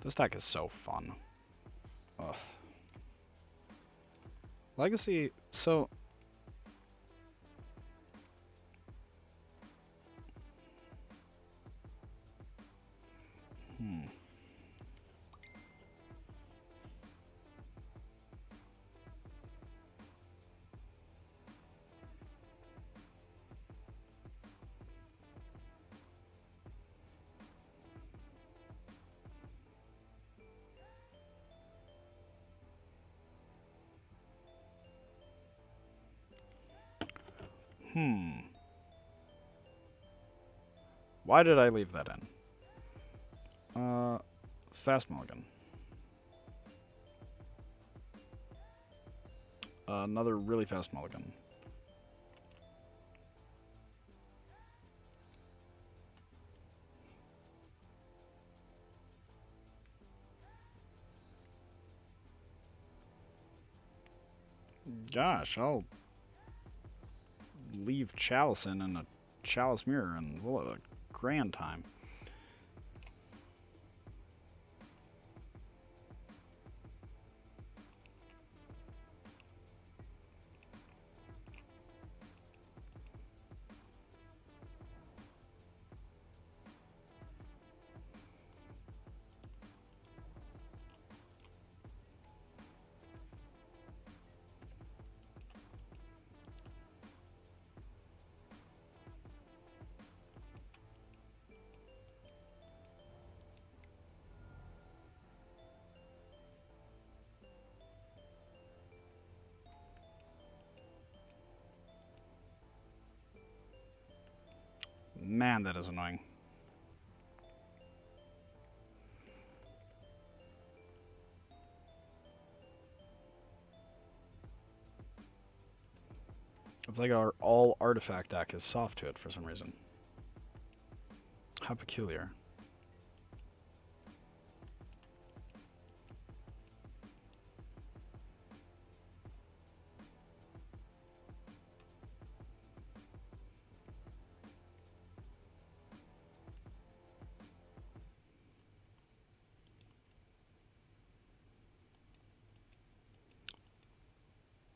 This deck is so fun. Ugh. Legacy, so... Why did I leave that in? Fast mulligan. Another really fast mulligan. Gosh, I'll leave Chalice in a Chalice Mirror and we'll have a grand time. Man, that is annoying. It's like our all artifact deck is soft to it for some reason. How peculiar.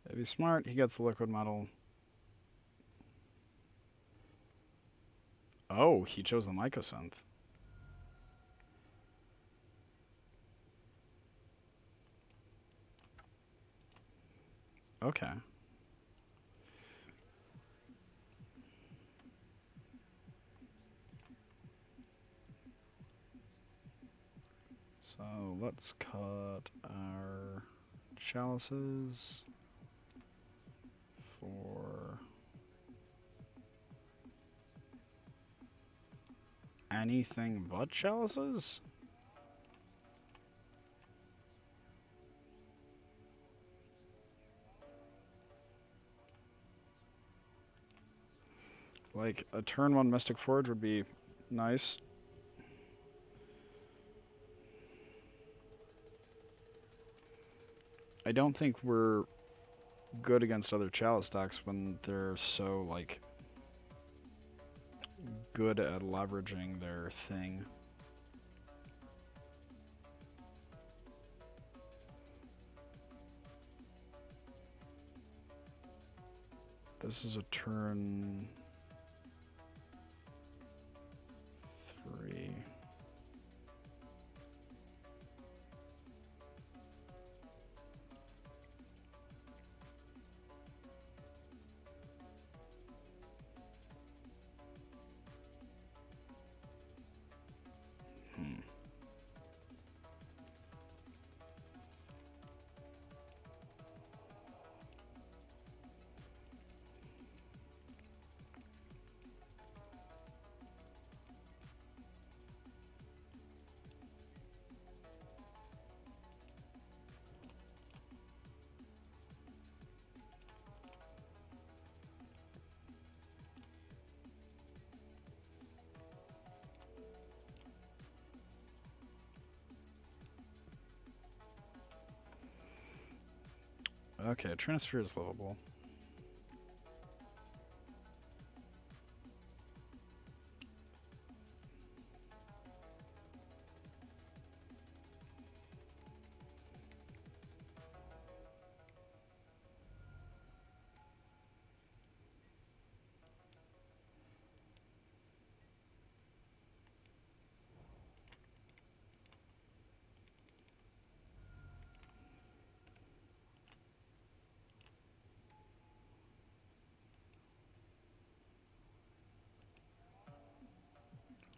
If he's smart, he gets the liquid metal. Oh, he chose the Mycosynth. Okay. So let's cut our chalices for anything but chalices? Like, a turn 1 Mystic Forge would be nice. I don't think we're good against other Chalice decks when they're so, like, good at leveraging their thing. This is a turn 3. Okay, transfer is livable.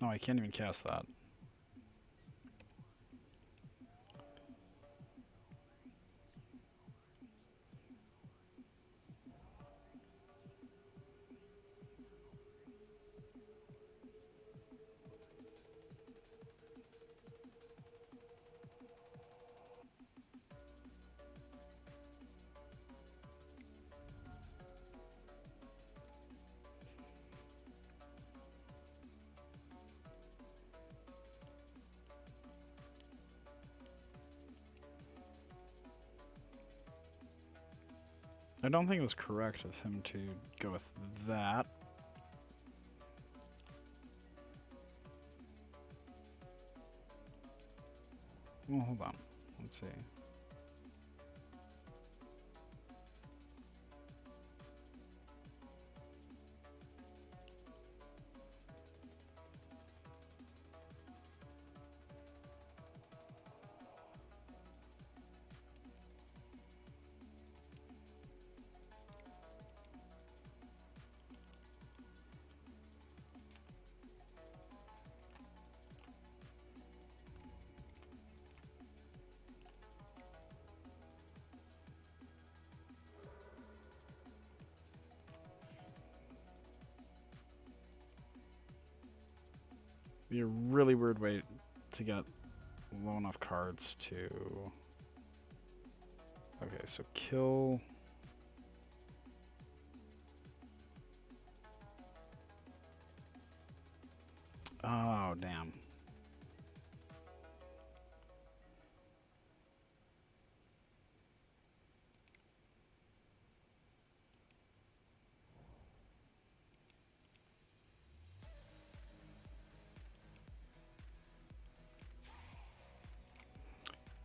No, I can't even cast that. I don't think it was correct of him to go with that. Well, hold on. Let's see. Be a really weird way to get low enough cards to... Okay, so kill... Oh, damn.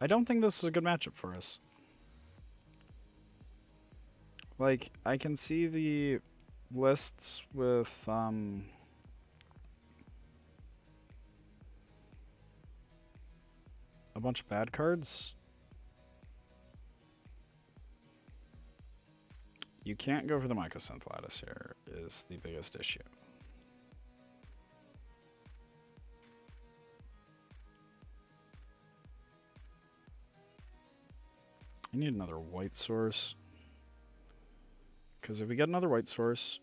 I don't think this is a good matchup for us. Like, I can see the lists with, a bunch of bad cards. You can't go for the Mycosynth Lattice here, is the biggest issue. I need another white source. Because if we get another white source,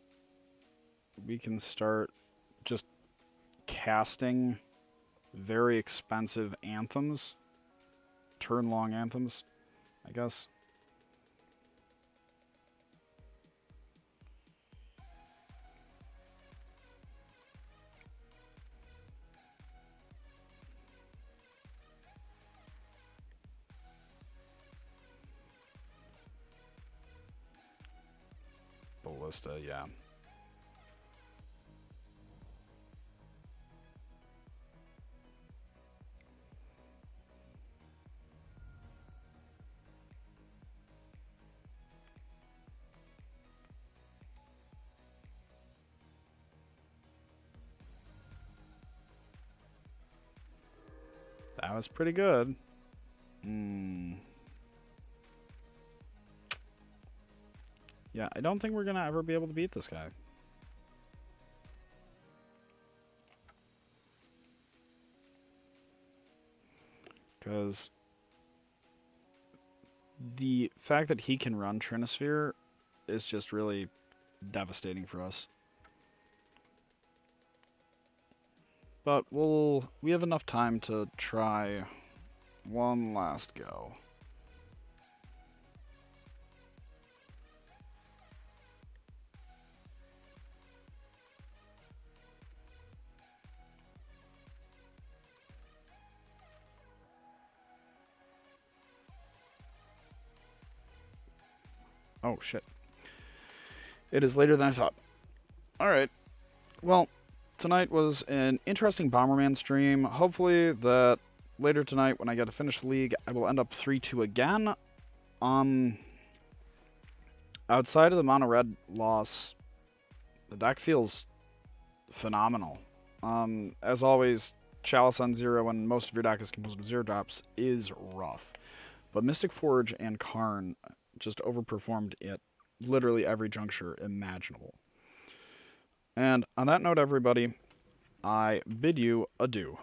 we can start just casting very expensive anthems. Turn-long anthems, I guess. Ballista, yeah. That was pretty good. Yeah, I don't think we're going to ever be able to beat this guy. Because the fact that he can run Trinosphere is just really devastating for us. But we have enough time to try one last go. Oh, shit. It is later than I thought. Alright. Well, tonight was an interesting Bomberman stream. Hopefully that later tonight, when I get to finish the league, I will end up 3-2 again. Outside of the mono red loss, the deck feels phenomenal. As always, Chalice on 0 when most of your deck is composed of 0 drops is rough. But Mystic Forge and Karn just overperformed at literally every juncture imaginable. And on that note, everybody, I bid you adieu.